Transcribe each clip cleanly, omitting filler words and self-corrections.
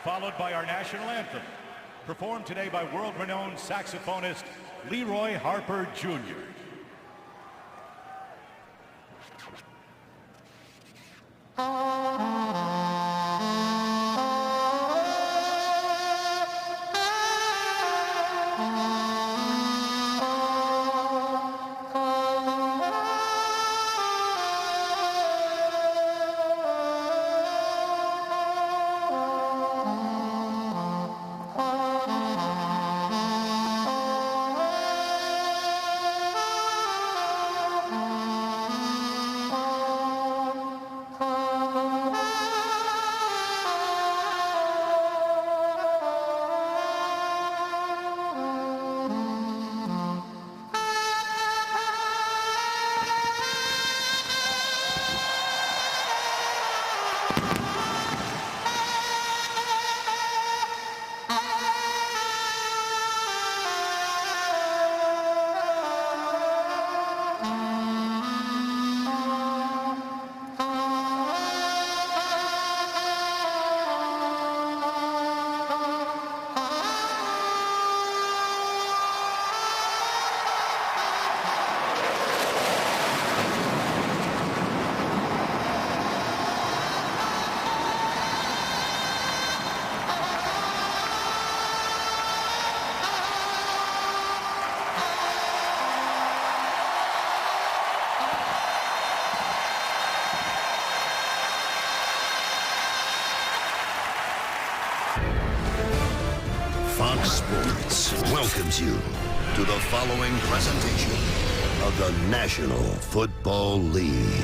followed by our national anthem, performed today by world-renowned saxophonist Leroy Harper Jr. Fox Sports welcomes you to the following presentation of the National Football League.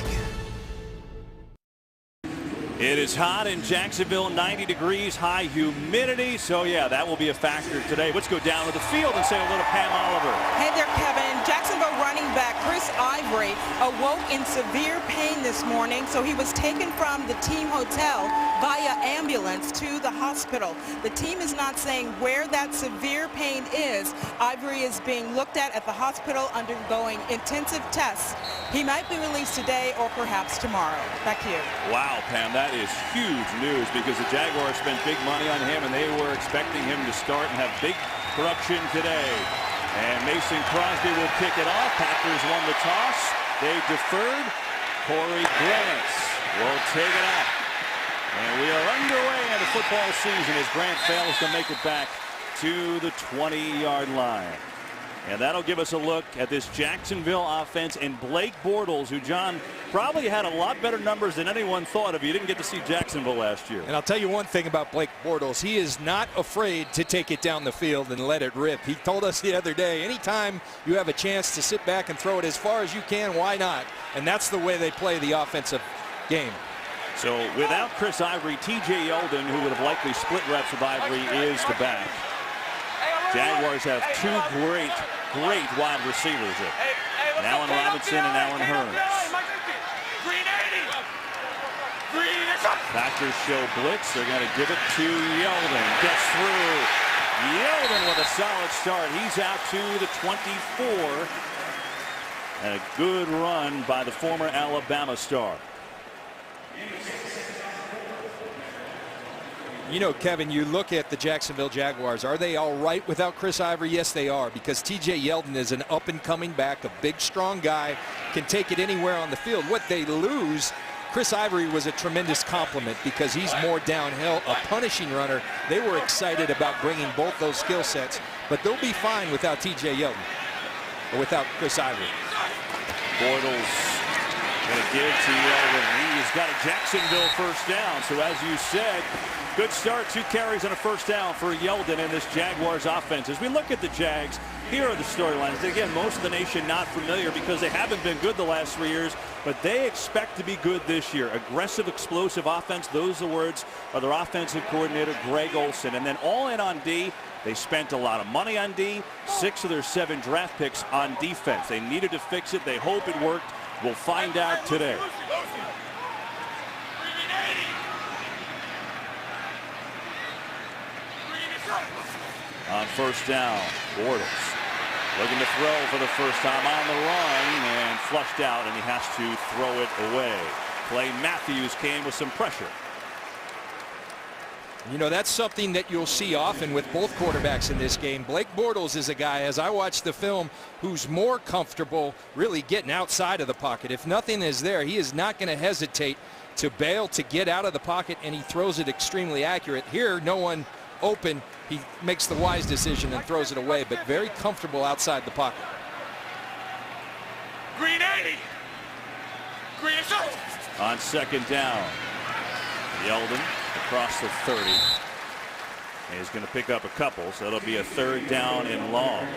It is hot in Jacksonville, 90 degrees, high humidity. So, yeah, that will be a factor today. Let's go down to the field and say hello to Pam Oliver. Hey there, Kevin. Jacksonville running back Chris Ivory awoke in severe pain this morning, so he was taken from the team hotel via ambulance to the hospital. The team is not saying where that severe pain is. Ivory is being looked at the hospital undergoing intensive tests. He might be released today or perhaps tomorrow. Back to you. Wow, Pam, that is huge news because the Jaguars spent big money on him and they were expecting him to start and have big production today. And Mason Crosby will kick it off. Packers won the toss. They deferred. Corey Grant will take it up. And we are underway in the football season as Grant fails to make it back to the 20-yard line. And that'll give us a look at this Jacksonville offense and Blake Bortles, who, John, probably had a lot better numbers than anyone thought of. You didn't get to see Jacksonville last year. And I'll tell you one thing about Blake Bortles. He is not afraid to take it down the field and let it rip. He told us the other day, anytime you have a chance to sit back and throw it as far as you can, why not? And that's the way they play the offensive game. So without Chris Ivory, T.J. Yeldon, who would have likely split reps with Ivory, is the back. Jaguars have two great wide receivers. Allen Robinson and Allen Hurns. Packers show blitz. They're going to give it to Yeldon. Gets through. Yeldon with a solid start. He's out to the 24. And a good run by the former Alabama star. You know, Kevin, you look at the Jacksonville Jaguars. Are they all right without Chris Ivory? Yes, they are, because T.J. Yeldon is an up-and-coming back, a big, strong guy, can take it anywhere on the field. What they lose, Chris Ivory was a tremendous compliment because he's more downhill, a punishing runner. They were excited about bringing both those skill sets, but they'll be fine without T.J. Yeldon, or without Chris Ivory. Bortles going to give to Yeldon. He's got a Jacksonville first down. So as you said, good start, 2 carries and a first down for Yeldon in this Jaguars offense. As we look at the Jags, here are the storylines. Again, most of the nation not familiar because they haven't been good the last 3 years, but they expect to be good this year. Aggressive, explosive offense. Those are the words of their offensive coordinator, Greg Olson. And then all in on D. They spent a lot of money on D. 6 of their 7 draft picks on defense. They needed to fix it. They hope it worked. We'll find out today. On first down, Bortles looking to throw for the first time on the run and flushed out, and he has to throw it away. Clay Matthews came with some pressure. You know, that's something that you'll see often with both quarterbacks in this game. Blake Bortles is a guy, as I watch the film, who's more comfortable really getting outside of the pocket. If nothing is there, he is not going to hesitate to bail, to get out of the pocket, and he throws it extremely accurate. Here, no one open. He makes the wise decision and throws it away, but very comfortable outside the pocket. Green 80. Green is up. On second down, Yeldon across the 30. He's going to pick up a couple, so it'll be a third down and long.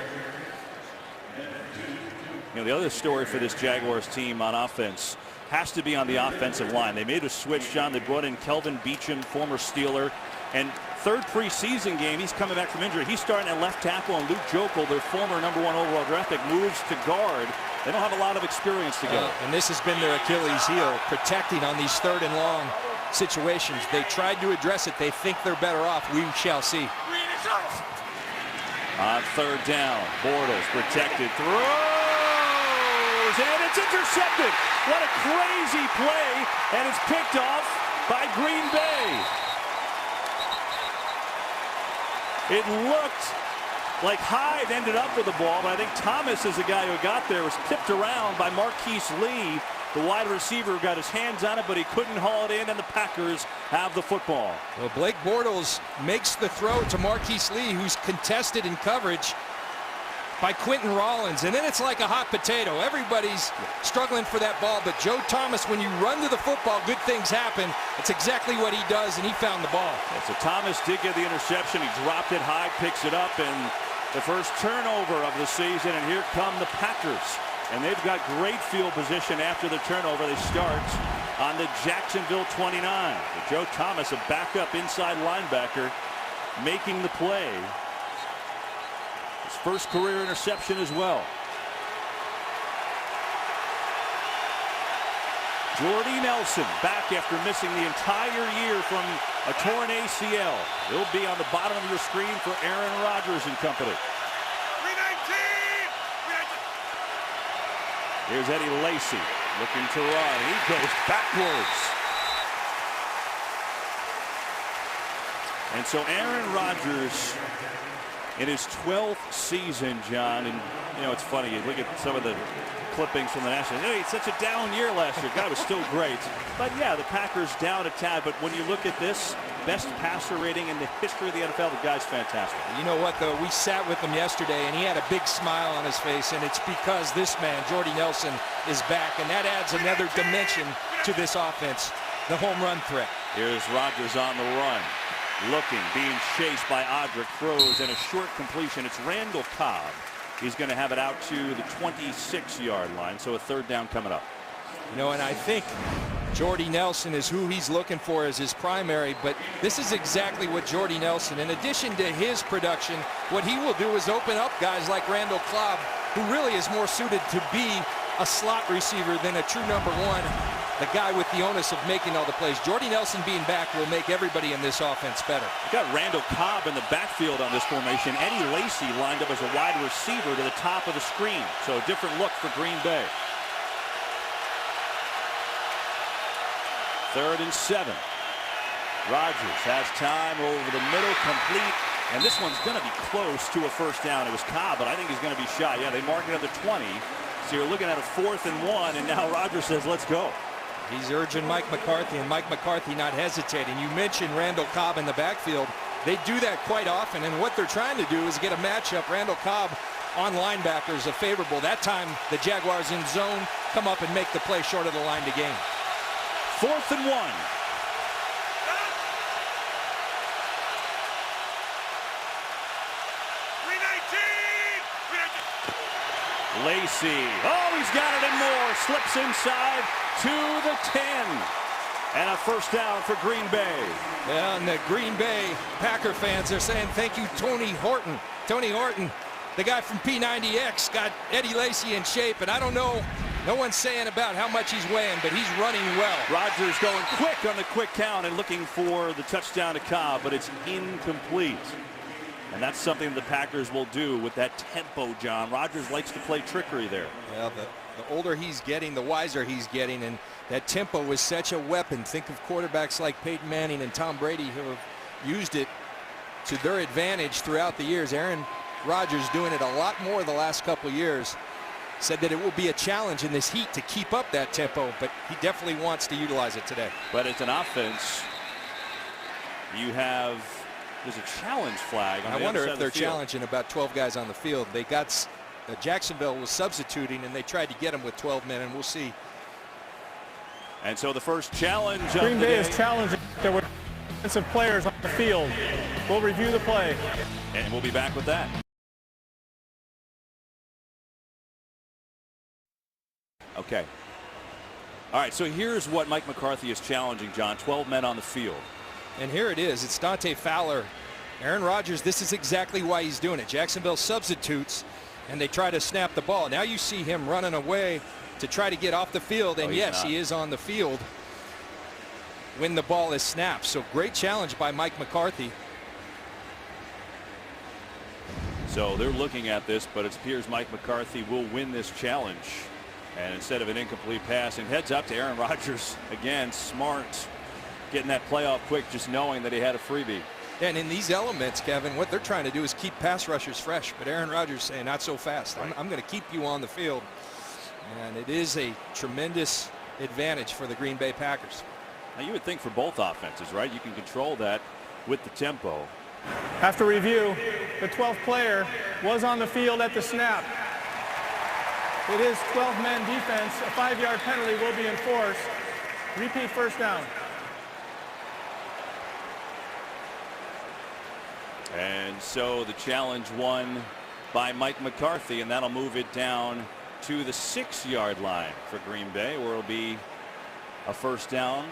You know, the other story for this Jaguars team on offense has to be on the offensive line. They made a switch, John. They brought in Kelvin Beachum, former Steeler, and third preseason game, he's coming back from injury. He's starting at left tackle, and Luke Jokel, their former #1 overall draft pick, moves to guard. They don't have a lot of experience together. And this has been their Achilles heel, protecting on these third and long situations. They tried to address it. They think they're better off. We shall see. Green is up. On third down, Bortles protected, throws, and it's intercepted. What a crazy play, and it's picked off by Green Bay. It looked like Hyde ended up with the ball, but I think Thomas is the guy who got there. It was tipped around by Marquise Lee, the wide receiver, who got his hands on it, but he couldn't haul it in, and the Packers have the football. Well, Blake Bortles makes the throw to Marquise Lee, who's contested in coverage by Quentin Rollins, and then it's like a hot potato. Everybody's struggling for that ball, but Joe Thomas, when you run to the football, good things happen. It's exactly what he does, and he found the ball. Yeah, so Thomas did get the interception. He dropped it high, picks it up, and the first turnover of the season, and here come the Packers. And they've got great field position after the turnover. They start on the Jacksonville 29. With Joe Thomas, a backup inside linebacker, making the play. His first career interception as well. Jordy Nelson back after missing the entire year from a torn ACL. He'll be on the bottom of your screen for Aaron Rodgers and company. Here's Eddie Lacy looking to run. He goes backwards. And so Aaron Rodgers in his 12th season, John, and you know, it's funny, you look at some of the clippings from the Nationals. Hey, it's such a down year last year. Guy was still great. But yeah, the Packers down a tad. But when you look at this, best passer rating in the history of the NFL, the guy's fantastic. You know what, though? We sat with him yesterday, and he had a big smile on his face, and it's because this man, Jordy Nelson, is back, and that adds another dimension to this offense, the home run threat. Here's Rodgers on the run. Looking, being chased by Odrick, throws, and a short completion. It's Randall Cobb. He's going to have it out to the 26-yard line, so a third down coming up. You know, and I think Jordy Nelson is who he's looking for as his primary, but this is exactly what Jordy Nelson, in addition to his production, what he will do is open up guys like Randall Cobb, who really is more suited to be a slot receiver than a true #1, the guy with the onus of making all the plays. Jordy Nelson being back will make everybody in this offense better. You got Randall Cobb in the backfield on this formation. Eddie Lacy lined up as a wide receiver to the top of the screen. So a different look for Green Bay. 3rd and 7. Rodgers has time over the middle, complete. And this one's going to be close to a first down. It was Cobb, but I think he's going to be shy. Yeah, they mark it at the 20. So you're looking at a 4th and 1, and now Rodgers says, let's go. He's urging Mike McCarthy, and Mike McCarthy not hesitating. You mentioned Randall Cobb in the backfield. They do that quite often, and what they're trying to do is get a matchup. Randall Cobb on linebackers are favorable. That time, the Jaguars in zone come up and make the play short of the line to gain. 4th and 1. Lacy, oh, he's got it and more, slips inside to the 10. And a first down for Green Bay. Yeah, and the Green Bay Packer fans are saying thank you, Tony Horton. Tony Horton, the guy from P90X, got Eddie Lacy in shape, and I don't know, no one's saying about how much he's weighing, but he's running well. Rodgers going quick on the quick count and looking for the touchdown to Cobb, but it's incomplete. And that's something the Packers will do with that tempo, John. Rodgers likes to play trickery there. Well, the older he's getting, the wiser he's getting, and that tempo is such a weapon. Think of quarterbacks like Peyton Manning and Tom Brady who have used it to their advantage throughout the years. Aaron Rodgers doing it a lot more the last couple of years. Said that it will be a challenge in this heat to keep up that tempo, but he definitely wants to utilize it today. But it's an offense. You have, there's a challenge flag on I the wonder other if side they're of the field. challenging about 12 guys on the field. They got Jacksonville was substituting, and they tried to get him with 12 men, and we'll see. And so the first challenge of Green the Bay day. is challenging. There were defensive players on the field. We'll review the play. And we'll be back with that. Okay. All right, so here's what Mike McCarthy is challenging, John. 12 men on the field. And here it is. It's Dante Fowler. Aaron Rodgers, this is exactly why he's doing it. Jacksonville substitutes, and they try to snap the ball. Now you see him running away to try to get off the field, and yes, he is on the field when the ball is snapped. So great challenge by Mike McCarthy. So they're looking at this, but it appears Mike McCarthy will win this challenge. And instead of an incomplete pass, and heads up to Aaron Rodgers again. Smart getting that play off quick, just knowing that he had a freebie. And in these elements, Kevin, what they're trying to do is keep pass rushers fresh. But Aaron Rodgers saying, not so fast. Right. I'm going to keep you on the field. And it is a tremendous advantage for the Green Bay Packers. Now you would think for both offenses, right? You can control that with the tempo. After review, the 12th player was on the field at the snap. It is 12-man defense. A 5-yard penalty will be enforced. Repeat first down. And so the challenge won by Mike McCarthy, and that'll move it down to the 6-yard line for Green Bay, where it'll be a first down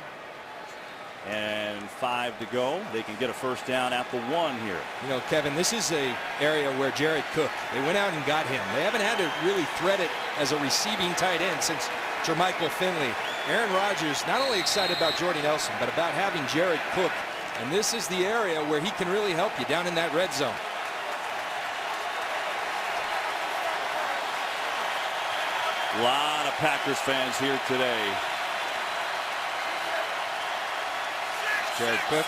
and 5 to go. They can get a first down at the 1 here. You know, Kevin, this is a area where Jared Cook, they went out and got him. They haven't had to really thread it as a receiving tight end since Jermichael Finley. Aaron Rodgers not only excited about Jordy Nelson, but about having Jared Cook. And this is the area where he can really help you down in that red zone. A lot of Packers fans here today. Jared Cook.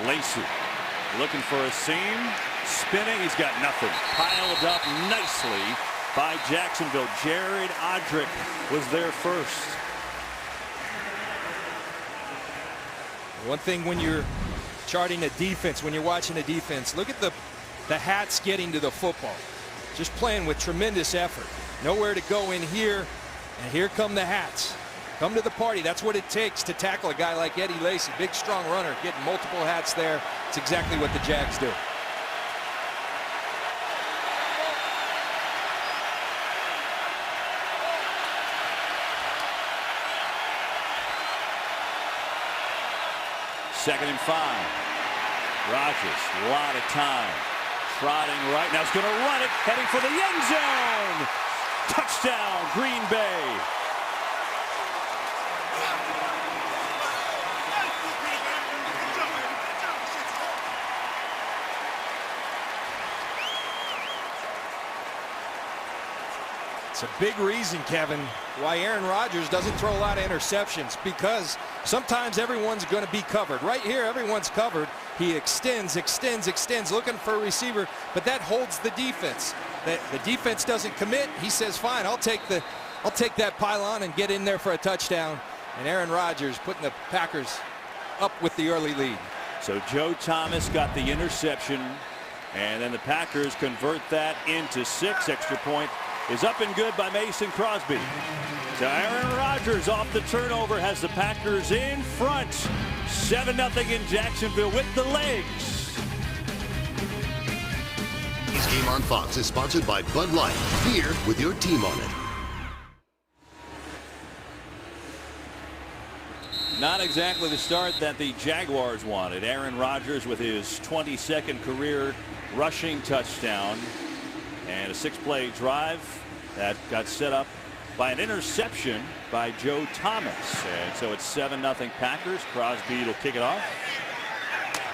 Lacey looking for a seam, spinning. He's got nothing. Piled up nicely by Jacksonville. Jared Odrick was there first. One thing when you're charting a defense, when you're watching a defense, look at the hats getting to the football. Just playing with tremendous effort. Nowhere to go in here, and here come the hats. Come to the party. That's what it takes to tackle a guy like Eddie Lacy. Big, strong runner, getting multiple hats there. It's exactly what the Jags do. Second and 5. Rodgers, a lot of time. Trotting right. Now he's going to run it, heading for the end zone. Touchdown, Green Bay. It's a big reason, Kevin, why Aaron Rodgers doesn't throw a lot of interceptions, because sometimes everyone's going to be covered. Right here, everyone's covered. He extends, looking for a receiver, but that holds the defense. The defense doesn't commit. He says, fine, I'll take that pylon and get in there for a touchdown. And Aaron Rodgers putting the Packers up with the early lead. So Joe Thomas got the interception, and then the Packers convert that into 6. Extra point is up and good by Mason Crosby. So Aaron Rodgers off the turnover has the Packers in front. 7-0 in Jacksonville with the legs. This game on Fox is sponsored by Bud Light. Beer with your team on it. Not exactly the start that the Jaguars wanted. Aaron Rodgers with his 22nd career rushing touchdown, and a 6-play drive that got set up by an interception by Joe Thomas. And so it's 7-0 Packers. Crosby will kick it off.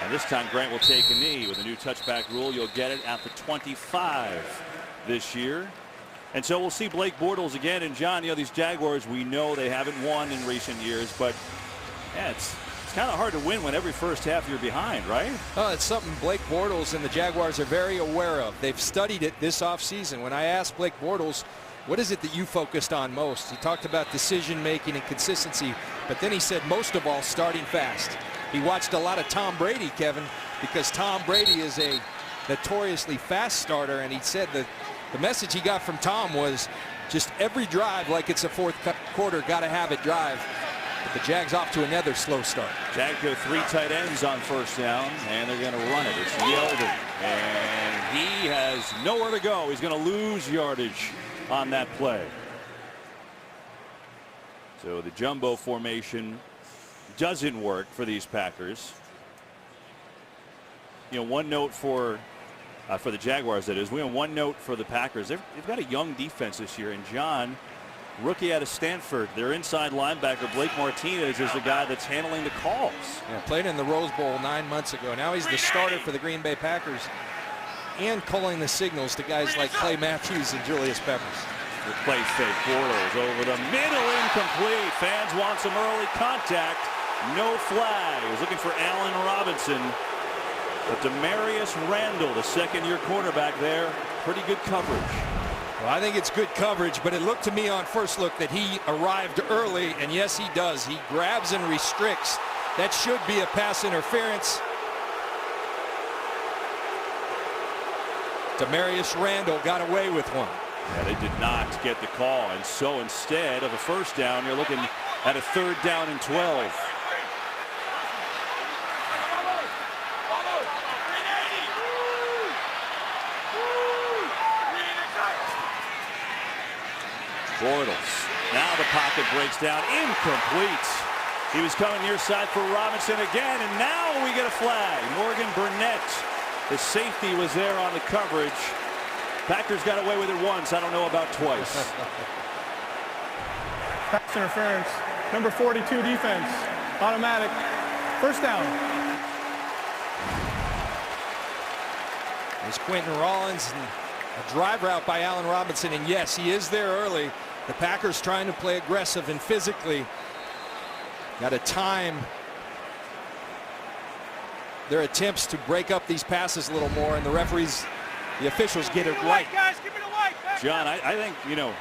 And this time Grant will take a knee. With a new touchback rule, you'll get it at the 25 this year. And so we'll see Blake Bortles again. And John, you know, these Jaguars, we know they haven't won in recent years, but yeah, it's kind of hard to win when every first half you're behind, right? Oh, it's something Blake Bortles and the Jaguars are very aware of. They've studied it this offseason. When I asked Blake Bortles, what is it that you focused on most? He talked about decision making and consistency, but then he said most of all starting fast. He watched a lot of Tom Brady, Kevin, because Tom Brady is a notoriously fast starter, and he said that the message he got from Tom was just every drive like it's a fourth quarter, got to have it drive. But the Jags off to another slow start. Jags go 3 tight ends on first down, and they're going to run it. It's Yeldon, and he has nowhere to go. He's going to lose yardage on that play. So the jumbo formation doesn't work for these Packers. You know, one note for the Jaguars, that is. We have one note for the Packers. They've got a young defense this year, and John, rookie out of Stanford, their inside linebacker Blake Martinez is the guy that's handling the calls. Yeah, played in the Rose Bowl 9 months ago. Now he's the starter for the Green Bay Packers and calling the signals to guys like Clay Matthews and Julius Peppers. The play fake, Bortles over the middle, incomplete. Fans want some early contact. No flag. He was looking for Allen Robinson. But Demarius Randall, the second-year quarterback there, pretty good coverage. Well, I think it's good coverage, but it looked to me on first look that he arrived early, and yes, he does. He grabs and restricts. That should be a pass interference. Demarius Randall got away with one. Yeah, they did not get the call, and so instead of a first down, you're looking at a 3rd down and 12. Bortles. Now the pocket breaks down. Incomplete. He was coming near side for Robinson again, and now we get a flag. Morgan Burnett, the safety, was there on the coverage. Packers got away with it once. I don't know about twice. Pass interference. Number 42 defense. Automatic. First down. There's Quentin Rollins and a drive route by Allen Robinson, and yes, he is there early. The Packers trying to play aggressive and physically. Got to time their attempts to break up these passes a little more, and the referees, the officials get it right. John, I think, you know,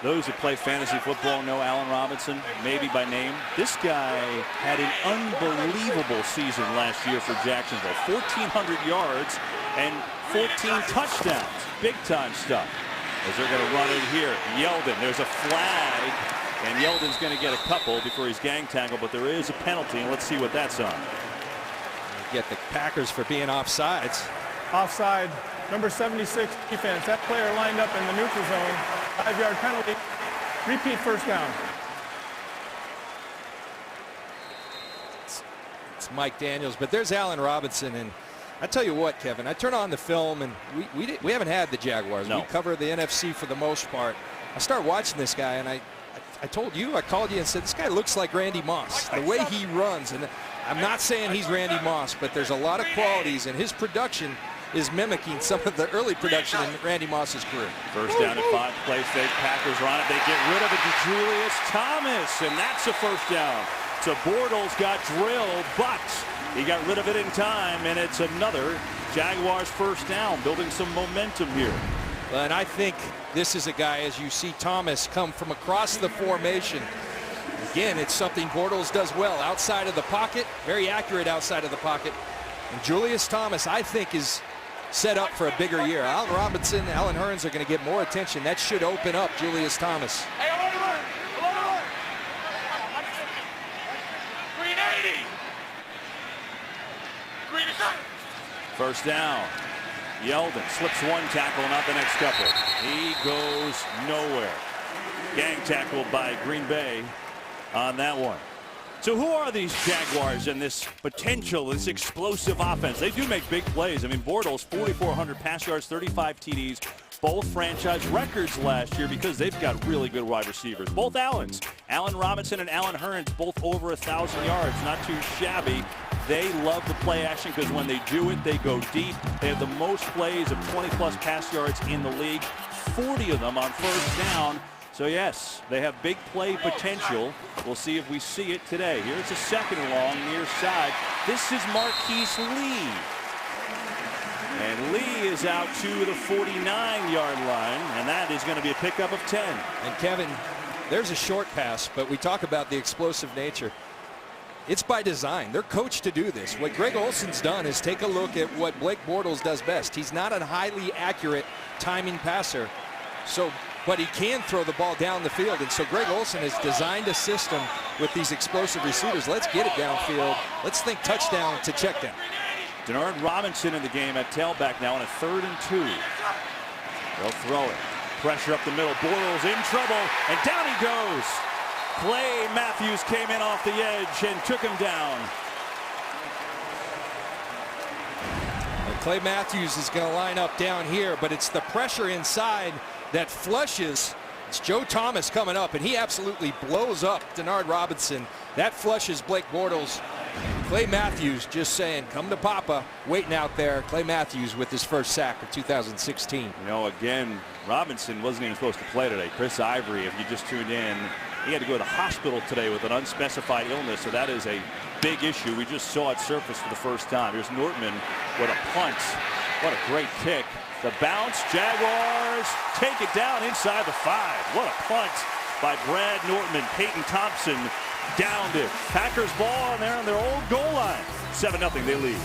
those who play fantasy football know Allen Robinson, maybe by name. This guy had an unbelievable season last year for Jacksonville. 1,400 yards and 14 touchdowns. Big-time stuff. As they're going to run it here. Yeldon, there's a flag, and Yeldon's going to get a couple before he's gang tackled, but there is a penalty, and let's see what that's on. Get the Packers for being offsides. Offside. Number 76 defense. That player lined up in the neutral zone. 5-yard penalty. Repeat first down. It's Mike Daniels, but there's Allen Robinson, and I tell you what, Kevin, I turn on the film, and we haven't had the Jaguars. No. We cover the NFC for the most part. I start watching this guy, and I told you, I called you and said, this guy looks like Randy Moss. The way he runs, and I'm not saying he's Randy Moss, but there's a lot of qualities, and his production is mimicking some of the early production in Randy Moss's career. First down at 5, play fake, Packers run it. They get rid of it to Julius Thomas, and that's a first down. So Bortles got drilled, but he got rid of it in time, and it's another Jaguars first down, building some momentum here. Well, and I think this is a guy, as you see Thomas come from across the formation. Again, it's something Bortles does well. Outside of the pocket, very accurate outside of the pocket. And Julius Thomas, I think, is set up for a bigger year. Allen Robinson, Allen Hurns are going to get more attention. That should open up Julius Thomas. First down. Yeldon slips one tackle, not the next couple. He goes nowhere. Gang tackled by Green Bay on that one. So who are these Jaguars in this potential, this explosive offense? They do make big plays. I mean, Bortles, 4,400 pass yards, 35 TDs, both franchise records last year because they've got really good wide receivers. Both Allens, Allen Robinson and Allen Hurns, both over 1,000 yards, not too shabby. They love the play action because when they do it, they go deep. They have the most plays of 20-plus pass yards in the league. 40 of them on first down. So yes, they have big play potential. We'll see if we see it today. Here's a second and long near side. This is Marquise Lee. And Lee is out to the 49-yard line, and that is going to be a pickup of 10. And Kevin, there's a short pass, but we talk about the explosive nature. It's by design. They're coached to do this. What Greg Olson's done is take a look at what Blake Bortles does best. He's not a highly accurate timing passer, but he can throw the ball down the field. And so Greg Olson has designed a system with these explosive receivers. Let's get it downfield. Let's think touchdown to check down. Denard Robinson in the game at tailback now on a 3rd and 2. They'll throw it. Pressure up the middle. Bortles in trouble, and down he goes. Clay Matthews came in off the edge and took him down. And Clay Matthews is going to line up down here, but it's the pressure inside that flushes. It's Joe Thomas coming up, and he absolutely blows up Denard Robinson. That flushes Blake Bortles. Clay Matthews just saying, come to Papa, waiting out there. Clay Matthews with his first sack of 2016. You know, again, Robinson wasn't even supposed to play today. Chris Ivory, if you just tuned in, he had to go to the hospital today with an unspecified illness, so that is a big issue. We just saw it surface for the first time. Here's Nortman with a punt. What a great kick. The bounce, Jaguars take it down inside the 5. What a punt by Brad Nortman. Peyton Thompson downed it. Packers ball, and they're on their old goal line. 7-0, they lead.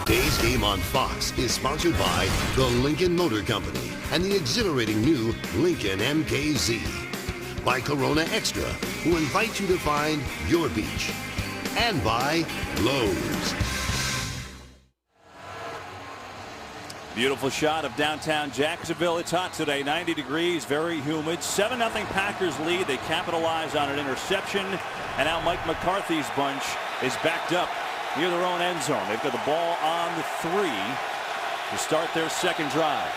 Today's game on Fox is sponsored by the Lincoln Motor Company and the exhilarating new Lincoln MKZ. By Corona Extra, who invite you to find your beach. And by Lowe's. Beautiful shot of downtown Jacksonville. It's hot today, 90 degrees, very humid. 7-0 Packers lead. They capitalize on an interception. And now Mike McCarthy's bunch is backed up near their own end zone. They've got the ball on the 3 to start their second drive.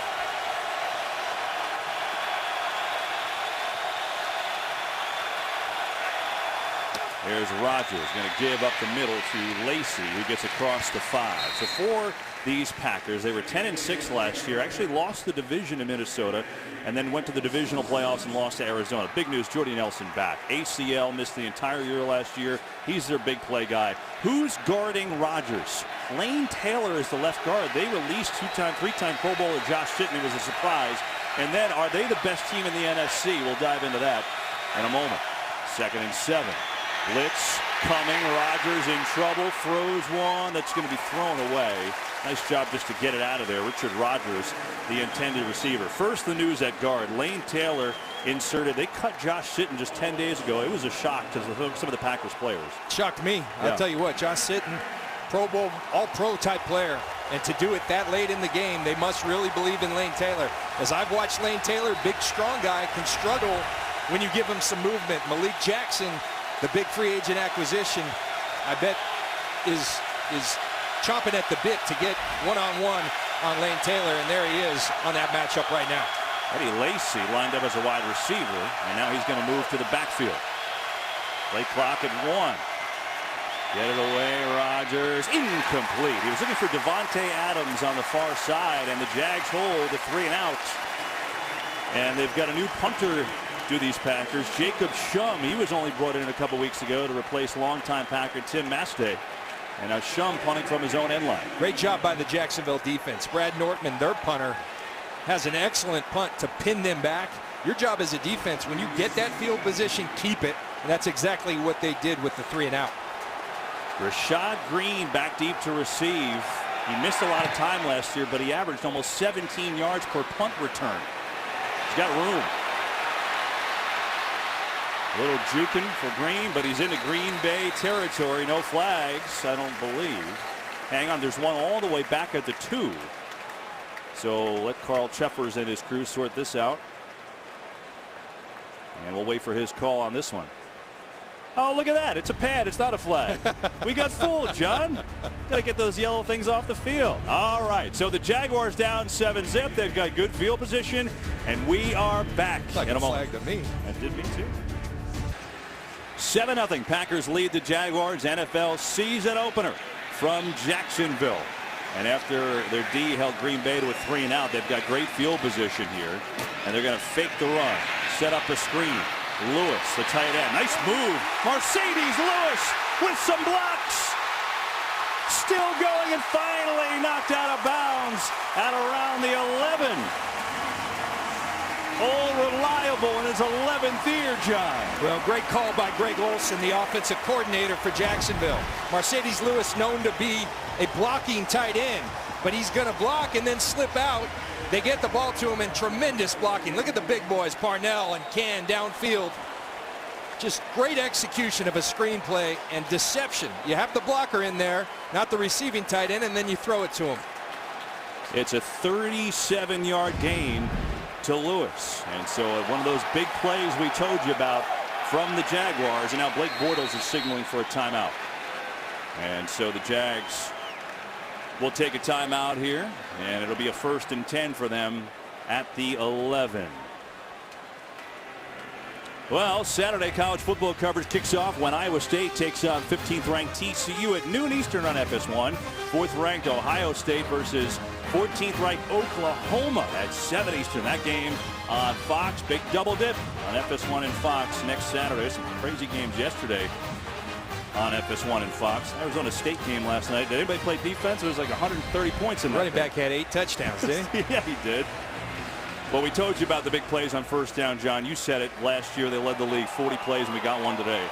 There's Rodgers going to give up the middle to Lacey, who gets across the 5. So for these Packers, they were 10-6 last year, actually lost the division in Minnesota, and then went to the divisional playoffs and lost to Arizona. Big news, Jordy Nelson back. ACL, missed the entire year last year. He's their big play guy. Who's guarding Rodgers? Lane Taylor is the left guard. They released 3-time Pro Bowler Josh Sitton. It was a surprise. And then, are they the best team in the NFC? We'll dive into that in a moment. 2nd and 7. Blitz coming. Rodgers in trouble. Throws one that's going to be thrown away. Nice job just to get it out of there. Richard Rodgers, the intended receiver. First, the news at guard. Lane Taylor inserted. They cut Josh Sitton just 10 days ago. It was a shock to some of the Packers players. Shocked me. I'll tell you what, Josh Sitton, Pro Bowl, all-pro type player. And to do it that late in the game, they must really believe in Lane Taylor. As I've watched Lane Taylor, big, strong guy, can struggle when you give him some movement. Malik Jackson, the big free agent acquisition, I bet is chomping at the bit to get one-on-one on Lane Taylor, and there he is on that matchup right now. Eddie Lacy lined up as a wide receiver, and now he's going to move to the backfield. Play clock at 1. Get it away, Rodgers. Incomplete. He was looking for Devontae Adams on the far side, and the Jags hold the 3 and out. And they've got a new punter to these Packers, Jacob Shum. He was only brought in a couple weeks ago to replace longtime Packer Tim Mastay. And now Shum punting from his own end line. Great job by the Jacksonville defense. Brad Nortman, their punter, has an excellent punt to pin them back. Your job as a defense, when you get that field position, keep it. And that's exactly what they did with the 3 and out. Rashad Green back deep to receive. He missed a lot of time last year, but he averaged almost 17 yards per punt return. He's got room. A little juking for Green, but he's into Green Bay territory. No flags, I don't believe. Hang on, there's one all the way back at the 2. So let Carl Cheffers and his crew sort this out. And we'll wait for his call on this one. Oh, look at that. It's a pad. It's not a flag. We got fooled, John. Got to get those yellow things off the field. All right. So the Jaguars down 7-0. They've got good field position, and we are back. Like a flag to me. That did me too. 7-0. Packers lead the Jaguars. NFL season opener from Jacksonville. And after their D held Green Bay to a 3 and out, they've got great field position here. And they're going to fake the run, set up a screen. Lewis, the tight end. Nice move. Mercedes Lewis with some blocks. Still going and finally knocked out of bounds at around the 11. All reliable in his 11th year, John. Well, great call by Greg Olson, the offensive coordinator for Jacksonville. Mercedes Lewis known to be a blocking tight end, but he's going to block and then slip out. They get the ball to him and tremendous blocking. Look at the big boys, Parnell and Can downfield. Just great execution of a screenplay and deception. You have the blocker in there, not the receiving tight end, and then you throw it to him. It's a 37-yard gain to Lewis. And so one of those big plays we told you about from the Jaguars. And now Blake Bortles is signaling for a timeout. And so the Jags will take a timeout here. And it'll be a 1st and 10 for them at the 11. Well, Saturday college football coverage kicks off when Iowa State takes on 15th-ranked TCU at noon Eastern on FS1. 4th-ranked Ohio State versus 14th-ranked Oklahoma at 7 Eastern. That game on Fox. Big double dip on FS1 and Fox next Saturday. Some crazy games yesterday on FS1 and Fox. Arizona State game last night. Did anybody play defense? It was like 130 points in that. Running back had 8 touchdowns, did he? Yeah, he did. Well, we told you about the big plays on 1st down, John. You said it last year. They led the league 40 plays, and we got one today.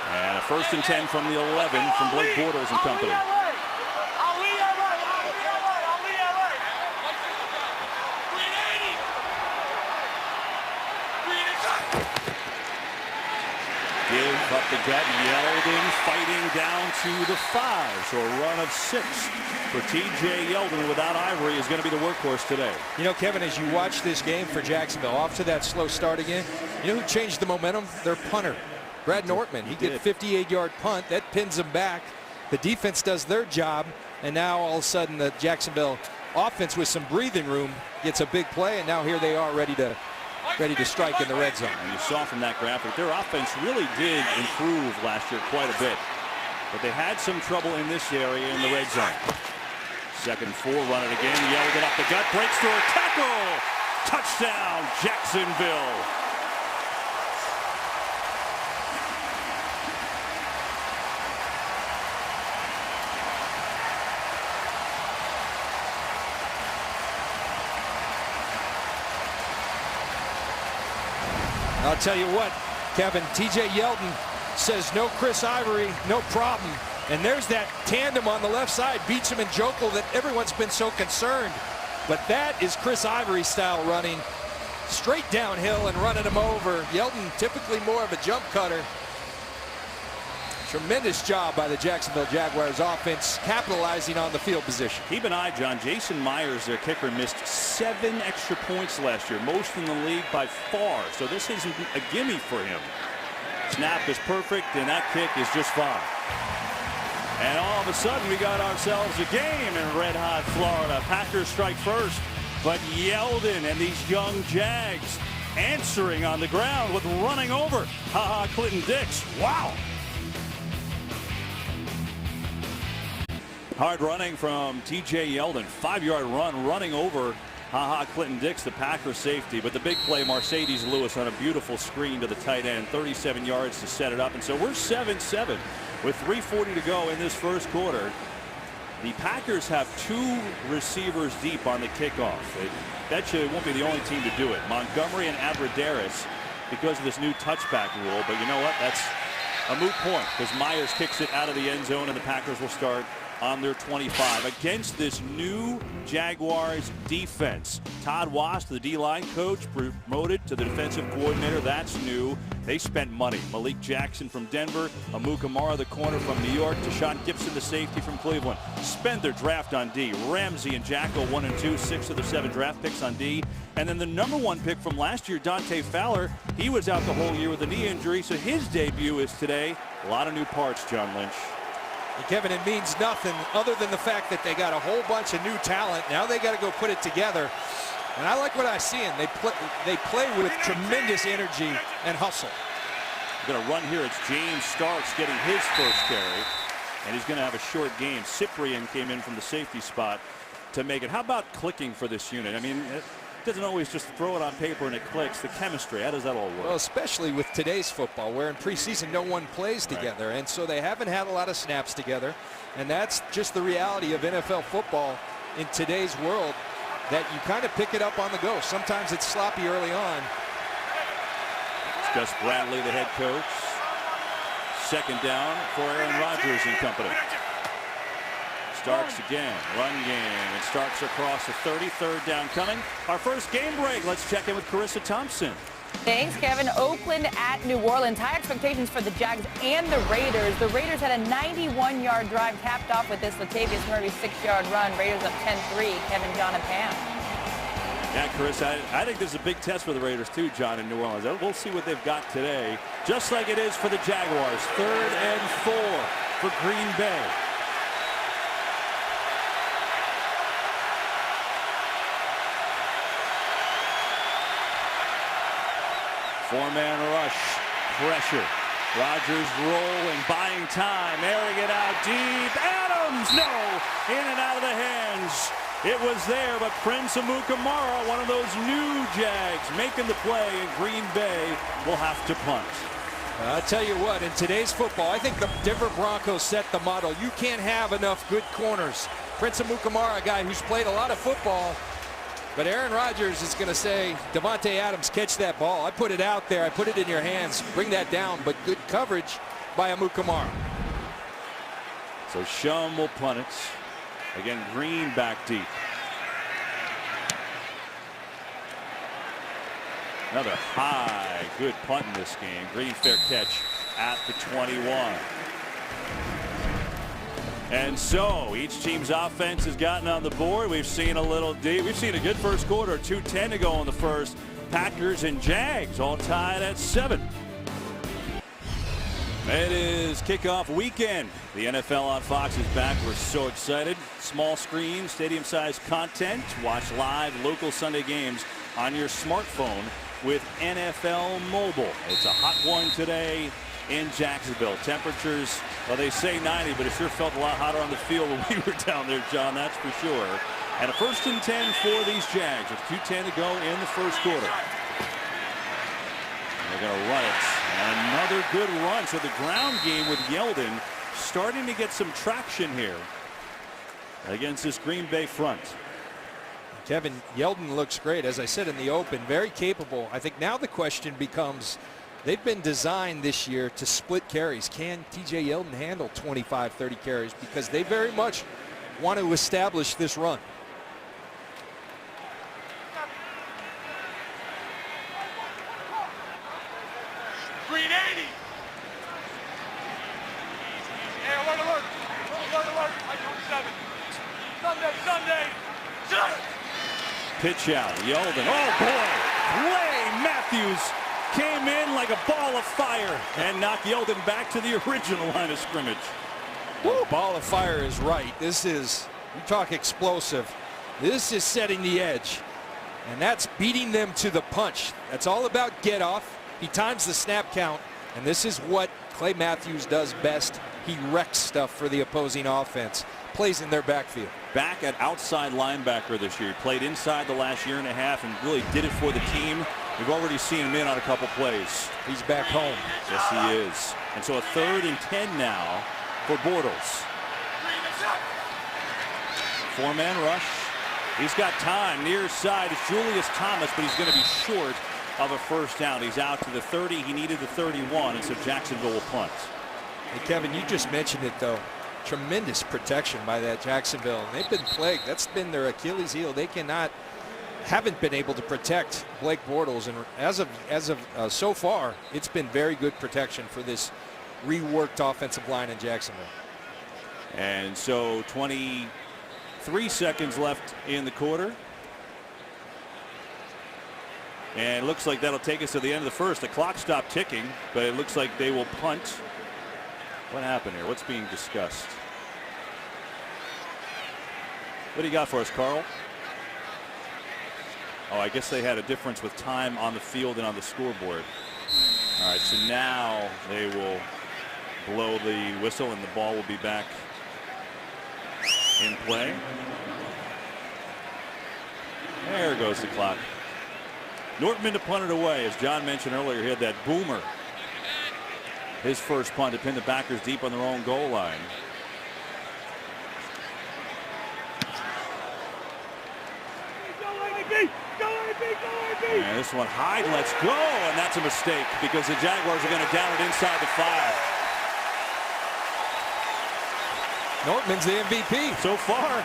And a 1st and 10 from the 11 from Blake Bortles and company. Give up the gut. Yeldon fighting down to the 5. So a run of 6 for T.J. Yeldon without Ivory is going to be the workhorse today. You know, Kevin, as you watch this game for Jacksonville, off to that slow start again, you know who changed the momentum? Their punter, Brad Nortman. He did a 58-yard punt. That pins them back. The defense does their job, and now all of a sudden the Jacksonville offense with some breathing room gets a big play, and now here they are ready to strike in the red zone. And you saw from that graphic, their offense really did improve last year quite a bit. But they had some trouble in this area in the red zone. 2nd and 4, run it again. Yeldon up the gut, breaks through a tackle. Touchdown, Jacksonville. I'll tell you what, Kevin, T.J. Yeldon says no Chris Ivory, no problem. And there's that tandem on the left side, Beacham and Jokel, that everyone's been so concerned. But that is Chris Ivory style running, straight downhill and running him over. Yeldon typically more of a jump cutter. Tremendous job by the Jacksonville Jaguars offense, capitalizing on the field position. Keep an eye, John. Jason Myers, their kicker, missed 7 extra points last year, most in the league by far. So this isn't a gimme for him. Snap is perfect, and that kick is just fine. And all of a sudden, we got ourselves a game in red-hot Florida. Packers strike first, but Yeldon and these young Jags answering on the ground with running over. Ha-ha, Clinton Dix. Wow. Hard running from T.J. Yeldon. 5-yard run, running over Ha-ha, Clinton Dix, the Packers safety. But the big play, Mercedes Lewis on a beautiful screen to the tight end. 37 yards to set it up. And so we're 7-7 with 3:40 to go in this first quarter. The Packers have 2 receivers deep on the kickoff. Bet you it won't be the only team to do it. Montgomery and Abradaris because of this new touchback rule. But you know what? That's a moot point because Myers kicks it out of the end zone and the Packers will start on their 25 against this new Jaguars defense. Todd Wass, the D-line coach, promoted to the defensive coordinator. That's new. They spent money. Malik Jackson from Denver, Amu Kamara, the corner from New York, Deshaun Gibson, the safety from Cleveland. Spend their draft on D. Ramsey and Jacko 1 and 2, 6 of their 7 draft picks on D. And then the #1 pick from last year, Dante Fowler, he was out the whole year with a knee injury, so his debut is today. A lot of new parts, John Lynch. Kevin, it means nothing other than the fact that they got a whole bunch of new talent. Now they got to go put it together. And I like what I see. And they play with tremendous energy and hustle. Going to run here. It's James Starks getting his first carry. and he's going to have a short game. Cyprian came in from the safety spot to make it. How about clicking for this unit? I mean, it doesn't always just throw it on paper and it clicks. The chemistry, how does that all work? Well, especially with today's football, where in preseason no one plays together, and so they haven't had a lot of snaps together, and that's just the reality of NFL football in today's world, that you kind of pick it up on the go. Sometimes it's sloppy early on. It's Gus Bradley, the head coach. Second down for Aaron Rodgers and company. Starks again, run game, and Starks across the 30, third down coming. Our first game break. Let's check in with Carissa Thompson. Thanks, Kevin. Oakland at New Orleans. High expectations for the Jags and the Raiders. The Raiders had a 91-yard drive capped off with this Latavius Murray 6-yard run. Raiders up 10-3. Kevin, John, and Pam. Yeah, Chris, I think this is a big test for the Raiders too, John, in New Orleans. We'll see what they've got today, just like it is for the Jaguars. 3rd and 4 for Green Bay. Four-man rush, pressure. Rodgers rolling, buying time, airing it out deep. Adams, no! In and out of the hands. It was there, but Prince Amukamara, one of those new Jags, making the play, and Green Bay will have to punt. I'll tell you what, in today's football, I think the Denver Broncos set the model. You can't have enough good corners. Prince Amukamara, a guy who's played a lot of football, but Aaron Rodgers is going to say, Davante Adams, catch that ball. I put it out there. I put it in your hands. Bring that down, but good coverage by Amukamara. So Shum will punt it. Again, Green back deep. Another high, good punt in this game. Green fair catch at the 21. And so each team's offense has gotten on the board. We've seen a little deep. We've seen a good first quarter. 2:10 to go in the first. Packers and Jags all tied at 7. It is kickoff weekend. The NFL on Fox is back. We're so excited. Small screen, stadium-sized content. Watch live local Sunday games on your smartphone with NFL Mobile. It's a hot one today in Jacksonville. Temperatures, well, they say 90, but it sure felt a lot hotter on the field when we were down there, John, that's for sure. And a 1st and 10 for these Jags with 2:10 to go in the first quarter. They're going to run it. Another good run. So the ground game with Yeldon starting to get some traction here against this Green Bay front. Kevin, Yeldon looks great. As I said in the open, very capable. I think now the question becomes, they've been designed this year to split carries. Can TJ Yeldon handle 25, 30 carries? Because they very much want to establish this run. Green 80. Hey, alert, alert. Alert, alert. I 7. Sunday. Pitch out. Yeldon. Oh, boy. Clay Matthews came in like a ball of fire and knocked Yeldon back to the original line of scrimmage. Woo. Ball of fire is right. This is, you talk explosive. This is setting the edge. And that's beating them to the punch. That's all about get off. He times the snap count, and this is what Clay Matthews does best. He wrecks stuff for the opposing offense. Plays in their backfield. Back at outside linebacker this year. He played inside the last year and a half and really did it for the team. We've already seen him in on a couple plays. He's back home. Yes, he is. And so a 3rd and 10 now for Bortles. 4-man rush. He's got time. Near side is Julius Thomas, but he's going to be short of a first down. He's out to the 30. He needed the 31, and so Jacksonville will punt. Hey, Kevin, you just mentioned it, though. Tremendous protection by that Jacksonville. And they've been plagued. That's been their Achilles heel. They haven't been able to protect Blake Bortles. And as of so far, it's been very good protection for this reworked offensive line in Jacksonville. And so 23 seconds left in the quarter. And it looks like that'll take us to the end of the first. The clock stopped ticking, but it looks like they will punt. What happened here? What's being discussed? What do you got for us, Carl? Oh, I guess they had a difference with time on the field and on the scoreboard. All right, so now they will blow the whistle, and the ball will be back in play. There goes the clock. Nortman to punt it away. As John mentioned earlier, he had that boomer. His first punt to pin the Packers deep on their own goal line. And this one, Hyde lets go, and that's a mistake because the Jaguars are going to down it inside the 5. Nortman's the MVP so far.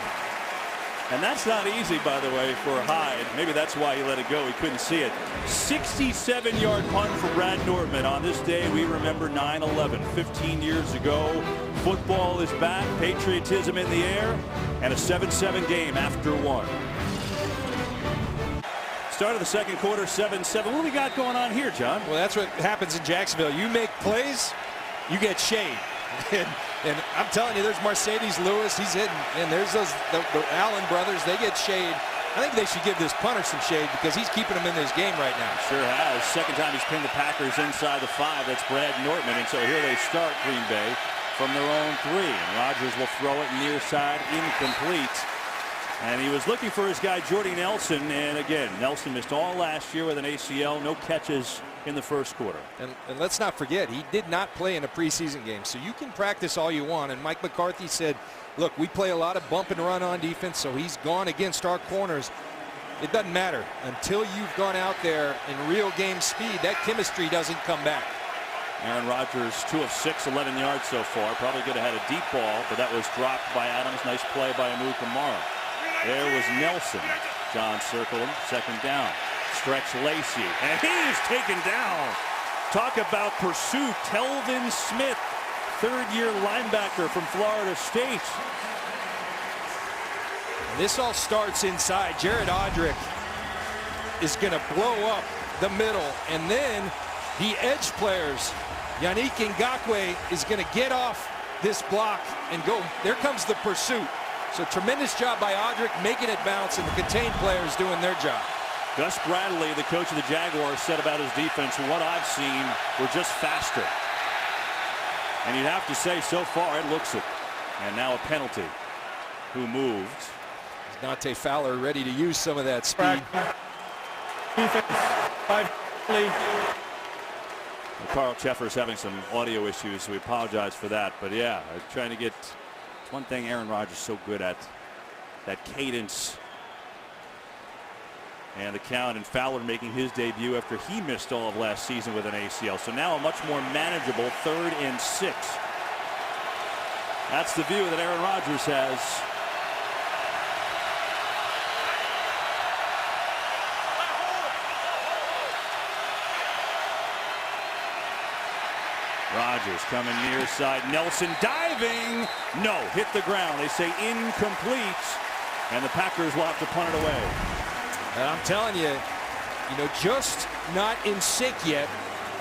And that's not easy, by the way, for Hyde. Maybe that's why he let it go. He couldn't see it. 67-yard punt for Brad Nortman. On this day, we remember 9/11, 15 years ago. Football is back, patriotism in the air, and a 7-7 game after 1. Start of the second quarter, 7-7. What do we got going on here, John? Well, that's what happens in Jacksonville. You make plays, you get shade. And I'm telling you, there's Mercedes Lewis. He's hitting. And there's the Allen brothers. They get shade. I think they should give this punter some shade because he's keeping them in this game right now. Sure has. Second time he's pinned the Packers inside the 5. That's Brad Nortman. And so here they start Green Bay from their own 3. And Rodgers will throw it near side, incomplete. And he was looking for his guy, Jordy Nelson. And again, Nelson missed all last year with an ACL. No catches in the first quarter. And let's not forget, he did not play in a preseason game. So you can practice all you want. And Mike McCarthy said, look, we play a lot of bump and run on defense. So he's gone against our corners. It doesn't matter. Until you've gone out there in real game speed, that chemistry doesn't come back. Aaron Rodgers, 2 of 6, 11 yards so far. Probably could have had a deep ball, but that was dropped by Adams. Nice play by Amu Kamara. There was Nelson. John circled him. Second down. Stretch Lacy. And he's taken down. Talk about pursuit. Telvin Smith, third-year linebacker from Florida State. And this all starts inside. Jared Odrick is going to blow up the middle. And then the edge players, Yannick Ngakoue, is going to get off this block and go. There comes the pursuit. So tremendous job by Odrick making it bounce, and the contained players doing their job. Gus Bradley, the coach of the Jaguars, said about his defense, what I've seen, we're just faster. And you'd have to say so far it looks it. And now a penalty. Who moved? Dante Fowler ready to use some of that speed. Carl Cheffer's having some audio issues, so we apologize for that. But yeah, trying to get, it's one thing Aaron Rodgers is so good at, that cadence. And the count, and Fowler making his debut after he missed all of last season with an ACL. So now a much more manageable 3rd and 6. That's the view that Aaron Rodgers has. Rodgers coming near side. Nelson diving. No, hit the ground. They say incomplete. And the Packers will have to punt it away. And I'm telling you, just not in sync yet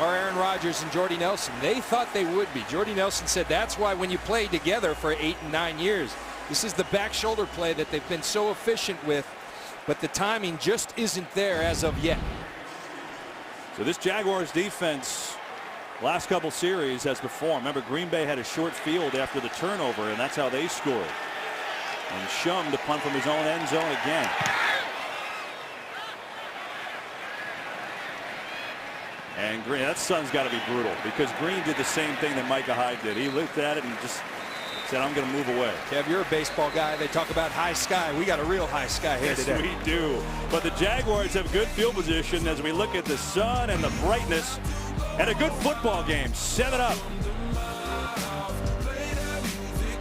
are Aaron Rodgers and Jordy Nelson. They thought they would be. Jordy Nelson said that's why when you play together for 8 and 9 years, this is the back shoulder play that they've been so efficient with, but the timing just isn't there as of yet. So this Jaguars defense, last couple series, has performed. Remember, Green Bay had a short field after the turnover, and that's how they scored. And Shum to punt from his own end zone again. And Green, that sun's got to be brutal, because Green did the same thing that Micah Hyde did. He looked at it and just said, I'm going to move away. Kev, you're a baseball guy. They talk about high sky. We got a real high sky here today. Yes, we do. But the Jaguars have good field position as we look at the sun and the brightness, and a good football game. 7 up.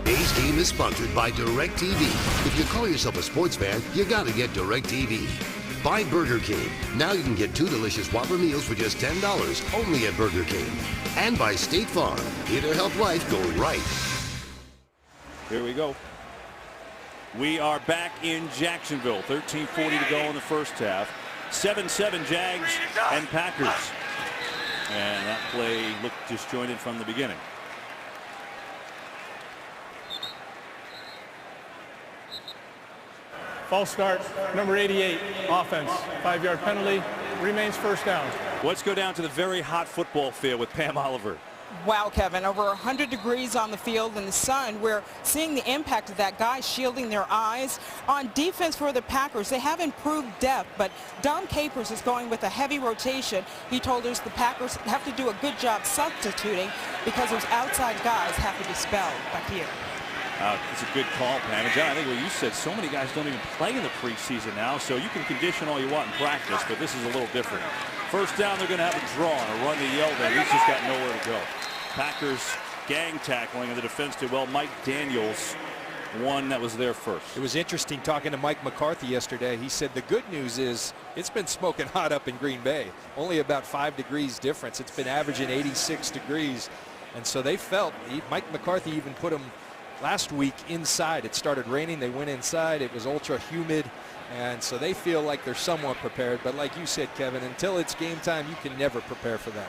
Today's game is sponsored by DirecTV. If you call yourself a sports fan, you got to get DirecTV. By Burger King. Now you can get 2 delicious Whopper meals for just $10 only at Burger King. And by State Farm. Here to help life go right. Here we go. We are back in Jacksonville. 13:40 to go in the first half. 7-7 Jags and Packers. And that play looked disjointed from the beginning. False start, number 88, offense. 5-yard penalty, remains first down. Let's go down to the very hot football field with Pam Oliver. Wow, Kevin, over 100 degrees on the field in the sun. We're seeing the impact of that, guy shielding their eyes. On defense for the Packers, they have improved depth, but Dom Capers is going with a heavy rotation. He told us the Packers have to do a good job substituting because those outside guys have to be spelled back here. It's a good call, Pam. And John, I think what you said, so many guys don't even play in the preseason now, so you can condition all you want in practice, but this is a little different. First down, they're going to have a draw and a run to Yeldon. He's just got nowhere to go. Packers gang tackling, and the defense did well. Mike Daniels, one that was there first. It was interesting talking to Mike McCarthy yesterday. He said the good news is it's been smoking hot up in Green Bay. Only about 5 degrees difference. It's been averaging 86 degrees. And so they felt, Mike McCarthy even put them last week inside. It started raining. They went inside. It was ultra humid. And so they feel like they're somewhat prepared. But like you said, Kevin, until it's game time, you can never prepare for that.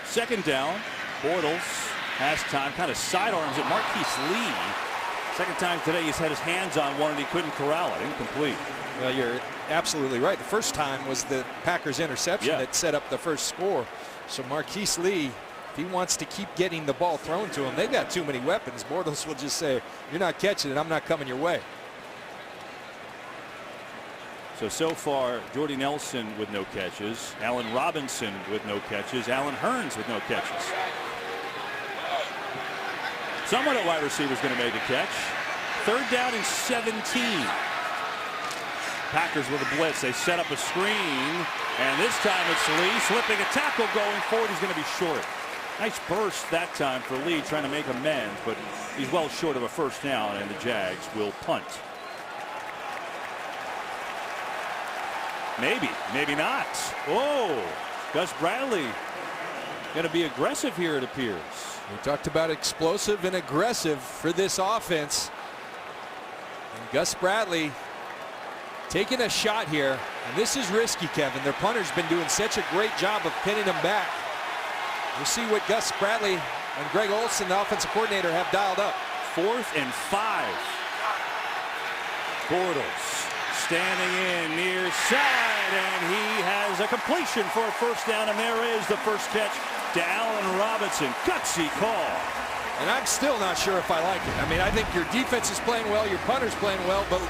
Second down, Bortles has time, kind of sidearms at Marquise Lee. Second time today he's had his hands on one and he couldn't corral it. Incomplete. Well, you're absolutely right. The first time was the Packers interception that set up the first score. So Marquise Lee, if he wants to keep getting the ball thrown to him, they've got too many weapons. Bortles will just say, you're not catching it, I'm not coming your way. So far, Jordy Nelson with no catches, Allen Robinson with no catches, Allen Hurns with no catches. Someone at wide receiver is going to make a catch. Third down and 17. Packers with a blitz. They set up a screen, and this time it's Lee slipping a tackle going forward. He's going to be short. Nice burst that time for Lee, trying to make amends, but he's well short of a first down, and the Jags will punt. Maybe, maybe not. Oh, Gus Bradley going to be aggressive here, it appears. We talked about explosive and aggressive for this offense. And Gus Bradley taking a shot here. And this is risky, Kevin. Their punter's been doing such a great job of pinning them back. We'll see what Gus Bradley and Greg Olson, the offensive coordinator, have dialed up. 4th and 5. Bortles standing in near side, and he has a completion for a first down, and there is the first catch to Allen Robinson. Gutsy call. And I'm still not sure if I like it. I mean, I think your defense is playing well, your punter's playing well, but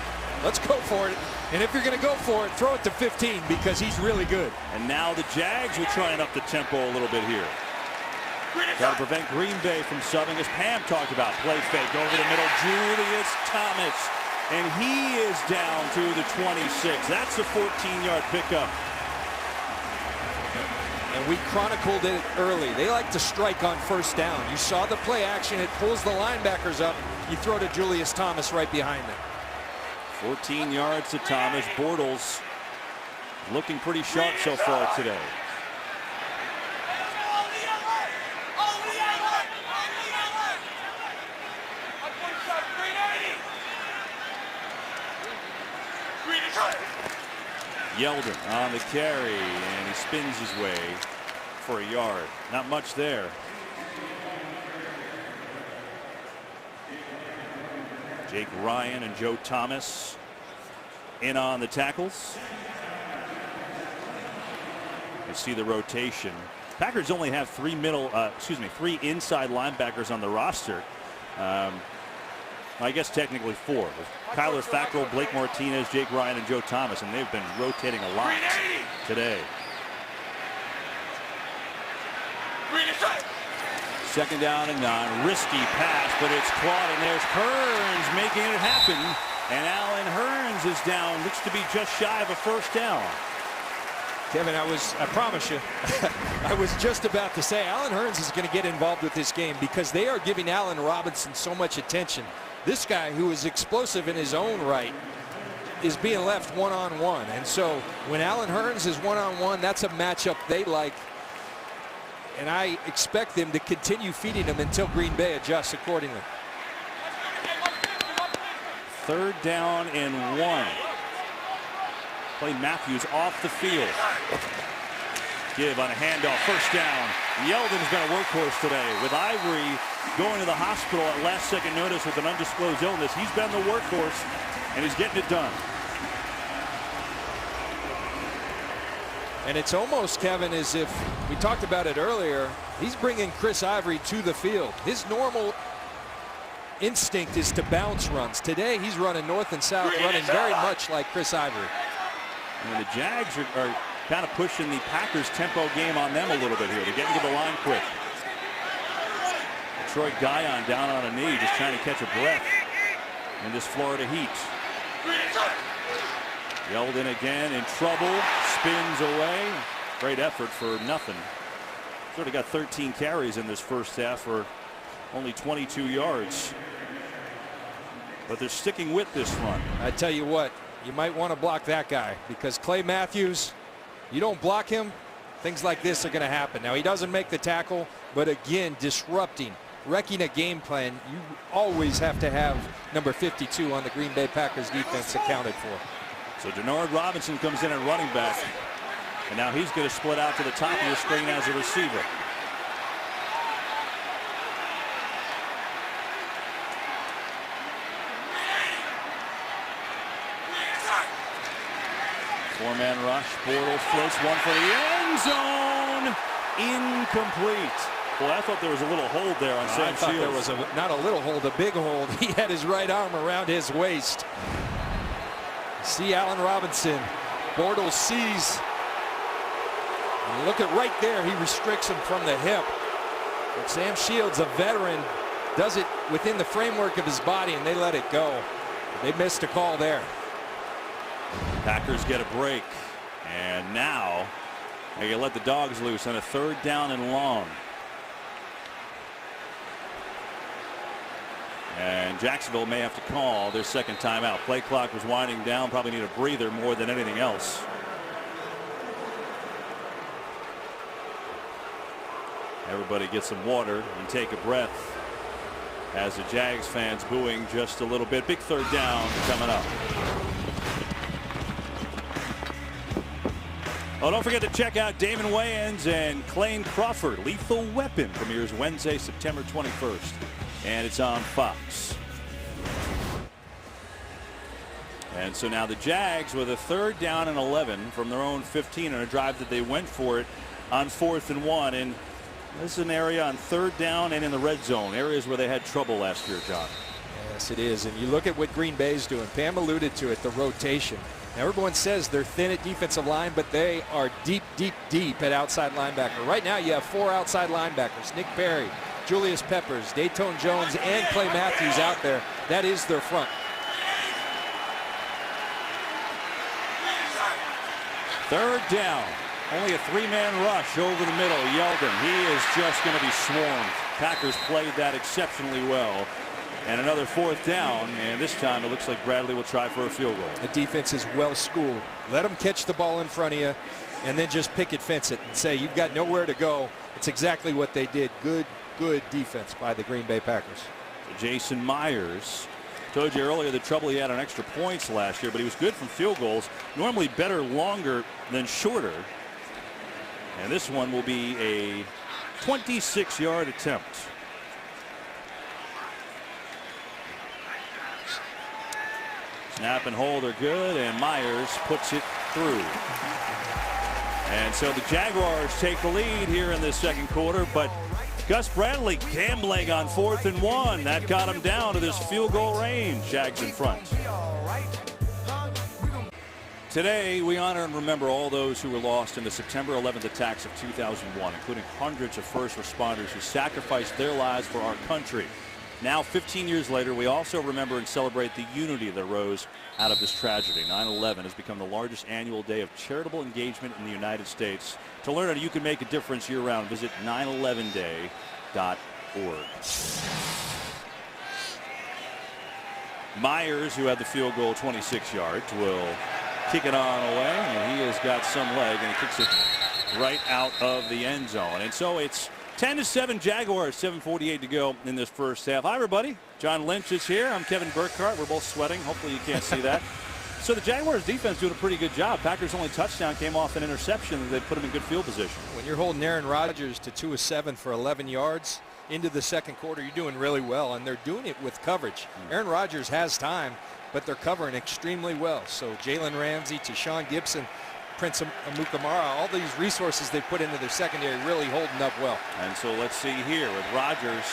let's go for it. And if you're going to go for it, throw it to 15 because he's really good. And now the Jags will try and up the tempo a little bit here. Got to prevent Green Bay from subbing, as Pam talked about. Play fake over the middle. Julius Thomas. And he is down to the 26. That's a 14-yard pickup. And we chronicled it early. They like to strike on first down. You saw the play action. It pulls the linebackers up. You throw to Julius Thomas right behind them. 14 yards to Thomas. Bortles looking pretty sharp so far today. Yeldon on the carry, and he spins his way for a yard. Not much there. Jake Ryan and Joe Thomas in on the tackles. You see the rotation. Packers only have 3 inside linebackers on the roster. I guess technically 4. Kyler Fackrell, Blake Martinez, Jake Ryan, and Joe Thomas, and they've been rotating a lot today. Second down and 9. Risky pass, but it's caught, and there's Hurns making it happen. And Allen Hurns is down. Looks to be just shy of a first down. Kevin, I promise you, I was just about to say Allen Hurns is going to get involved with this game because they are giving Allen Robinson so much attention. This guy, who is explosive in his own right, is being left one-on-one. And so when Allen Hurns is one-on-one, that's a matchup they like. And I expect them to continue feeding him until Green Bay adjusts accordingly. Third down and 1. Play Matthews off the field. Give on a handoff. First down. Yeldon's been a workhorse today. With Ivory going to the hospital at last second notice with an undisclosed illness, he's been the workhorse, and he's getting it done. And it's almost, Kevin, as if we talked about it earlier, he's bringing Chris Ivory to the field. His normal instinct is to bounce runs. Today he's running north and south, running very much like Chris Ivory. And the Jags are kind of pushing the Packers tempo game on them a little bit here. They're getting to the line quick. Detroit Guyon down on a knee, just trying to catch a breath in this Florida heat. Yeldon again in trouble, spins away. Great effort for nothing. Sort of got 13 carries in this first half for only 22 yards. But they're sticking with this run. I tell you what, you might want to block that guy, because Clay Matthews, you don't block him, things like this are going to happen. Now, he doesn't make the tackle, but again, disrupting, wrecking a game plan. You always have to have number 52 on the Green Bay Packers defense accounted for. So Denard Robinson comes in at running back, and now he's going to split out to the top of the screen as a receiver. Four-man rush. Bortles floats one for the end zone. Incomplete. Boy, I thought there was a little hold there on Sam Shields. There was not a little hold, a big hold. He had his right arm around his waist. See Allen Robinson. Bortles sees. And look at right there. He restricts him from the hip. But Sam Shields, a veteran, does it within the framework of his body, and they let it go. They missed a call there. Packers get a break, and now they can let the dogs loose on a 3rd down and long. And Jacksonville may have to call their second timeout. Play clock was winding down, probably need a breather more than anything else. Everybody get some water and take a breath as the Jags fans booing just a little bit. Big 3rd down coming up. Oh, don't forget to check out Damon Wayans and Clayne Crawford. Lethal Weapon premieres Wednesday, September 21st. And it's on Fox. And so now the Jags with a 3rd down and 11 from their own 15 on a drive that they went for it on 4th and 1. And this is an area on 3rd down and in the red zone, areas where they had trouble last year, John. Yes, it is. And you look at what Green Bay's doing. Pam alluded to it, the rotation. Now, everyone says they're thin at defensive line, but they are deep, deep, deep at outside linebacker. Right now, you have 4 outside linebackers. Nick Perry, Julius Peppers, Dayton Jones, and Clay Matthews out there. That is their front. Third down. Only a 3-man rush over the middle. Yeldon, he is just going to be swarmed. Packers played that exceptionally well. And another 4th down, and this time it looks like Bradley will try for a field goal. The defense is well schooled. Let them catch the ball in front of you, and then just picket fence it and say you've got nowhere to go. It's exactly what they did. Good defense by the Green Bay Packers. Jason Myers. Told you earlier the trouble he had on extra points last year, but he was good from field goals. Normally better longer than shorter. And this one will be a 26-yard attempt. Snap and hold are good, and Myers puts it through. And so the Jaguars take the lead here in this second quarter, but Gus Bradley gambling on 4th and 1. That got him down to this field goal range. Jags in front. Today, we honor and remember all those who were lost in the September 11th attacks of 2001, including hundreds of first responders who sacrificed their lives for our country. Now, 15 years later, we also remember and celebrate the unity that arose out of this tragedy. 9/11 has become the largest annual day of charitable engagement in the United States. To learn how you can make a difference year-round, visit 911day.org. Myers, who had the field goal 26 yards, will kick it on away, and he has got some leg, and he kicks it right out of the end zone. And so it's 10-7 Jaguars, 7:48 to go in this first half. Hi, everybody. John Lynch is here. I'm Kevin Burkhardt. We're both sweating. Hopefully you can't see that. So the Jaguars defense doing a pretty good job. Packers' only touchdown came off an interception that put them in good field position. When you're holding Aaron Rodgers to 2 of 7 for 11 yards into the second quarter, you're doing really well, and they're doing it with coverage. Aaron Rodgers has time, but they're covering extremely well. So Jalen Ramsey, Tashawn Gibson, Prince Amukamara, all these resources they put into their secondary really holding up well. And so let's see here with Rodgers,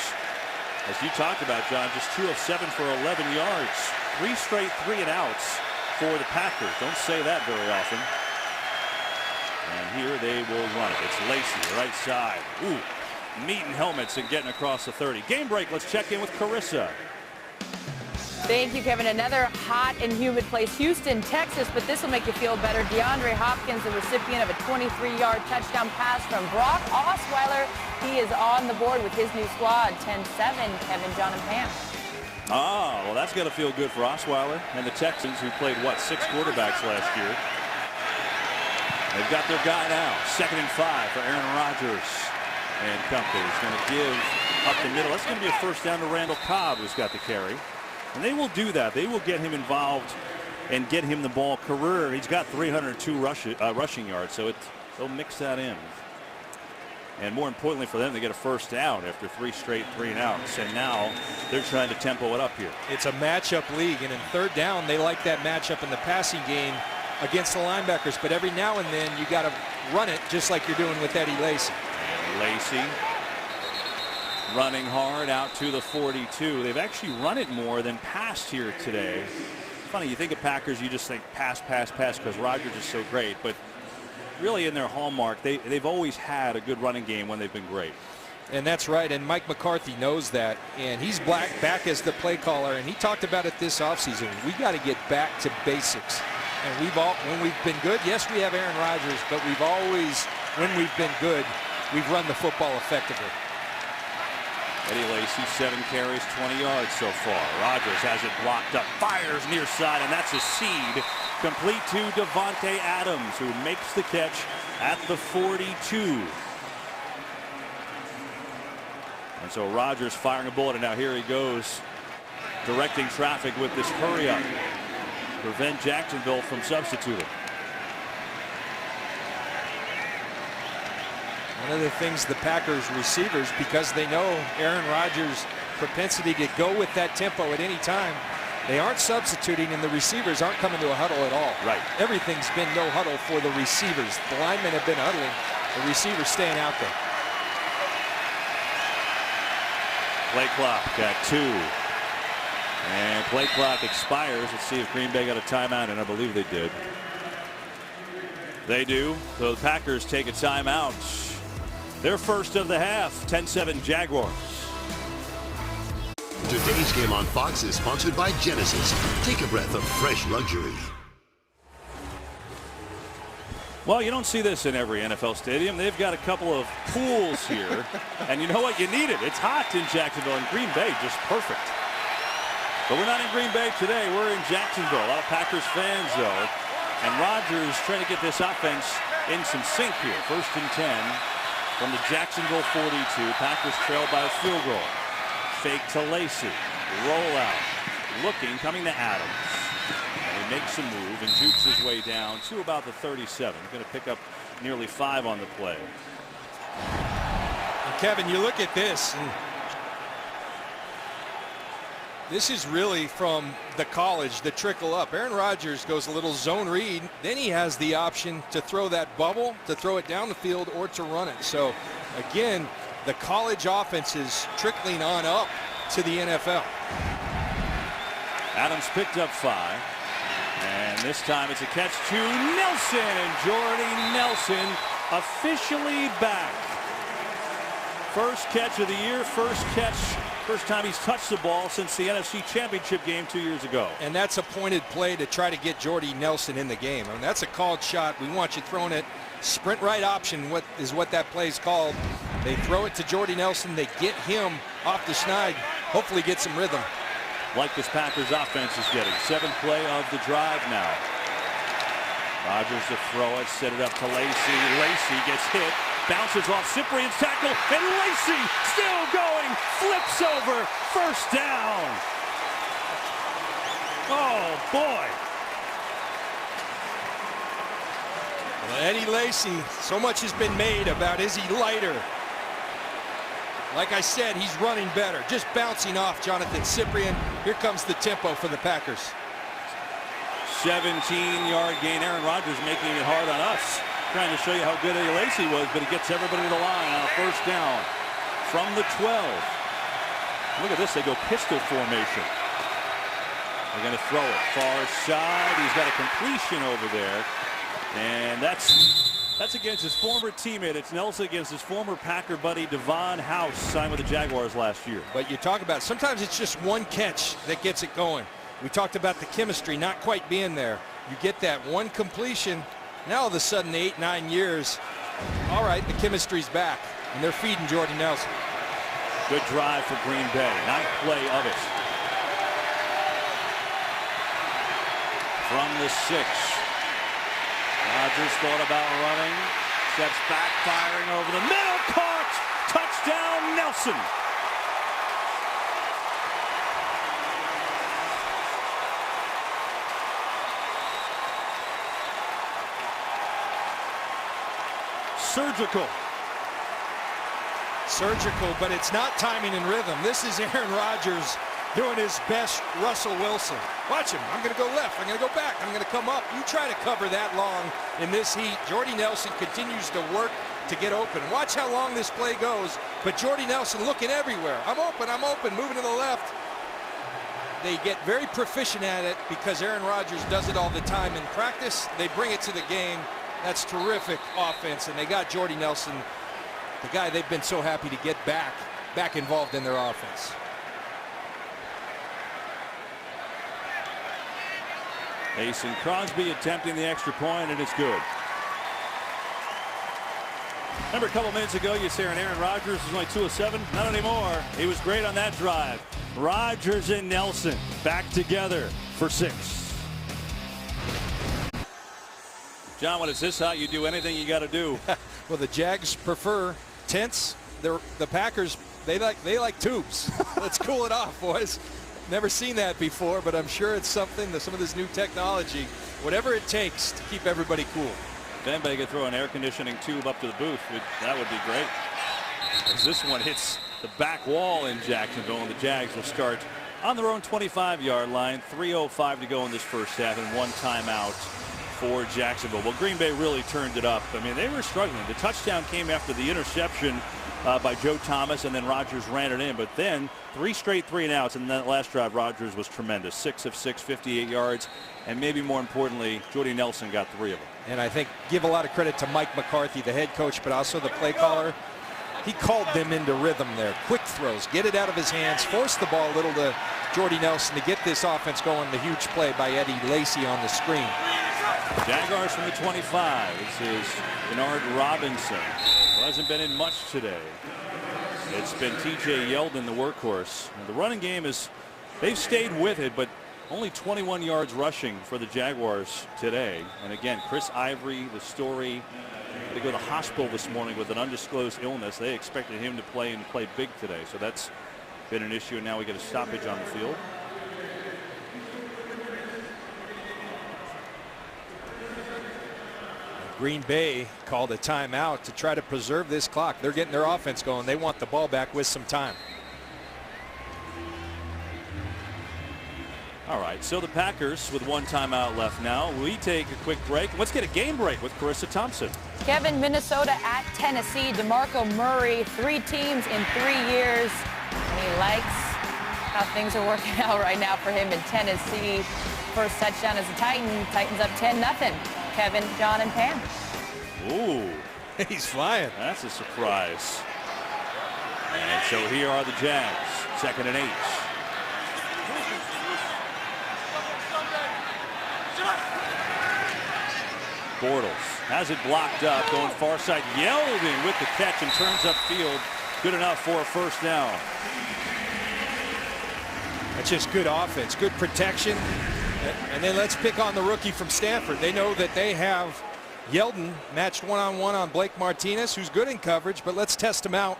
as you talked about, John, just 2 of 7 for 11 yards. 3 straight 3-and-outs for the Packers. Don't say that very often. And here they will run it. It's Lacey, right side. Ooh, meeting helmets and getting across the 30. Game break. Let's check in with Carissa. Thank you, Kevin. Another hot and humid place, Houston, Texas, but this will make you feel better. DeAndre Hopkins, the recipient of a 23-yard touchdown pass from Brock Osweiler. He is on the board with his new squad, 10-7, Kevin, John, and Pam. Ah, well, that's going to feel good for Osweiler and the Texans, who played, what, 6 quarterbacks last year. They've got their guy now. 2nd and 5 for Aaron Rodgers and company. He's going to give up the middle. That's going to be a first down to Randall Cobb, who's got the carry. And they will do that. They will get him involved and get him the ball. Career, he's got 302 rushing yards, so they'll mix that in. And more importantly for them, they get a first down after 3 straight 3-and-outs. And now they're trying to tempo it up here. It's a matchup league, and in 3rd down, they like that matchup in the passing game against the linebackers. But every now and then, you got to run it just like you're doing with Eddie Lacy. And Lacy running hard out to the 42. They've actually run it more than passed here today. Funny, you think of Packers, you just think pass, pass, pass, because Rodgers is so great. But really in their hallmark, they've always had a good running game when they've been great. And that's right, and Mike McCarthy knows that, and he's back as the play caller, and he talked about it this offseason. We got to get back to basics. And when we've been good, yes, we have Aaron Rodgers, but we've always, when we've been good, we've run the football effectively. Eddie Lacy, 7 carries, 20 yards so far. Rodgers has it blocked up, fires near side, and that's a seed. Complete to Devontae Adams, who makes the catch at the 42. And so Rodgers firing a bullet, and now here he goes, directing traffic with this hurry up. Prevent Jacksonville from substituting. One of the things the Packers receivers, because they know Aaron Rodgers' propensity to go with that tempo at any time, they aren't substituting, and the receivers aren't coming to a huddle at all. Right. Everything's been no huddle for the receivers. The linemen have been huddling. The receivers staying out there. Play clock at 2. And play clock expires. Let's see if Green Bay got a timeout, and I believe they did. They do. So the Packers take a timeout. Their first of the half, 10-7 Jaguars. Today's game on Fox is sponsored by Genesis. Take a breath of fresh luxury. Well, you don't see this in every NFL stadium. They've got a couple of pools here. And you know what? You need it. It's hot in Jacksonville, and Green Bay just perfect. But we're not in Green Bay today. We're in Jacksonville. A lot of Packers fans, though. And Rodgers trying to get this offense in some sync here. 1st and 10 from the Jacksonville 42. Packers trail by a field goal. Fake to Lacey. Roll out. Looking, coming to Adams. And he makes a move and jukes his way down to about the 37. Going to pick up nearly 5 on the play. And Kevin, you look at this, and this is really from the college, the trickle up. Aaron Rodgers goes a little zone read. Then he has the option to throw that bubble, to throw it down the field, or to run it. So, again, the college offense is trickling on up to the NFL. Adams picked up 5. And this time it's a catch to Nelson. And Jordy Nelson officially back. First catch of the year, first time he's touched the ball since the NFC Championship game 2 years ago. And that's a pointed play to try to get Jordy Nelson in the game. I mean, that's a called shot. We want you throwing it. Sprint right option, what that play is called. They throw it to Jordy Nelson. They get him off the schneid. Hopefully get some rhythm. Like this Packers offense is getting. 7th play of the drive now. Rodgers to throw it, set it up to Lacey. Lacey gets hit, bounces off Cyprian's tackle, and Lacey still going, flips over, first down. Oh boy. Well, Eddie Lacy, so much has been made about is he lighter. Like I said, he's running better, just bouncing off Jonathan Cyprien. Here comes the tempo for the Packers. 17-yard gain. Aaron Rodgers making it hard on us. Trying to show you how good Eddie Lacy was, but he gets everybody to the line on a first down from the 12. Look at this. They go pistol formation. They're going to throw it far side. He's got a completion over there. And that's against his former teammate. It's Nelson against his former Packer buddy Devon House, signed with the Jaguars last year. But you talk about sometimes it's just one catch that gets it going. We talked about the chemistry not quite being there. You get that one completion. Now all of a sudden, 8-9 years, all right, the chemistry's back, and they're feeding Jordy Nelson. Good drive for Green Bay. Ninth play of it. From the 6. Rodgers thought about running. Steps back, firing over the middle. Caught. Touchdown, Nelson. Surgical, but it's not timing and rhythm. This is Aaron Rodgers doing his best Russell Wilson. Watch him. I'm going to go left. I'm going to go back. I'm going to come up. You try to cover that long in this heat. Jordy Nelson continues to work to get open. Watch how long this play goes, but Jordy Nelson looking everywhere. I'm open, moving to the left. They get very proficient at it because Aaron Rodgers does it all the time in practice. They bring it to the game. That's terrific offense, and they got Jordy Nelson, the guy they've been so happy to get back involved in their offense. Mason Crosby attempting the extra point, and it's good. Remember a couple minutes ago you said Aaron Rodgers was only 2 of 7? Not anymore. He was great on that drive. Rodgers and Nelson back together for 6. John, when it's this hot, you do anything you got to do. Well, the Jags prefer tents. The Packers, they like tubes. Let's cool it off, boys. Never seen that before, but I'm sure it's something that some of this new technology, whatever it takes to keep everybody cool. If anybody could throw an air conditioning tube up to the booth, that would be great. As this one hits the back wall in Jacksonville, and the Jags will start on their own 25-yard line. 3:05 to go in this first half, and 1 timeout for Jacksonville. Well, Green Bay really turned it up. I mean, they were struggling. The touchdown came after the interception by Joe Thomas, and then Rodgers ran it in. But then 3 straight 3-and-outs, and that last drive, Rodgers was tremendous. 6 of 6, 58 yards, and maybe more importantly, Jordy Nelson got 3 of them. And I think give a lot of credit to Mike McCarthy, the head coach, but also the play caller. He called them into rhythm there. Quick throws, get it out of his hands, force the ball a little to Jordy Nelson to get this offense going. The huge play by Eddie Lacy on the screen. Jaguars from the 25. This is Bernard Robinson, who hasn't been in much today. It's been TJ Yeldon, the workhorse. And the running game is, they've stayed with it, but only 21 yards rushing for the Jaguars today. And again, Chris Ivory, the story, they go to the hospital this morning with an undisclosed illness. They expected him to play and play big today. So that's been an issue, and now we get a stoppage on the field. Green Bay called a timeout to try to preserve this clock. They're getting their offense going. They want the ball back with some time. All right, so the Packers with 1 timeout left now. We take a quick break. Let's get a game break with Carissa Thompson. Kevin, Minnesota at Tennessee. DeMarco Murray, 3 teams in 3 years. And he likes how things are working out right now for him in Tennessee. First touchdown as a Titan. Titans up 10-0. Kevin, John, and Pam. Ooh, he's flying. That's a surprise. And so here are the Jags, 2nd and 8. Bortles has it blocked up, going far side. Yeldon with the catch and turns upfield. Good enough for a first down. That's just good offense, good protection. And then let's pick on the rookie from Stanford. They know that they have Yeldon matched one-on-one on Blake Martinez, who's good in coverage, but let's test him out.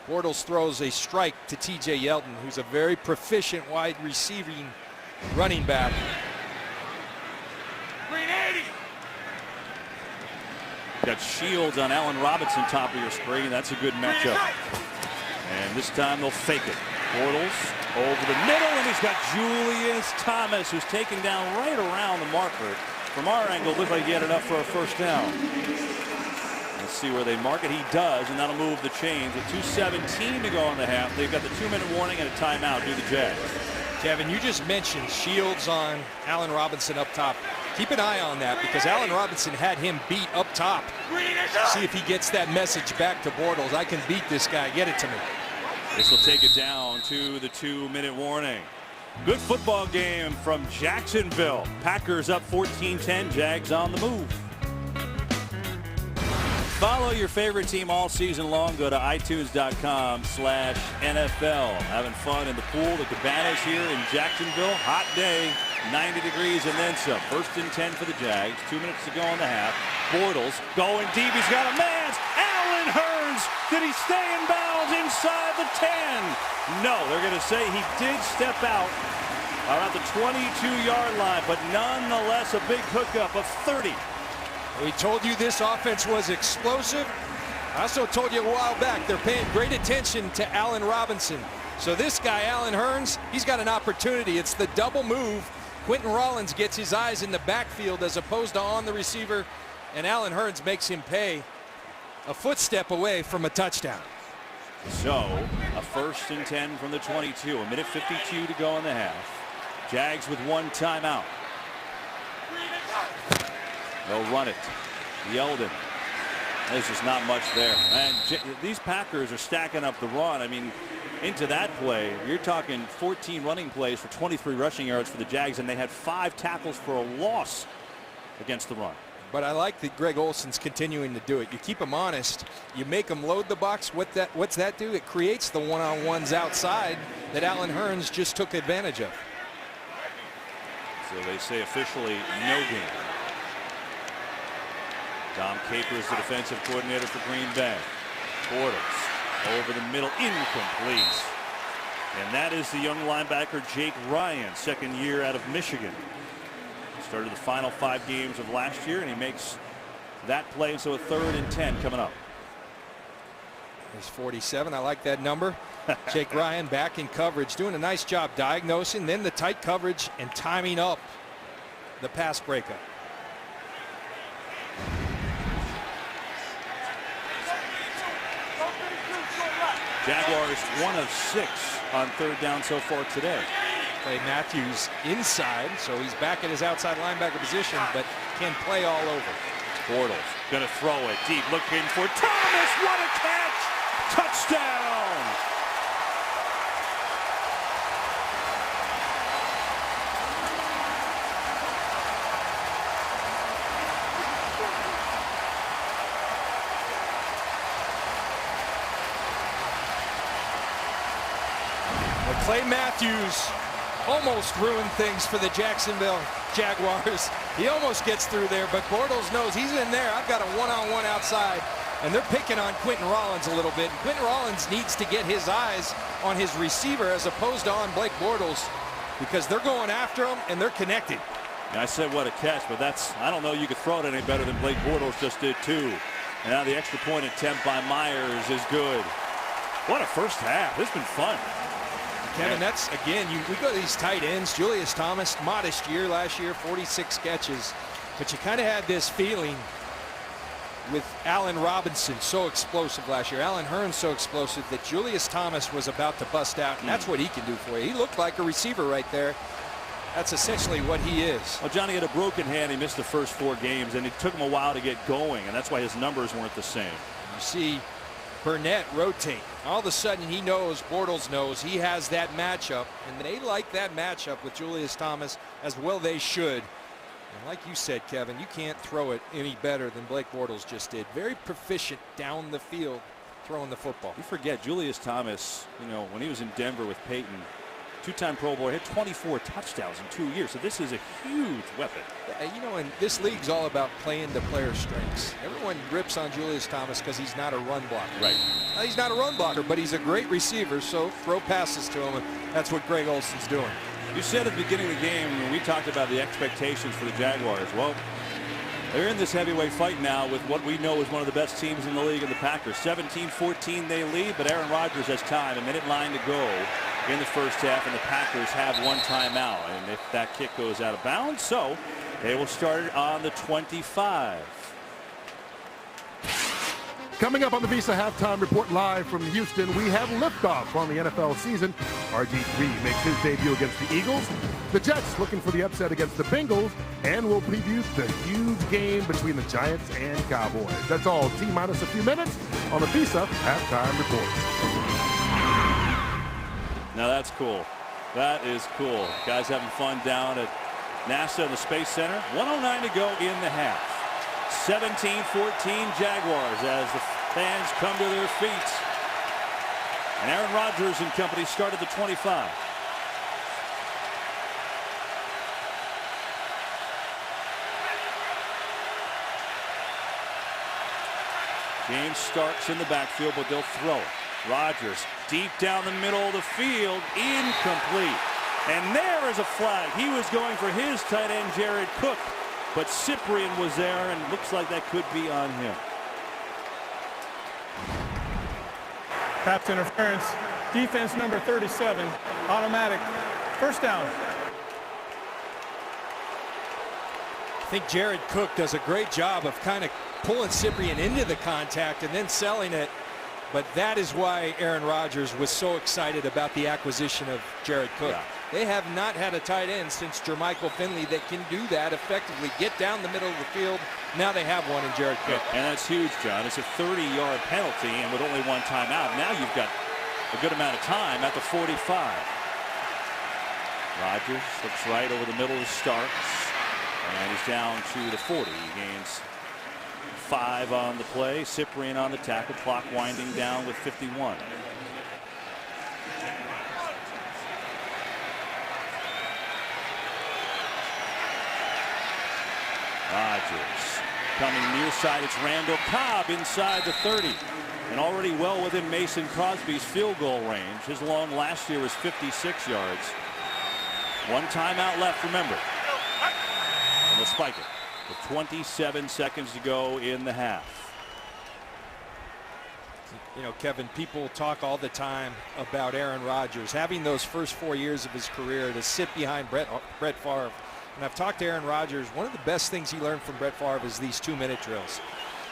Bortles throws a strike to TJ Yeldon, who's a very proficient wide receiving running back. Green 80. Got Shields on Allen Robinson top of your screen. That's a good matchup. And this time they'll fake it. Bortles over the middle, and he's got Julius Thomas, who's taken down right around the marker. From our angle, looks like he had enough for a first down. Let's see where they mark it. He does, and that'll move the chains. With 2:17 to go in the half, they've got the 2-minute warning and a timeout due to the Jags. Kevin, you just mentioned shields on Allen Robinson up top. Keep an eye on that because Allen Robinson had him beat up top. See if he gets that message back to Bortles. I can beat this guy. Get it to me. This will take it down to the 2-minute warning. Good football game from Jacksonville. Packers up 14-10. Jags on the move. Follow your favorite team all season long. Go to itunes.com/NFL. Having fun in the pool. The Cabanas here in Jacksonville. Hot day, 90 degrees and then some. 1st and 10 for the Jags. 2 minutes to go in the half. Bortles going deep. He's got a man. Allen Hurns. Did he stay in bounds inside the 10? No, they're going to say he did step out around the 22-yard line, but nonetheless a big hookup of 30. We told you this offense was explosive. I also told you a while back they're paying great attention to Allen Robinson. So this guy, Allen Hurns, he's got an opportunity. It's the double move. Quentin Rollins gets his eyes in the backfield as opposed to on the receiver, and Allen Hurns makes him pay a footstep away from a touchdown. So a 1st and 10 from the 22. 1:52 to go in the half. Jags with 1 timeout. They'll run it. Yeldon. There's just not much there. And these Packers are stacking up the run. I mean, into that play, you're talking 14 running plays for 23 rushing yards for the Jags, and they had 5 tackles for a loss against the run. But I like that Greg Olson's continuing to do it. You keep them honest. You make them load the box. What's that do? It creates the one-on-ones outside that Allen Hurns just took advantage of. So they say officially no game. Tom Capers, the defensive coordinator for Green Bay. Bortles over the middle, incomplete. And that is the young linebacker Jake Ryan, 2nd year out of Michigan. Started the final 5 games of last year, and he makes that play. So a 3rd and 10 coming up. There's 47. I like that number. Jake Ryan back in coverage, doing a nice job diagnosing, then the tight coverage and timing up the pass breakup. Jaguars 1 of 6 on 3rd down so far today. Play Matthews inside, so he's back at his outside linebacker position, but can play all over. Bortles going to throw it deep, looking for Thomas. What a catch! Touchdown! Clay Matthews almost ruined things for the Jacksonville Jaguars. He almost gets through there, but Bortles knows he's in there. I've got a one-on-one outside, and they're picking on Quentin Rollins a little bit. And Quentin Rollins needs to get his eyes on his receiver as opposed to on Blake Bortles because they're going after him and they're connected. And I said what a catch, but I don't know you could throw it any better than Blake Bortles just did too. And now the extra point attempt by Myers is good. What a first half. It's been fun. Kevin, that's, again, we go to these tight ends. Julius Thomas, modest year last year, 46 catches. But you kind of had this feeling with Allen Robinson, so explosive last year. Allen Hurns so explosive that Julius Thomas was about to bust out. And that's what he can do for you. He looked like a receiver right there. That's essentially what he is. Well, Johnny had a broken hand. He missed the first 4 games, and it took him a while to get going. And that's why his numbers weren't the same. You see Burnett rotate. All of a sudden he knows, Bortles knows, he has that matchup, and they like that matchup with Julius Thomas as well they should. And like you said, Kevin, you can't throw it any better than Blake Bortles just did. Very proficient down the field throwing the football. You forget Julius Thomas, you know, when he was in Denver with Peyton, 2-time Pro Bowl, had 24 touchdowns in 2 years. So this is a huge weapon. You know, and this league's all about playing the player's strengths. Everyone rips on Julius Thomas because he's not a run blocker. Right. He's not a run blocker, but he's a great receiver, so throw passes to him, and that's what Greg Olson's doing. You said at the beginning of the game when we talked about the expectations for the Jaguars. Well, they're in this heavyweight fight now with what we know is one of the best teams in the league in the Packers. 17-14 they lead, but Aaron Rodgers has time. 1:09 to go in the first half, and the Packers have one timeout. And if that kick goes out of bounds, so they will start it on the 25. Coming up on the Visa Halftime Report live from Houston, we have liftoff on the NFL season. RG3 makes his debut against the Eagles. The Jets looking for the upset against the Bengals, and we'll preview the huge game between the Giants and Cowboys. That's all T-minus a few minutes on the Visa Halftime Report. Now that's cool. That is cool. Guys having fun down at NASA, the Space Center. 1:09 to go in the half. 17-14 Jaguars as the fans come to their feet. And Aaron Rodgers and company start at the 25. James Starks in the backfield, but they'll throw it. Rodgers deep down the middle of the field, incomplete. And there is a flag. He was going for his tight end, Jared Cook. But Cyprien was there, and looks like that could be on him. Pass interference. Defense number 37. Automatic. First down. I think Jared Cook does a great job of kind of pulling Cyprien into the contact and then selling it. But that is why Aaron Rodgers was so excited about the acquisition of Jared Cook. Yeah. They have not had a tight end since Jermichael Finley that can do that effectively, get down the middle of the field. Now they have one in Jared Cook. Yeah, and that's huge, John. It's a 30-yard penalty, and with only one timeout, now you've got a good amount of time at the 45. Rodgers looks right over the middle of Starks, and he's down to the 40. He gains 5 on the play. Cyprien on the tackle. Clock winding down with 51. Rodgers coming near side. It's Randall Cobb inside the 30. And already well within Mason Crosby's field goal range. His long last year was 56 yards. One timeout left, remember. And they'll spike it with 27 seconds to go in the half. You know, Kevin, people talk all the time about Aaron Rodgers having those first 4 years of his career to sit behind Brett Favre. And I've talked to Aaron Rodgers. One of the best things he learned from Brett Favre is these 2-minute drills.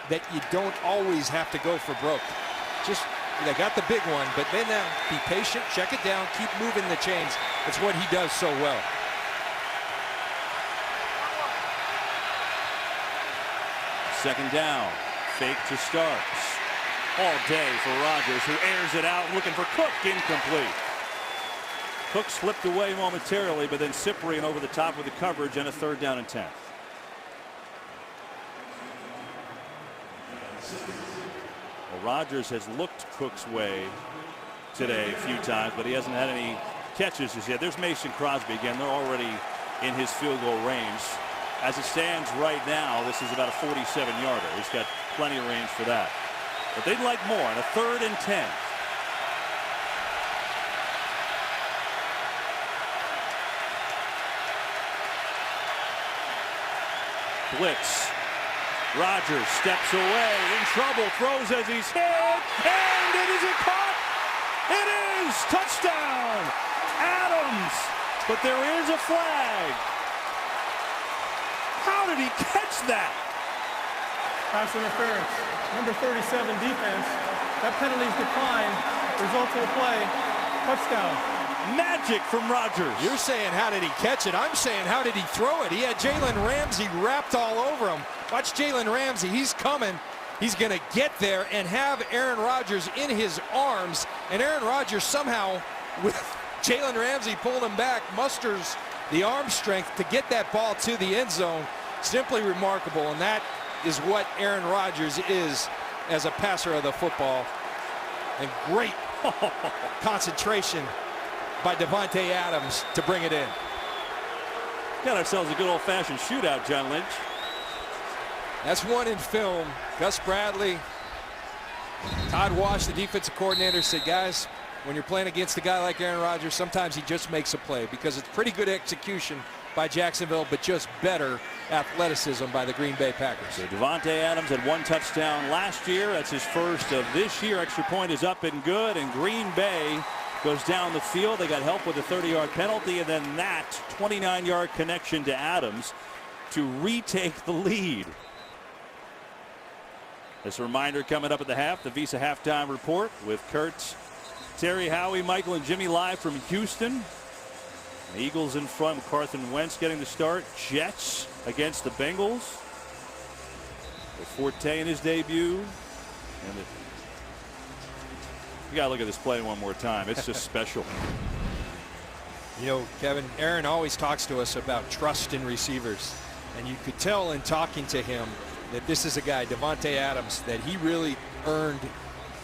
That you don't always have to go for broke. Just, they got the big one, but then be patient, check it down, keep moving the chains. It's what he does so well. Second down, fake to Starks. All day for Rodgers, who airs it out, looking for Cook, incomplete. Cook slipped away momentarily, but then Cyprien over the top with the coverage and a 3rd down and 10. Well, Rodgers has looked Cook's way today a few times, but he hasn't had any catches as yet. There's Mason Crosby again. They're already in his field goal range. As it stands right now, this is about a 47-yarder. He's got plenty of range for that. But they'd like more on a 3rd and 10. Blitz. Rodgers steps away, in trouble, throws as he's hit, and it isn't caught. It is touchdown, Adams. But there is a flag. How did he catch that? Pass interference. Number 37 defense. That penalty's declined. Result of the play. Touchdown. Magic from Rodgers. You're saying how did he catch it? I'm saying how did he throw it? He had Jalen Ramsey wrapped all over him. Watch Jalen Ramsey. He's coming. He's going to get there and have Aaron Rodgers in his arms. And Aaron Rodgers somehow, with Jalen Ramsey pulling him back, musters the arm strength to get that ball to the end zone. Simply remarkable. And that is what Aaron Rodgers is as a passer of the football. And great concentration by Davante Adams to bring it in. Got ourselves a good old-fashioned shootout, John Lynch. That's one in film. Gus Bradley, Todd Wash, the defensive coordinator, said, guys, when you're playing against a guy like Aaron Rodgers, sometimes he just makes a play because it's pretty good execution by Jacksonville, but just better athleticism by the Green Bay Packers. So Davante Adams had 1 touchdown last year. That's his first of this year. Extra point is up and good, and Green Bay goes down the field. They got help with a 30-yard penalty, and then that 29-yard connection to Adams to retake the lead. This reminder coming up at the half, the Visa Halftime Report with Kurt, Terry, Howie, Michael, and Jimmy live from Houston. The Eagles in front with Carson Wentz getting the start. Jets against the Bengals. With Forte in his debut. And you got to look at this play one more time. It's just special. You know, Kevin, Aaron always talks to us about trust in receivers. And you could tell in talking to him that this is a guy, Davante Adams, that he really earned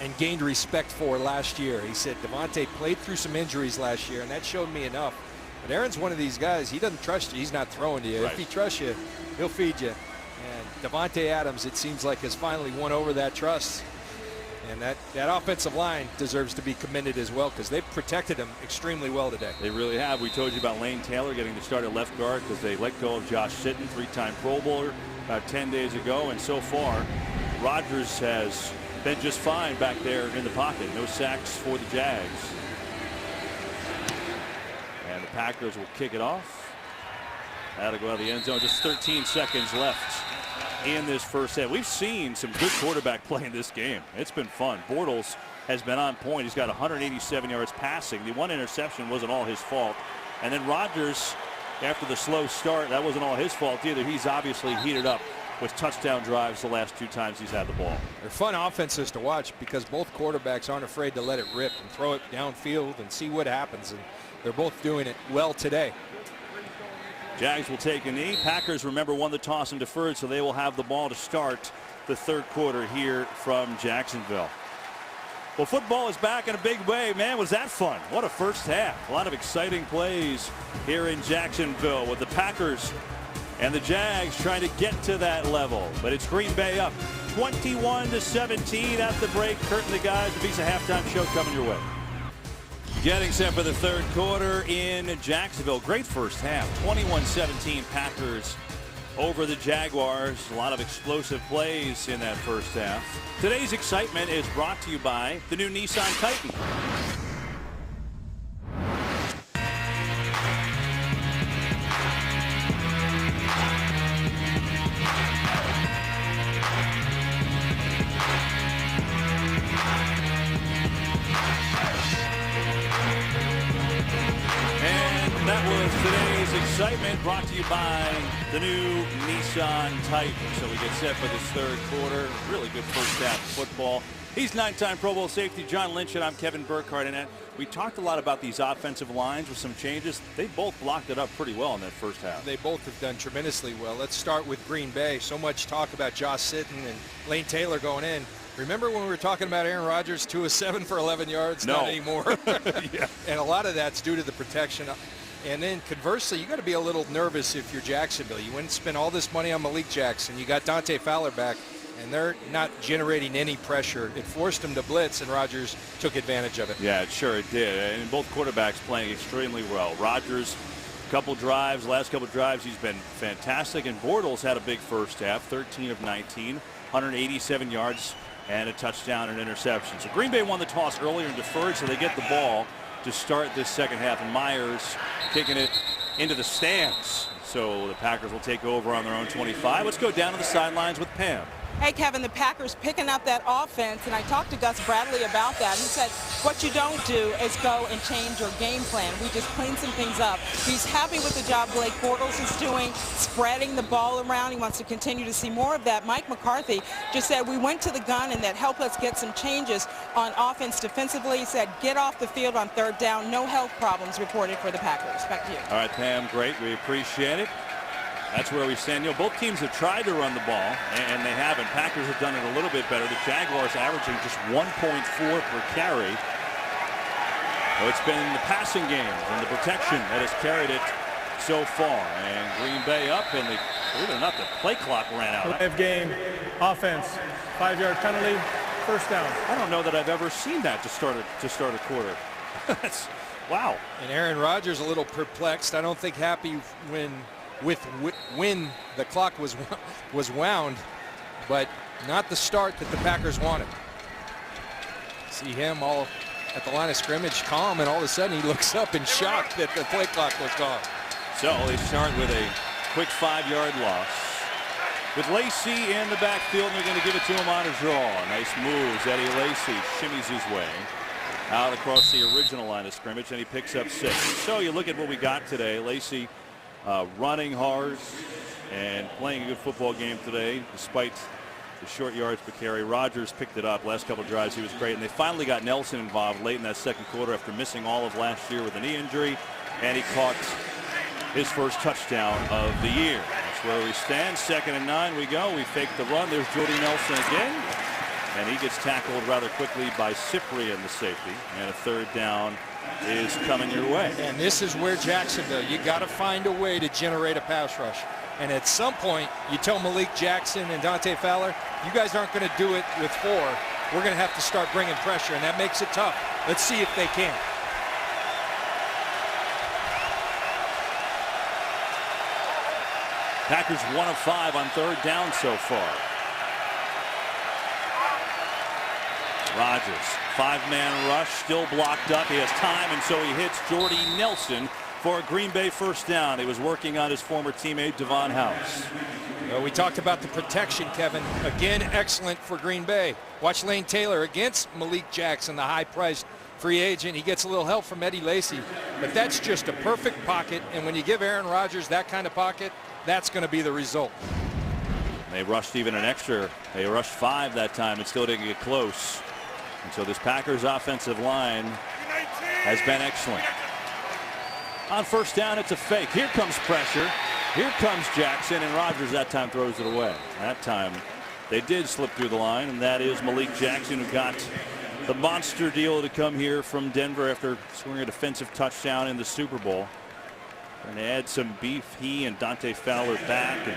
and gained respect for last year. He said Davante played through some injuries last year, and that showed me enough. But Aaron's one of these guys, he doesn't trust you. He's not throwing to you. Right. If he trusts you, he'll feed you. And Davante Adams, it seems like, has finally won over that trust. And that offensive line deserves to be commended as well, because they've protected him extremely well today. They really have. We told you about Lane Taylor getting the start at left guard because they let go of Josh Sitton, 3-time Pro Bowler, about 10 days ago. And so far, Rodgers has been just fine back there in the pocket. No sacks for the Jags. And the Packers will kick it off. That'll go out of the end zone. Just 13 seconds left in this first half. We've seen some good quarterback play in this game. It's been fun. Bortles has been on point. He's got 187 yards passing. The one interception wasn't all his fault. And then Rodgers, after the slow start, that wasn't all his fault either. He's obviously heated up with touchdown drives the last 2 times he's had the ball. They're fun offenses to watch because both quarterbacks aren't afraid to let it rip and throw it downfield and see what happens. And they're both doing it well today. Jags will take a knee. Packers, remember, won the toss and deferred, so they will have the ball to start the third quarter here from Jacksonville. Well, football is back in a big way. Man, was that fun. What a first half. A lot of exciting plays here in Jacksonville with the Packers and the Jags trying to get to that level. But it's Green Bay up 21-17 at the break. Kurt and the guys, the Visa Halftime Show coming your way. Getting set for the third quarter in Jacksonville. Great first half. 21-17 Packers over the Jaguars. A lot of explosive plays in that first half. Today's excitement is brought to you by the new Nissan Titan. That was today's excitement brought to you by the new Nissan Titan. So we get set for this third quarter. Really good first half of football. He's 9-time Pro Bowl safety John Lynch, and I'm Kevin Burkhardt. And we talked a lot about these offensive lines with some changes. They both blocked it up pretty well in that first half. They both have done tremendously well. Let's start with Green Bay. So much talk about Josh Sitton and Lane Taylor going in. Remember when we were talking about Aaron Rodgers, 2 of 7 for 11 yards? No. Not anymore. Yeah. And a lot of that's due to the protection. And then conversely, you got to be a little nervous if you're Jacksonville. You went and spent all this money on Malik Jackson. You got Dante Fowler back, and they're not generating any pressure. It forced them to blitz, and Rodgers took advantage of it. Yeah, it sure did. And both quarterbacks playing extremely well. Rodgers, last couple drives, he's been fantastic. And Bortles had a big first half, 13 of 19, 187 yards, and a touchdown and interception. So Green Bay won the toss earlier and deferred, so they get the ball to start this second half, and Myers kicking it into the stands. So the Packers will take over on their own 25. Let's go down to the sidelines with Pam. Hey, Kevin, the Packers picking up that offense, and I talked to Gus Bradley about that. He said, what you don't do is go and change your game plan. We just clean some things up. He's happy with the job Blake Bortles is doing, spreading the ball around. He wants to continue to see more of that. Mike McCarthy just said, we went to the gun, and that helped us get some changes on offense defensively. He said, get off the field on third down. No health problems reported for the Packers. Back to you. All right, Pam, great. We appreciate it. That's where we stand. You know, both teams have tried to run the ball, and they haven't. Packers have done it a little bit better. The Jaguars averaging just 1.4 per carry. So it's been the passing game and the protection that has carried it so far. And Green Bay up, and believe it or not, the play clock ran out. Live game, offense, 5-yard penalty, first down. I don't know that I've ever seen that to start a quarter. That's wow. And Aaron Rodgers a little perplexed. I don't think happy when the clock was wound, but not the start that the Packers wanted. See him all at the line of scrimmage, calm, and all of a sudden he looks up in shock that the play clock was gone. So they start with a quick 5-yard loss. With Lacey in the backfield, and they're going to give it to him on a draw. Nice moves. Eddie Lacey shimmies his way out across the original line of scrimmage, and he picks up 6. So you look at what we got today. Lacey running hard and playing a good football game today, despite the short yards per carry. Rogers picked it up. Last couple of drives, he was great. And they finally got Nelson involved late in that second quarter after missing all of last year with a knee injury, and he caught his first touchdown of the year. That's where we stand. 2nd and 9 we go. We fake the run. There's Jordy Nelson again. And he gets tackled rather quickly by Cyprian, the safety. And a 3rd down is coming your way. And this is where Jacksonville, you got to find a way to generate a pass rush. And at some point, you tell Malik Jackson and Dante Fowler, you guys aren't going to do it with 4. We're going to have to start bringing pressure, and that makes it tough. Let's see if they can. Packers 1 of 5 on 3rd down so far. Rogers, 5-man rush, still blocked up. He has time, and so he hits Jordy Nelson for a Green Bay 1st down. He was working on his former teammate Devon House. Well, we talked about the protection, Kevin. Again, excellent for Green Bay. Watch Lane Taylor against Malik Jackson, the high-priced free agent. He gets a little help from Eddie Lacey, but that's just a perfect pocket, and when you give Aaron Rodgers that kind of pocket, that's going to be the result. They rushed even an extra. They rushed 5 that time and still didn't get close. And so this Packers offensive line has been excellent. On 1st down, it's a fake. Here comes pressure. Here comes Jackson, and Rodgers that time throws it away. That time they did slip through the line, and that is Malik Jackson, who got the monster deal to come here from Denver after scoring a defensive touchdown in the Super Bowl. And to add some beef, he and Dante Fowler back, and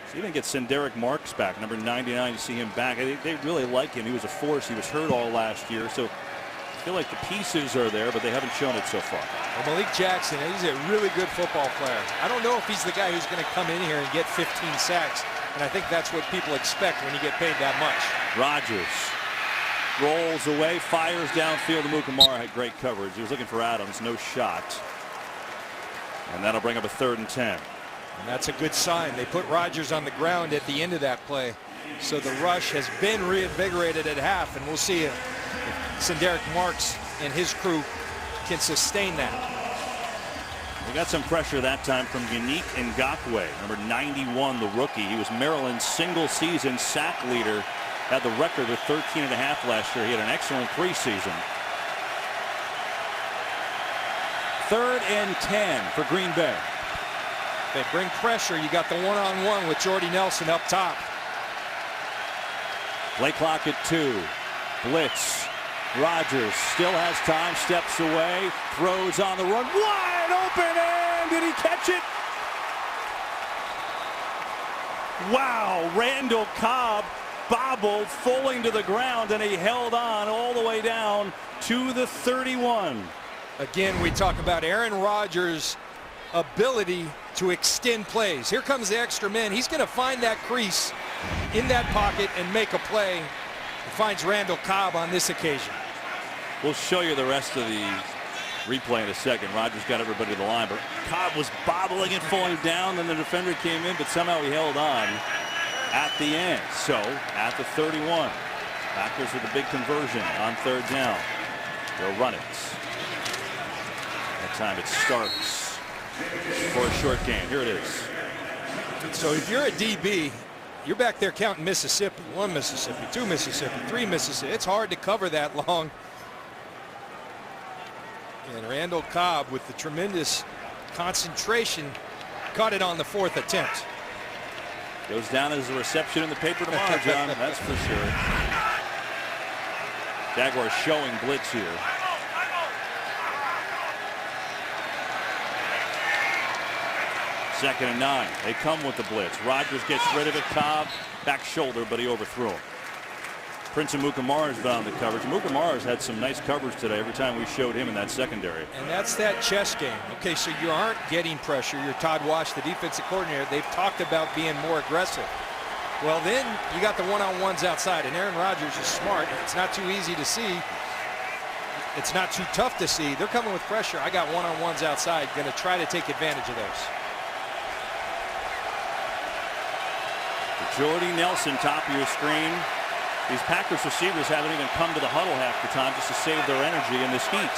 so even get Senderick Marks back, number 99. You see him back. They really like him. He was a force. He was hurt all last year, so I feel like the pieces are there, but they haven't shown it so far. Well, Malik Jackson, he's a really good football player. I don't know if he's the guy who's going to come in here and get 15 sacks, and I think that's what people expect when you get paid that much. Rodgers rolls away, fires downfield. Mukamara had great coverage. He was looking for Adams, no shot. And that'll bring up a 3rd and 10. And that's a good sign. They put Rodgers on the ground at the end of that play. So the rush has been reinvigorated at half, and we'll see if Senderick Marks and his crew can sustain that. We got some pressure that time from Yannick Ngakoue, number 91, the rookie. He was Maryland's single-season sack leader. Had the record with 13.5 last year. He had an excellent preseason. 3rd and 10 for Green Bay. They bring pressure. You got the one-on-one with Jordy Nelson up top. Play clock at 2. Blitz. Rodgers still has time, steps away, throws on the run, wide open, and did he catch it? Wow, Randall Cobb bobbled, falling to the ground, and he held on all the way down to the 31. Again, we talk about Aaron Rodgers' ability to extend plays. Here comes the extra man. He's going to find that crease in that pocket and make a play. He finds Randall Cobb on this occasion. We'll show you the rest of the replay in a second. Rodgers got everybody to the line, but Cobb was bobbling and falling down. Then the defender came in, but somehow he held on at the end. So at the 31, Packers with a big conversion on 3rd down. They'll run it. That time it starts for a short gain. Here it is. So if you're a DB, you're back there counting Mississippi. 1 Mississippi, 2 Mississippi, 3 Mississippi. It's hard to cover that long. And Randall Cobb, with the tremendous concentration, caught it on the 4th attempt. Goes down as a reception in the paper tomorrow, John. That's for sure. Jaguars showing blitz here. Second and 9. They come with the blitz. Rodgers gets rid of it. Cobb back shoulder, but he overthrew him. Prince Mukamara's been on the coverage. Mukamara's had some nice coverage today every time we showed him in that secondary. And that's that chess game. Okay, so you aren't getting pressure. You're Todd Wash, the defensive coordinator. They've talked about being more aggressive. Well, then you got the one-on-ones outside, and Aaron Rodgers is smart. It's not too easy to see. it's not too tough to see. They're coming with pressure. I got one-on-ones outside, going to try to take advantage of those. Jordy Nelson, top of your screen. These Packers receivers haven't even come to the huddle half the time just to save their energy in this heat.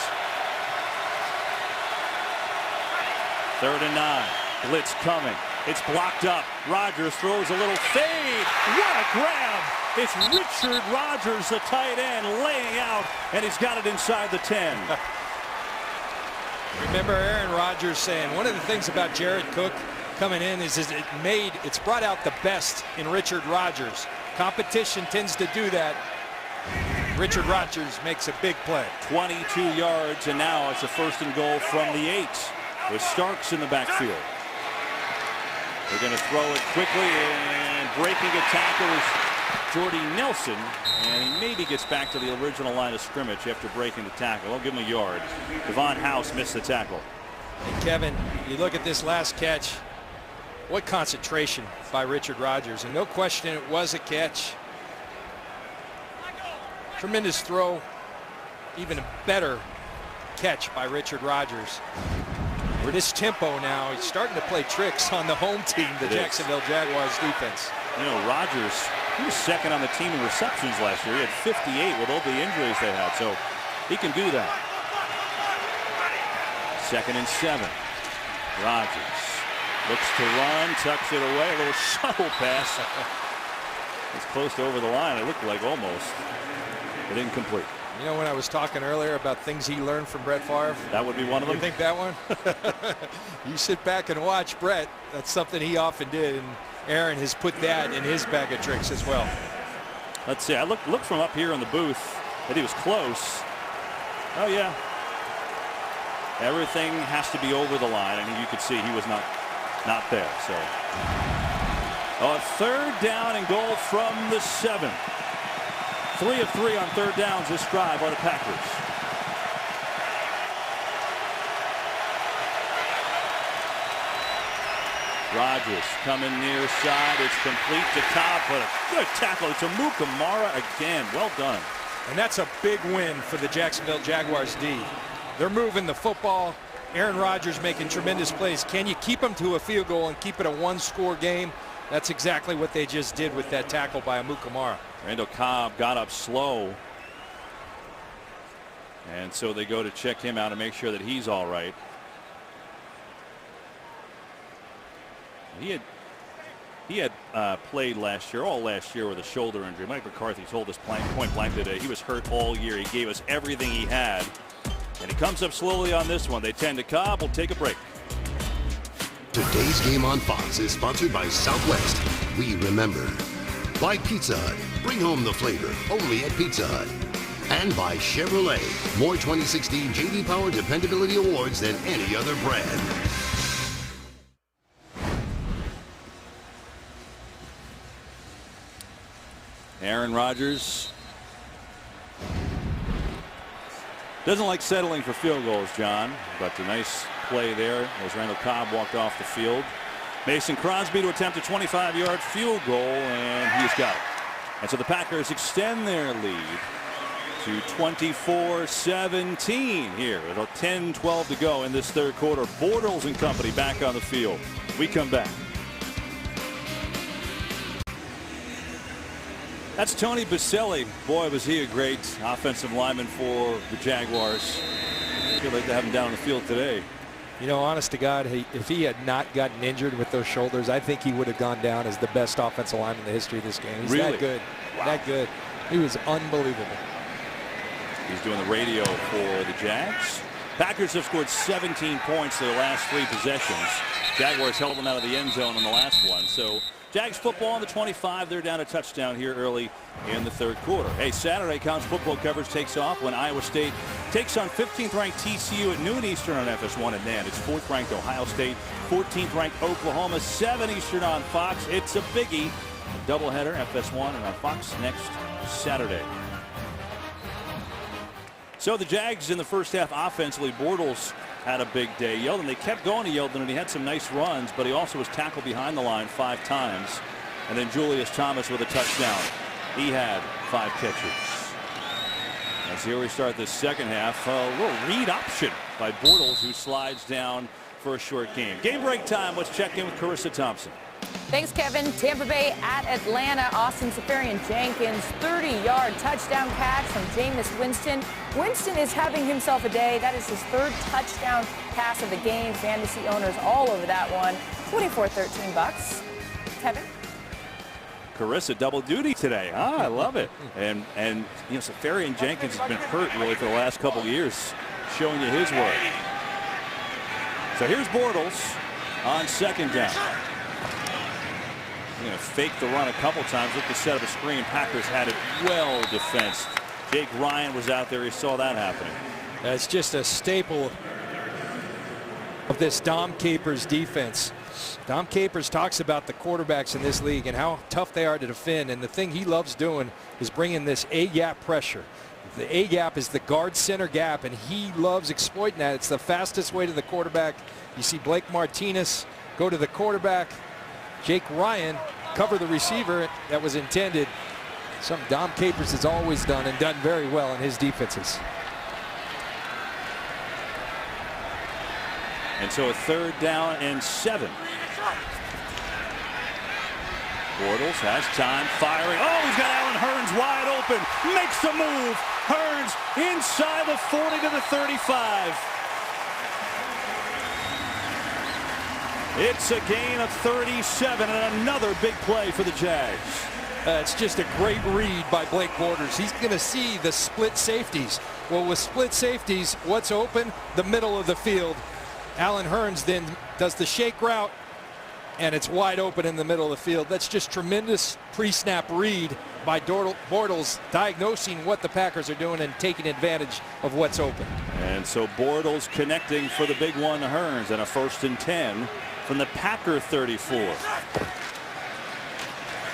3rd and 9. Blitz coming. It's blocked up. Rodgers throws a little fade. What a grab! It's Richard Rodgers, the tight end, laying out, and he's got it inside the 10. Remember Aaron Rodgers saying one of the things about Jared Cook coming in is it's brought out the best in Richard Rodgers. Competition tends to do that. Richard Rodgers makes a big play. 22 yards, and now it's a 1st and goal from the 8 with Starks in the backfield. They're going to throw it quickly, and breaking a tackle is Jordy Nelson, and he maybe gets back to the original line of scrimmage after breaking the tackle. I'll give him a yard. Devon House missed the tackle. And Kevin, you look at this last catch. What concentration by Richard Rodgers, and no question it was a catch. Tremendous throw, even a better catch by Richard Rodgers. For this tempo now, he's starting to play tricks on the home team, the Jacksonville Jaguars defense. You know, Rodgers, he was 2nd on the team in receptions last year. He had 58 with all the injuries they had, so he can do that. 2nd and 7. Rodgers looks to run, tucks it away, a little shuttle pass. It's close to over the line, it looked like almost, but incomplete. You know, when I was talking earlier about things he learned from Brett Favre, that would be one of them. You think that one? You sit back and watch Brett. That's something he often did, and Aaron has put that in his bag of tricks as well. Let's see. I looked from up here in the booth that he was close. Oh yeah. Everything has to be over the line, and you could see he was not there. So, a 3rd down and goal from the 7. 3 of 3 on 3rd downs this drive by the Packers. Rodgers coming near side. It's complete to Cobb, but a good tackle to Mukamara again. Well done. And that's a big win for the Jacksonville Jaguars D. They're moving the football. Aaron Rodgers making tremendous plays. Can you keep them to a field goal and keep it a 1-score game? That's exactly what they just did with that tackle by Mukamara. Randall Cobb got up slow, and so they go to check him out and make sure that he's all right. He had played all last year with a shoulder injury. Mike McCarthy told us point blank today he was hurt all year. He gave us everything he had, and he comes up slowly on this one. They tend to Cobb. We'll take a break. Today's game on Fox is sponsored by Southwest. We remember. By Pizza Hut. Bring home the flavor only at Pizza Hut. And by Chevrolet. More 2016 J.D. Power Dependability Awards than any other brand. Aaron Rodgers doesn't like settling for field goals, John, but a nice play there as Randall Cobb walked off the field. Mason Crosby to attempt a 25-yard field goal, and he's got it. And so the Packers extend their lead to 24-17 here with 10-12 to go in this 3rd quarter. Bortles and company back on the field. We come back. That's Tony Baselli. Boy, was he a great offensive lineman for the Jaguars. I feel like they have him down on the field today. You know, honest to God, if he had not gotten injured with those shoulders, I think he would have gone down as the best offensive lineman in the history of this game. He's really? That good. Wow. That good. He was unbelievable. He's doing the radio for the Jags. Packers have scored 17 points their last 3 possessions. Jaguars held them out of the end zone on the last one. So Jags football on the 25. They're down a touchdown here early in the 3rd quarter. Hey, Saturday college football coverage takes off when Iowa State takes on 15th-ranked TCU at noon Eastern on FS1 and NAN. It's 4th-ranked Ohio State, 14th-ranked Oklahoma, 7 Eastern on Fox. It's a biggie. A doubleheader, FS1 and on Fox next Saturday. So the Jags in the first half offensively, Bortles had a big day. Yeldon, they kept going to Yeldon, and he had some nice runs, but he also was tackled behind the line 5 times. And then Julius Thomas with a touchdown. He had 5 catches. As here we start the second half. A little read option by Bortles, who slides down for a short game. Game break time. Let's check in with Carissa Thompson. Thanks, Kevin. Tampa Bay at Atlanta. Austin Seferian-Jenkins, 30-yard touchdown catch from Jameis Winston. Winston is having himself a day. That is his third touchdown pass of the game. Fantasy owners all over that one. 24-13 bucks. Kevin? Carissa double duty today. I love it. And you know, Seferian-Jenkins has been hurt really for the last couple of years, showing you his work. So here's Bortles on second down. Going to fake the run a couple times. Look to set up a screen. Packers had it well defensed. Jake Ryan was out there. He saw that happening. That's just a staple of this Dom Capers defense. Dom Capers talks about the quarterbacks in this league and how tough they are to defend. And the thing he loves doing is bringing this A-gap pressure. The A-gap is the guard center gap, and he loves exploiting that. It's the fastest way to the quarterback. You see Blake Martinez go to the quarterback. Jake Ryan cover the receiver. That was intended. Something Dom Capers has always done and done very well in his defenses. And so a 3rd down and 7. Bortles has time, firing. Oh, he's got Allen Hurns wide open. Makes the move. Hurns inside the 40 to the 35. It's a gain of 37 and another big play for the Jags. It's just a great read by Blake Bortles. He's going to see the split safeties. Well, with split safeties, what's open? The middle of the field. Allen Hurns then does the shake route, and it's wide open in the middle of the field. That's just tremendous pre-snap read by Bortles, diagnosing what the Packers are doing and taking advantage of what's open. And so Bortles connecting for the big one to Hurns, and a 1st and 10 from the Packer 34.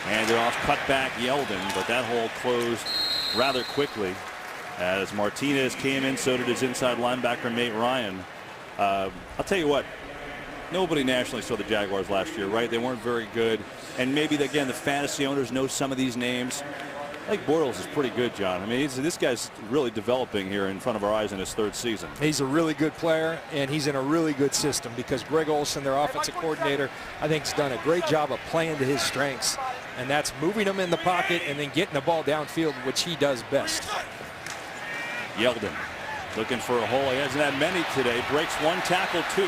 Handed off, cut back Yeldon, but that hole closed rather quickly as Martinez came in. So did his inside linebacker Nate Ryan. I'll tell you what, nobody nationally saw the Jaguars last year, right? They weren't very good, and maybe again the fantasy owners know some of these names. I think Bortles is pretty good, John. I mean, this guy's really developing here in front of our eyes in his 3rd season. He's a really good player, and he's in a really good system because Greg Olsen, their offensive coordinator, I think has done a great job of playing to his strengths, and that's moving him in the pocket and then getting the ball downfield, which he does best. Yeldon looking for a hole. He hasn't had many today. Breaks 1 tackle, 2.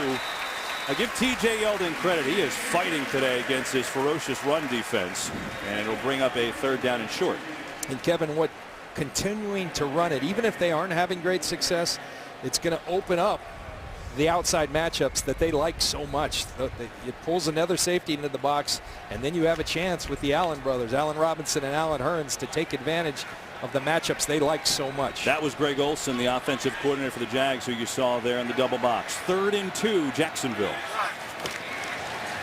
I give TJ Yeldon credit. He is fighting today against his ferocious run defense, and it'll bring up a 3rd down and short. And Kevin, what continuing to run it, even if they aren't having great success, it's going to open up the outside matchups that they like so much. It pulls another safety into the box, and then you have a chance with the Allen brothers, Allen Robinson and Allen Hurns, to take advantage of the matchups they like so much. That was Greg Olsen, the offensive coordinator for the Jags, who you saw there in the double box. 3rd and 2, Jacksonville.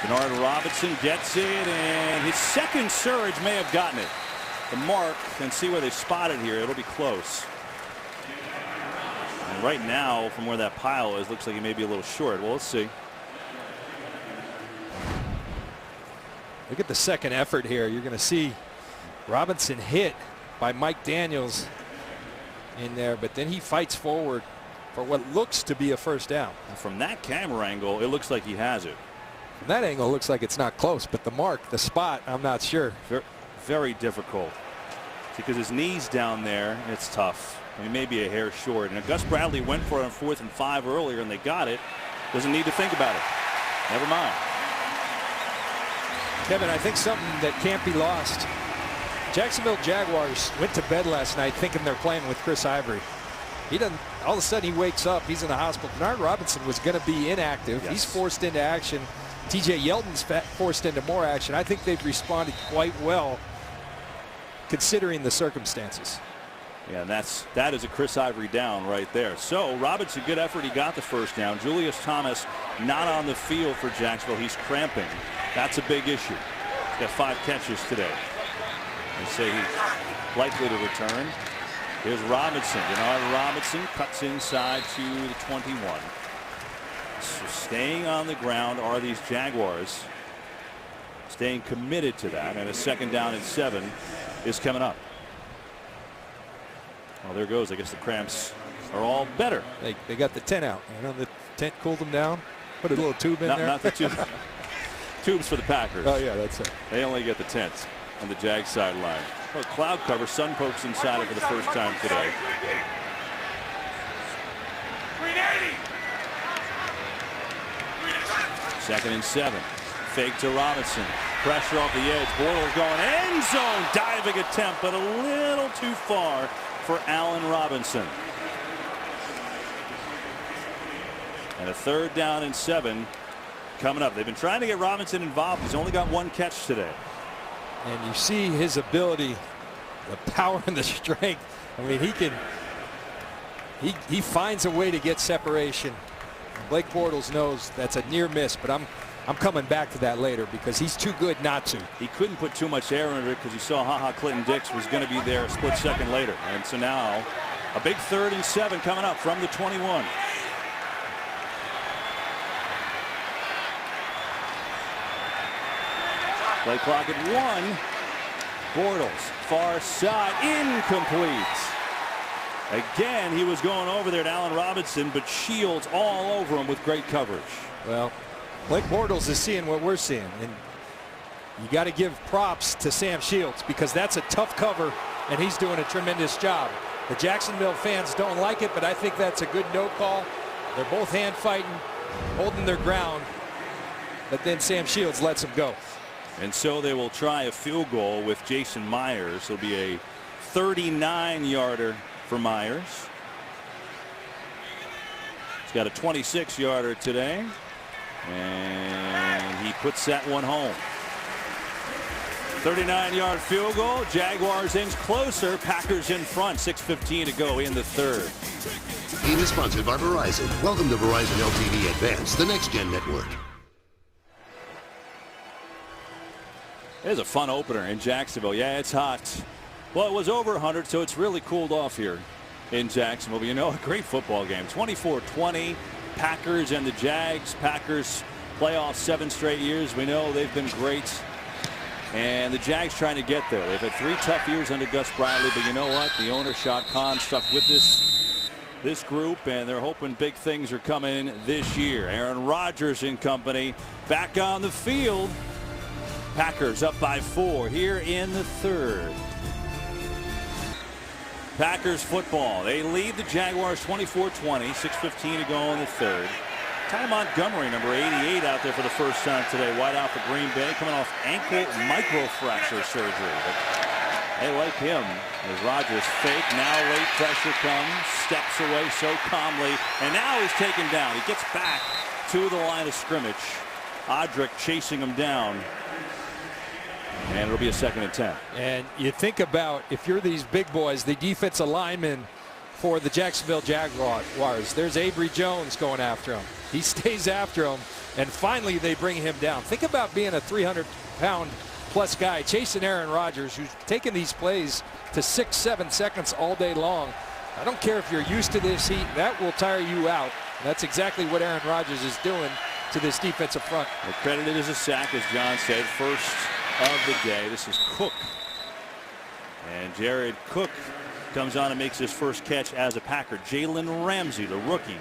Bernard Robinson gets it, and his 2nd surge may have gotten it. The mark, and see where they spot it here. It'll be close. And right now, from where that pile is, looks like he may be a little short. Well, let's see. Look at the 2nd effort here. You're going to see Robinson hit by Mike Daniels in there, but then he fights forward for what looks to be a 1st down. And from that camera angle, it looks like he has it. From that angle, it looks like it's not close, but the mark, the spot, I'm not sure. Very difficult because his knee's down there. It's tough. I mean, maybe a hair short. And Gus Bradley went for it on 4th and 5 earlier, and they got it. Doesn't need to think about it. Never mind. Kevin, I think something that can't be lost. Jacksonville Jaguars went to bed last night thinking they're playing with Chris Ivory. He doesn't. All of a sudden, he wakes up. He's in the hospital. Bernard Robinson was going to be inactive. Yes. He's forced into action. TJ Yeldon's forced into more action. I think they've responded quite well, considering the circumstances. Yeah, and that is a Chris Ivory down right there. So Robinson, good effort. He got the 1st down. Julius Thomas not on the field for Jacksonville. He's cramping. That's a big issue. He's got 5 catches today. They say he's likely to return. Here's Robinson. Bernard Robinson cuts inside to the 21. So staying on the ground are these Jaguars. Staying committed to that, and a 2nd down and 7 is coming up. Well, there goes. I guess the cramps are all better. They got the tent out. You know, the tent cooled them down. Put a little tube in there. Not the tube. Tubes for the Packers. Oh, yeah, that's it. They only get the tents on the Jags sideline. Well, cloud cover. Sun pokes inside it for the first time today. 380. 2nd and 7. Fake to Robinson. Pressure off the edge. Bortles going end zone. Diving attempt, but a little too far for Allen Robinson. And a 3rd down and 7 coming up. They've been trying to get Robinson involved. He's only got 1 catch today. And you see his ability, the power and the strength. I mean, he finds a way to get separation. Blake Bortles knows that's a near miss, but I'm coming back to that later because he's too good not to. He couldn't put too much air into it because he saw Clinton-Dix was going to be there a split second later. And so now a big 3rd and 7 coming up from the 21. Play clock at 1. Bortles, far side, incomplete. Again, he was going over there to Allen Robinson, but Shields all over him with great coverage. Well, Blake Bortles is seeing what we're seeing, and you got to give props to Sam Shields because that's a tough cover, and he's doing a tremendous job. The Jacksonville fans don't like it, but I think that's a good no call. They're both hand fighting, holding their ground, but then Sam Shields lets him go. And so they will try a field goal with Jason Myers. It'll be a 39-yarder for Myers. He's got a 26-yarder today, and he puts that one home. 39-yard field goal. Jaguars inch closer. Packers in front. 6:15 to go in the 3rd. Game is sponsored by Verizon. Welcome to Verizon LTV Advanced, the next-gen network. It is a fun opener in Jacksonville. Yeah, it's hot. Well, it was over 100, so it's really cooled off here in Jacksonville. But you know, a great football game. 24-20. Packers and the Jags. Packers playoffs 7 straight years. We know they've been great. And the Jags trying to get there. They've had 3 tough years under Gus Bradley. But you know what? The owner, Shad Khan, stuck with this group, and they're hoping big things are coming this year. Aaron Rodgers and company back on the field. Packers up by 4 here in the 3rd. Packers football. They lead the Jaguars 24-20. 6:15 to go in the 3rd. Ty Montgomery, number 88, out there for the first time today. Wide out for Green Bay, coming off ankle microfracture surgery. But they like him as Rodgers fake. Now late pressure comes. Steps away so calmly. And now he's taken down. He gets back to the line of scrimmage. Odrick chasing him down. And it'll be a 2nd and 10. And you think about, if you're these big boys, the defensive linemen for the Jacksonville Jaguars, there's Avery Jones going after him. He stays after him, and finally they bring him down. Think about being a 300-pound plus guy chasing Aaron Rodgers, who's taking these plays to 6-7 seconds all day long. I don't care if you're used to this heat, that will tire you out. And that's exactly what Aaron Rodgers is doing to this defensive front. Well, credited as a sack, as John said, first of the day. This is Cook. And Jared Cook comes on and makes his first catch as a Packer. Jalen Ramsey, the rookie,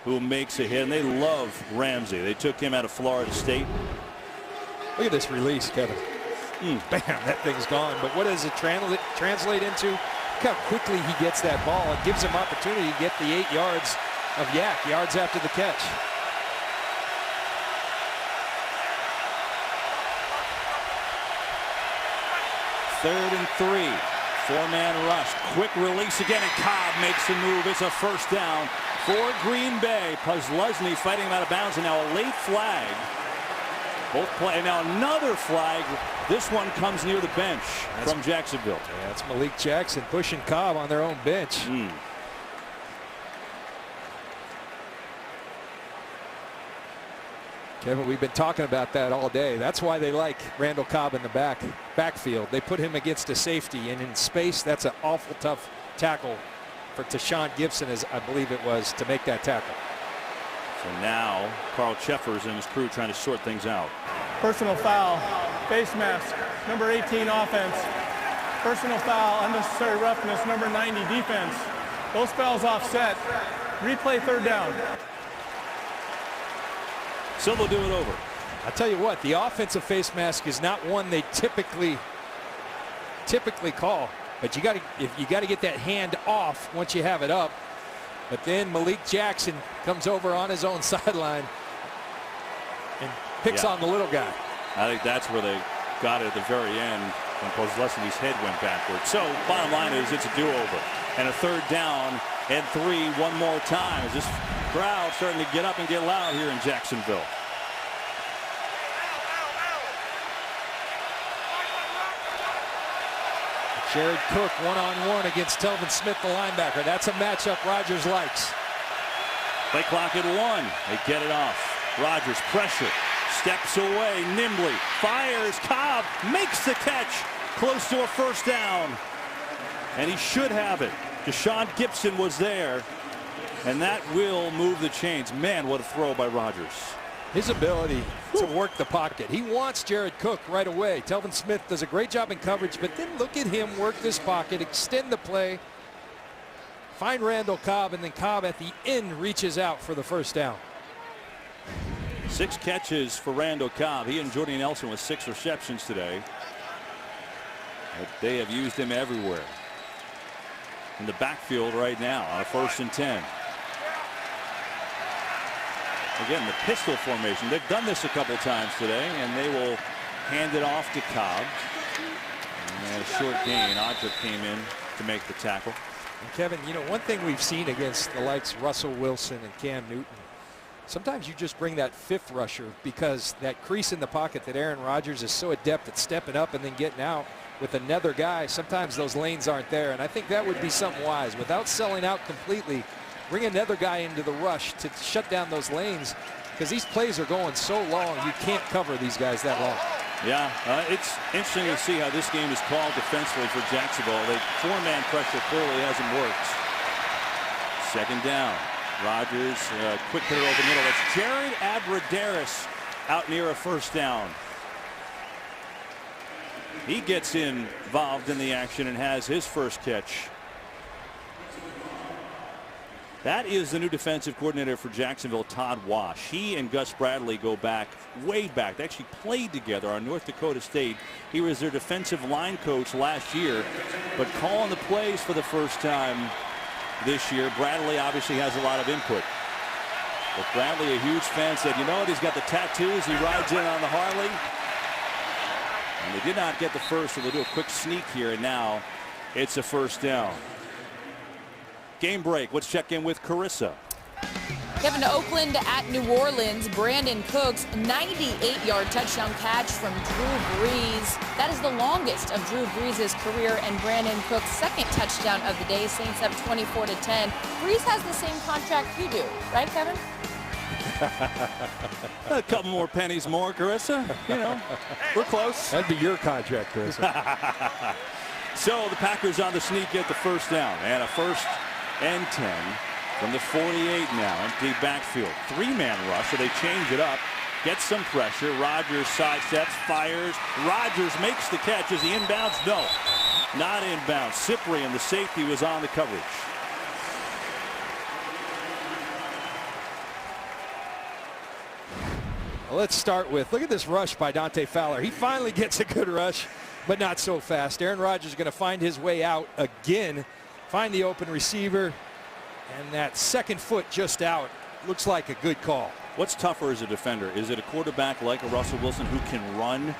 who makes a hit. And they love Ramsey. They took him out of Florida State. Look at this release, Kevin. Bam, that thing's gone. But what does it translate into? Look how quickly he gets that ball. It gives him opportunity to get the 8 yards of yards after the catch. Third and 3. 4-man rush. Quick release again, and Cobb makes the move. It's a first down for Green Bay. Puslesny fighting him out of bounds, and now a late flag. Both play, and now another flag. This one comes near the bench from Jacksonville. Yeah, that's Malik Jackson pushing Cobb on their own bench. Kevin, we've been talking about that all day. That's why they like Randall Cobb in the backfield. They put him against a safety, and in space, that's an awful tough tackle for Tashawn Gibson, as I believe it was, to make that tackle. So now Carl Cheffers and his crew trying to sort things out. Personal foul, face mask, number 18 offense. Personal foul, unnecessary roughness, number 90, defense. Both fouls offset. Replay third down. So they'll do it over. I tell you what, the offensive face mask is not one they typically call, but you got to get that hand off once you have it up. But then Malik Jackson comes over on his own sideline and picks on the little guy. I think that's where they got it at the very end when Kozlowski's head went backward. So bottom line is it's a do-over and a third down and 3 one more time as this crowd starting to get up and get loud here in Jacksonville. Jared Cook one-on-one against Telvin Smith, the linebacker. That's a matchup Rodgers likes. Play clock at 1. They get it off. Rodgers pressure. Steps away nimbly. Fires. Cobb makes the catch. Close to a first down. And he should have it. Deshaun Gibson was there. And that will move the chains. Man, what a throw by Rodgers. His ability to work the pocket. He wants Jared Cook right away. Telvin Smith does a great job in coverage, but then look at him work this pocket, extend the play, find Randall Cobb, and then Cobb at the end reaches out for the first down. 6 catches for Randall Cobb. He and Jordy Nelson with 6 receptions today. But they have used him everywhere. In the backfield right now on a 1st and 10. Again, the pistol formation. They've done this a couple times today, and they will hand it off to Cobb. And a short gain. Audra came in to make the tackle. And Kevin, you know, one thing we've seen against the likes of Russell Wilson and Cam Newton, sometimes you just bring that 5th rusher because that crease in the pocket that Aaron Rodgers is so adept at stepping up and then getting out with another guy. Sometimes those lanes aren't there, and I think that would be something wise. Without selling out completely, bring another guy into the rush to shut down those lanes because these plays are going so long you can't cover these guys that long. Yeah, it's interesting to see how this game is called defensively for Jacksonville. The 4-man pressure clearly hasn't worked. 2nd down. Rodgers, quick hitter over the middle. That's Jared Abradaris out near a first down. He gets involved in the action and has his first catch. That is the new defensive coordinator for Jacksonville, Todd Wash. He and Gus Bradley go back, way back. They actually played together on North Dakota State. He was their defensive line coach last year, but calling the plays for the first time this year. Bradley obviously has a lot of input. But Bradley, a huge fan, said, you know what, he's got the tattoos. He rides in on the Harley. And they did not get the first, so they'll do a quick sneak here, and now it's a first down. Game break. Let's check in with Carissa. Kevin, to Oakland at New Orleans, Brandon Cooks 98-yard touchdown catch from Drew Brees. That is the longest of Drew Brees' career, and Brandon Cooks' 2nd touchdown of the day. Saints up 24-10. Brees has the same contract you do, right, Kevin? A couple more pennies more, Carissa. You know, we're close. That'd be your contract, Carissa. So the Packers on the sneak get the first down, and a 1st and 10 from the 48 now. Empty backfield. 3-man rush, so they change it up. Gets some pressure. Rodgers sidesteps, fires. Rodgers makes the catch. Is he inbounds? No, not inbounds. Cyprian, the safety, was on the coverage. Well, let's start with, look at this rush by Dante Fowler. He finally gets a good rush, but not so fast. Aaron Rodgers is going to find his way out again, find the open receiver, and that 2nd foot just out. Looks like a good call. What's tougher as a defender? Is it a quarterback like a Russell Wilson who can run,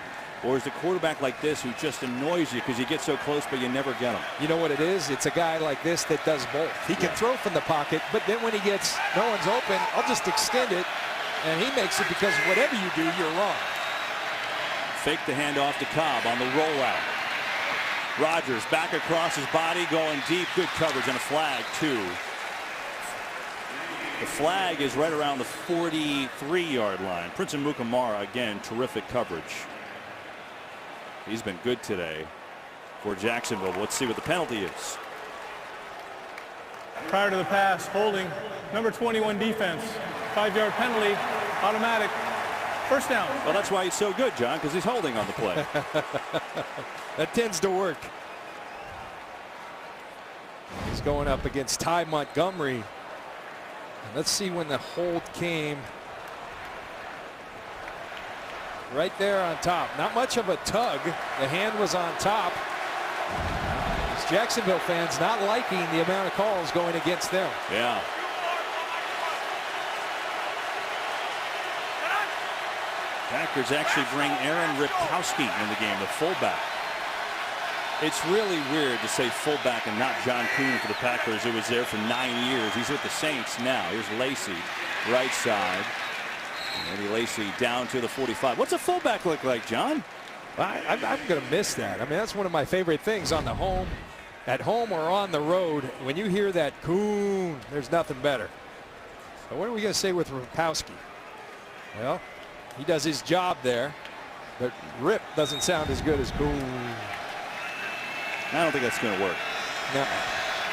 or is it a quarterback like this who just annoys you because you get so close but you never get him? You know what it is? It's a guy like this that does both. He can throw from the pocket, but then when he gets no one's open, I'll just extend it, and he makes it because whatever you do, you're wrong. Fake the handoff to Cobb on the rollout. Rodgers back across his body, going deep. Good coverage and a flag, too. The flag is right around the 43-yard line. Prince Mukamara, again, terrific coverage. He's been good today for Jacksonville. Let's see what the penalty is. Prior to the pass, holding, number 21 defense. 5-yard penalty, automatic. First down. Well, that's why he's so good, John, because he's holding on the play. That tends to work. He's going up against Ty Montgomery. And let's see when the hold came. Right there on top. Not much of a tug. The hand was on top. These Jacksonville fans not liking the amount of calls going against them. Yeah. Packers actually bring Aaron Ripkowski in the game, the fullback. It's really weird to say fullback and not John Kuhn for the Packers, who was there for 9 years. He's with the Saints now. Here's Lacy, right side. Eddie Lacy down to the 45. What's a fullback look like, John? I'm going to miss that. I mean, that's one of my favorite things on the home, at home or on the road. When you hear that Kuhn, there's nothing better. So what are we going to say with Ripkowski? Well, he does his job there, but Rip doesn't sound as good as Kuhn. I don't think that's going to work. No.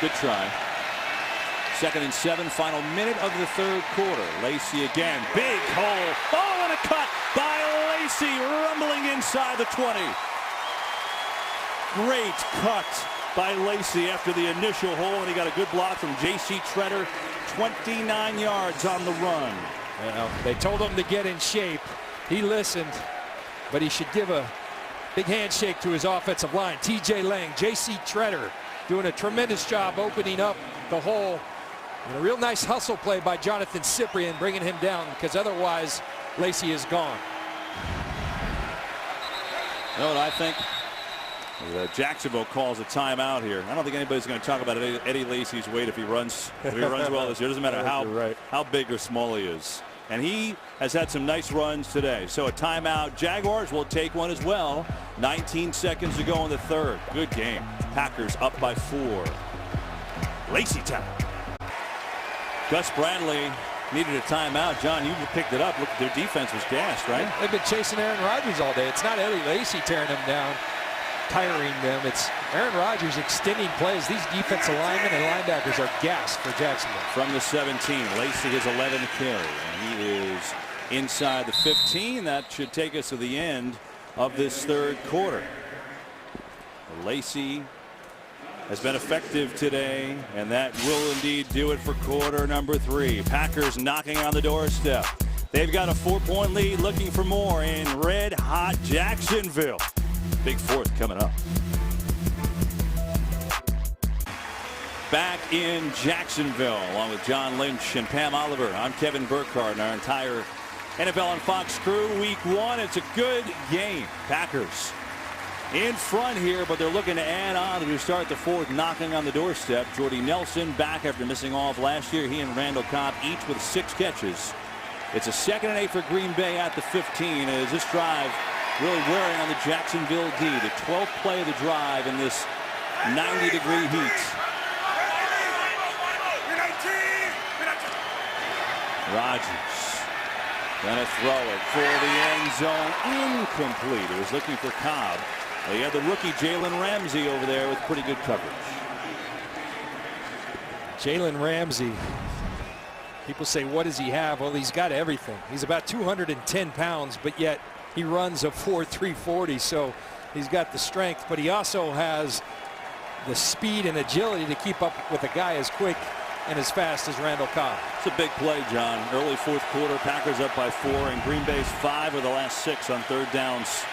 Good try. 2nd and 7, final minute of the 3rd quarter. Lacy again, big hole. Oh, and a cut by Lacy, rumbling inside the 20. Great cut by Lacy after the initial hole, and he got a good block from J.C. Treader. 29 yards on the run. Well, they told him to get in shape. He listened, but he should give a big handshake to his offensive line. T.J. Lang, J.C. Treader doing a tremendous job opening up the hole. And a real nice hustle play by Jonathan Cyprien, bringing him down, because otherwise Lacy is gone. You know what I think? Jacksonville calls a timeout here. I don't think anybody's going to talk about Eddie Lacy's weight if he runs well this year. It doesn't matter how big or small he is. And he has had some nice runs today. So a timeout. Jaguars will take one as well. 19 seconds to go in the 3rd. Good game. Packers up by 4. Lacy time. Gus Bradley needed a timeout. John, you picked it up. Look, their defense was gassed, right? They've been chasing Aaron Rodgers all day. It's not Eddie Lacy tearing them down, tiring them. It's Aaron Rodgers extending plays. These defensive linemen and linebackers are gassed for Jacksonville. From the 17, Lacy his 11th carry. And he is inside the 15. That should take us to the end of this 3rd quarter. Lacy has been effective today, and that will indeed do it for quarter number 3. Packers knocking on the doorstep. They've got a 4-point lead, looking for more in red-hot Jacksonville. Big 4th coming up. Back in Jacksonville, along with John Lynch and Pam Oliver, I'm Kevin Burkhardt and our entire NFL on Fox crew. Week 1, it's a good game. Packers in front here, but they're looking to add on to start the 4th, knocking on the doorstep. Jordy Nelson back after missing all of last year. He and Randall Cobb each with 6 catches. It's a 2nd and 8 for Green Bay at the 15 as this drive really wearing on the Jacksonville D. The 12th play of the drive in this 90-degree heat. Rodgers gonna throw it for the end zone. Incomplete. It was looking for Cobb. Well, you had the rookie Jalen Ramsey over there with pretty good coverage. Jalen Ramsey. People say, what does he have? Well, he's got everything. He's about 210 pounds, but yet he runs a 4.3 40, so he's got the strength, but he also has the speed and agility to keep up with a guy as quick and as fast as Randall Cobb. It's a big play, John. Early 4th quarter, Packers up by 4, and Green Bay's 5 of the last 6 on 3rd downs.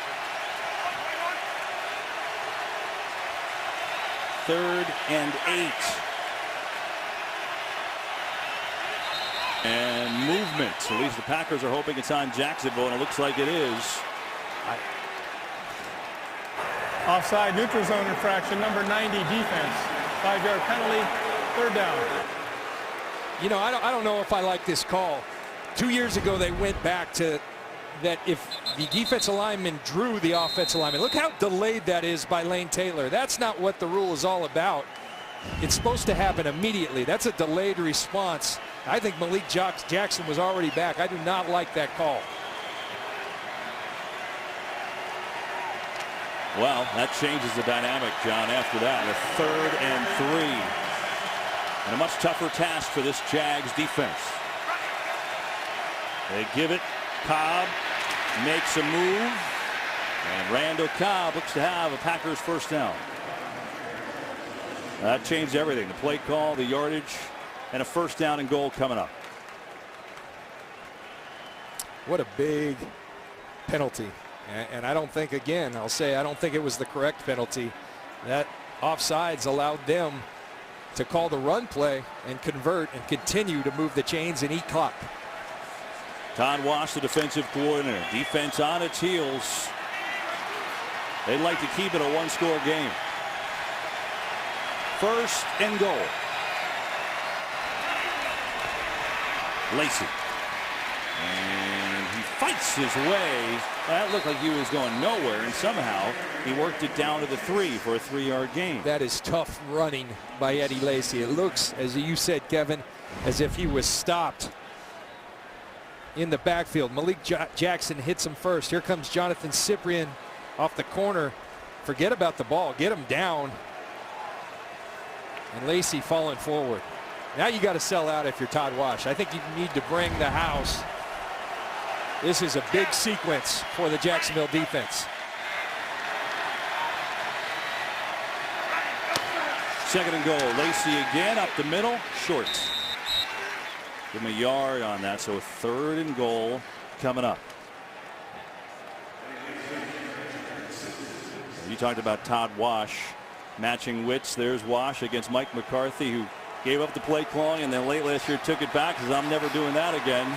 3rd and 8. And movement. At least the Packers are hoping it's on Jacksonville, and it looks like it is. Offside, neutral zone infraction, number 90 defense. 5-yard penalty, 3rd down. You know, I don't know if I like this call. 2 years ago, they went back to that if the defensive lineman drew the offensive lineman. Look how delayed that is by Lane Taylor. That's not what the rule is all about. It's supposed to happen immediately. That's a delayed response. I think Malik Jackson was already back. I do not like that call. Well, that changes the dynamic, John, after that. A 3rd and 3. And a much tougher task for this Jags defense. They give it. Cobb makes a move. And Randall Cobb looks to have a Packers 1st down. That changed everything. The play call, the yardage, and a first down and goal coming up. What a big penalty. And I don't think, again, I'll say I don't think it was the correct penalty. That offsides allowed them to call the run play and convert and continue to move the chains and eat clock. Todd Wash, the defensive coordinator. Defense on its heels. They'd like to keep it a one-score game. First and goal. Lacy. And he fights his way. That looked like he was going nowhere, and somehow he worked it down to the 3 for a 3-yard gain. That is tough running by Eddie Lacy. It looks, as you said, Kevin, as if he was stopped in the backfield. Malik Jackson hits him first. Here comes Jonathan Cyprien off the corner. Forget about the ball. Get him down. And Lacy falling forward. Now you got to sell out if you're Todd Wash. I think you need to bring the house. This is a big sequence for the Jacksonville defense. Second and goal. Lacy again up the middle. Short. Give him a yard on that. So third and goal coming up. You talked about Todd Wash matching wits. There's Wash against Mike McCarthy, who gave up the play calling and then late last year took it back because I'm never doing that again.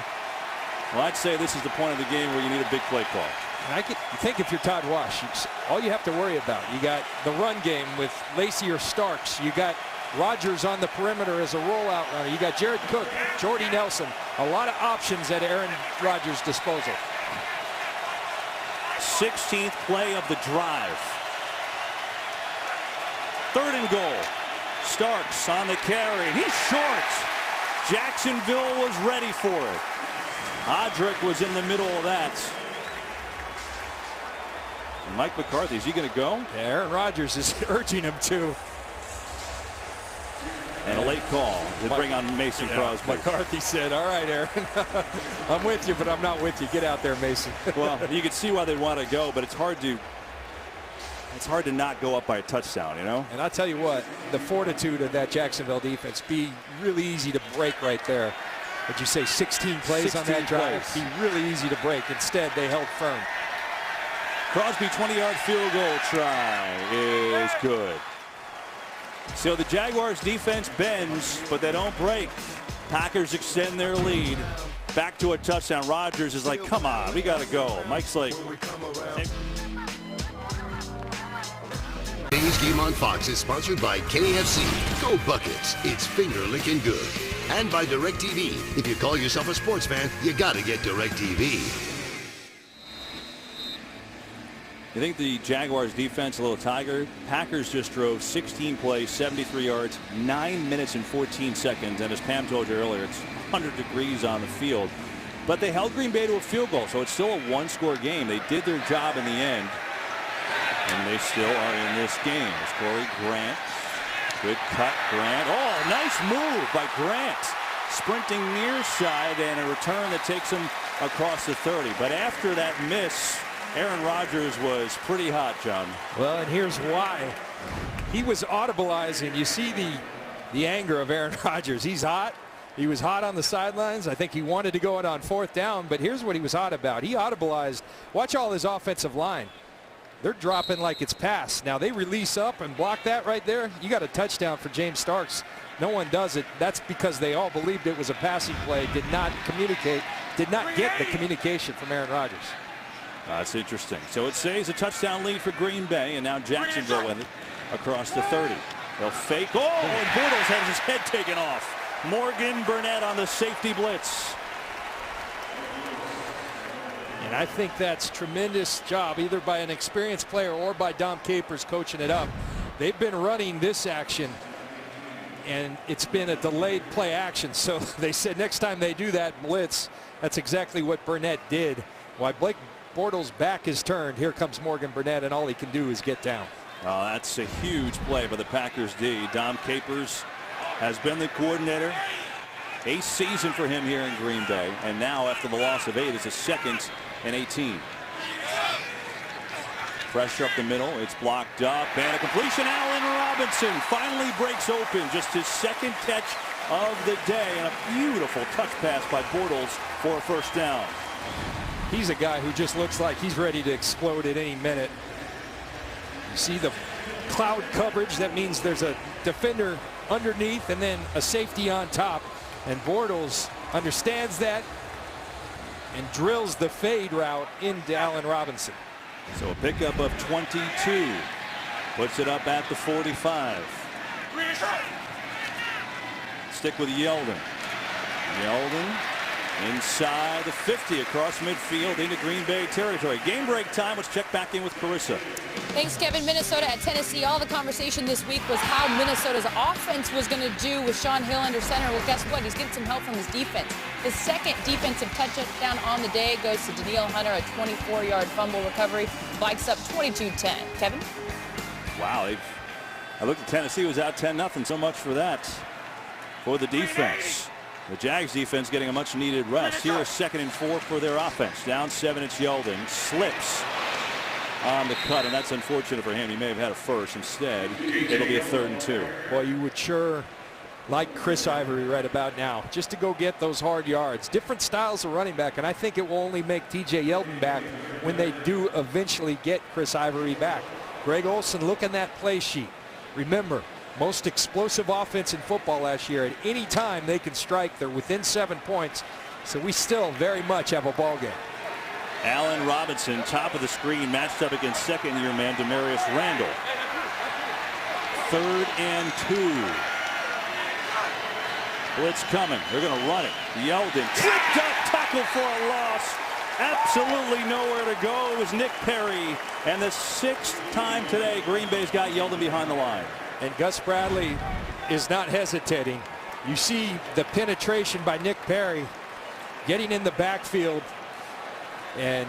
Well, I'd say this is the point of the game where you need a big play call. And I think if you're Todd Wash, all you have to worry about, you got the run game with Lacy or Starks. You got Rodgers on the perimeter as a rollout runner. You got Jared Cook, Jordy Nelson. A lot of options at Aaron Rodgers' disposal. 16th play of the drive. Third and goal. Starks on the carry. He's short. Jacksonville was ready for it. Odrick was in the middle of that. And Mike McCarthy, is he going to go? Aaron Rodgers is urging him to. And a late call to bring on Mason Crosby. McCarthy said, all right, Aaron, I'm with you, but I'm not with you. Get out there, Mason. Well, you can see why they'd want to go, but it's hard to not go up by a touchdown, you know? And I'll tell you what, the fortitude of that Jacksonville defense be really easy to break right there. Would you say 16 plays 16 on that drive? plays. Be really easy to break. Instead, they held firm. Crosby 20-yard field goal try is good. So the Jaguars defense bends, but they don't break. Packers extend their lead back to a touchdown. Rodgers is like, come on, we got to go. Mike's like. Today's game on Fox is sponsored by KFC. Go Buckets. It's finger licking good. And by DirecTV. If you call yourself a sports fan, you got to get DirecTV. You think the Jaguars defense a little tiger? Packers just drove 16 plays, 73 yards, 9 minutes and 14 seconds. And as Pam told you earlier, it's 100 degrees on the field. But they held Green Bay to a field goal, so it's still a one-score game. They did their job in the end. And they still are in this game. It's Corey Grant. Good cut, Grant. Oh, nice move by Grant. Sprinting near side and a return that takes him across the 30. But after that miss, Aaron Rodgers was pretty hot, John. Well, and here's why. He was audibilizing. You see the anger of Aaron Rodgers. He's hot. He was hot on the sidelines. I think he wanted to go it on fourth down, but here's what he was hot about. He audibilized. Watch all his offensive line. They're dropping like it's pass. Now they release up and block that right there. You got a touchdown for James Starks. No one does it. That's because they all believed it was a passing play, did not communicate, did not get the communication from Aaron Rodgers. That's interesting. So it stays a touchdown lead for Green Bay, and now Jacksonville with it across the 30. They'll fake. Oh, and Bortles has his head taken off. Morgan Burnett on the safety blitz. And I think that's tremendous job either by an experienced player or by Dom Capers coaching it up. They've been running this action and it's been a delayed play action. So they said next time they do that blitz, that's exactly what Burnett did. Why Blake Bortles' back is turned. Here comes Morgan Burnett and all he can do is get down. Oh, that's a huge play by the Packers D. Dom Capers has been the coordinator. A season for him here in Green Bay. And now after the loss of 8, it's a 2nd and 18. Pressure up the middle. It's blocked up. And a completion. Allen Robinson finally breaks open. Just his second catch of the day. And a beautiful touch pass by Bortles for a first down. He's a guy who just looks like he's ready to explode at any minute. You see the cloud coverage. That means there's a defender underneath and then a safety on top. And Bortles understands that and drills the fade route into Allen Robinson. So a pickup of 22. Puts it up at the 45. Stick with Yeldon. Yeldon inside the 50 across midfield into Green Bay territory. Game break time. Let's check back in with Carissa. Thanks, Kevin. Minnesota at Tennessee. All the conversation this week was how Minnesota's offense was going to do with Sean Hill under center. Well, guess what? He's getting some help from his defense. The second defensive touchdown on the day goes to Danielle Hunter, a 24-yard fumble recovery. Vikes up 22-10. Kevin? Wow. I looked at Tennessee was out 10-0. So much for that for the defense. The Jags defense getting a much needed rest. Here is 2nd and 4 for their offense. Down 7, it's Yeldon. Slips on the cut, and that's unfortunate for him. He may have had a first. Instead, it'll be a 3rd and 2. Well, you would sure like Chris Ivory right about now, just to go get those hard yards. Different styles of running back, and I think it will only make TJ Yeldon back when they do eventually get Chris Ivory back. Greg Olsen, look in that play sheet. Remember, most explosive offense in football last year. At any time they can strike, they're within 7 points. So we still very much have a ball game. Allen Robinson, top of the screen, matched up against second-year man Demarius Randall. 3rd and 2. Blitz coming. They're going to run it. Yeldon tripped up, tackle for a loss. Absolutely nowhere to go. It was Nick Perry. And the 6th time today Green Bay's got Yeldon behind the line. And Gus Bradley is not hesitating. You see the penetration by Nick Perry getting in the backfield. And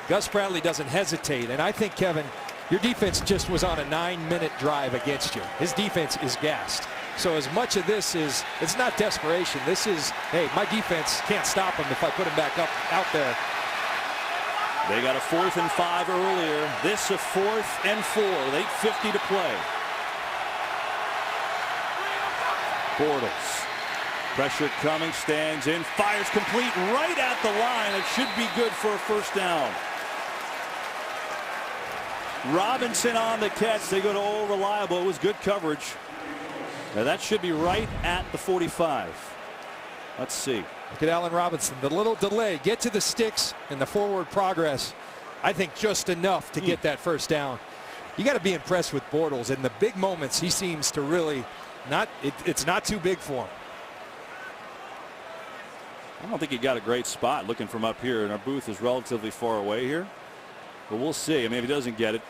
Gus Bradley doesn't hesitate. And I think, Kevin, your defense just was on a 9-minute drive against you. His defense is gassed. So as much of this is, it's not desperation. This is, hey, my defense can't stop him if I put him back up out there. They got a 4th and 5 earlier. This a 4th and 4 with 8:50 to play. Bortles. Pressure coming, stands in, fires complete right at the line. It should be good for a first down. Robinson on the catch. They go to all reliable. It was good coverage. Now that should be right at the 45. Let's see. Look at Allen Robinson. The little delay. Get to the sticks and the forward progress. I think just enough to get that first down. You got to be impressed with Bortles. In the big moments, he seems to really not, it's not too big for him. I don't think he got a great spot looking from up here, and our booth is relatively far away here. But we'll see. I mean, if he doesn't get it,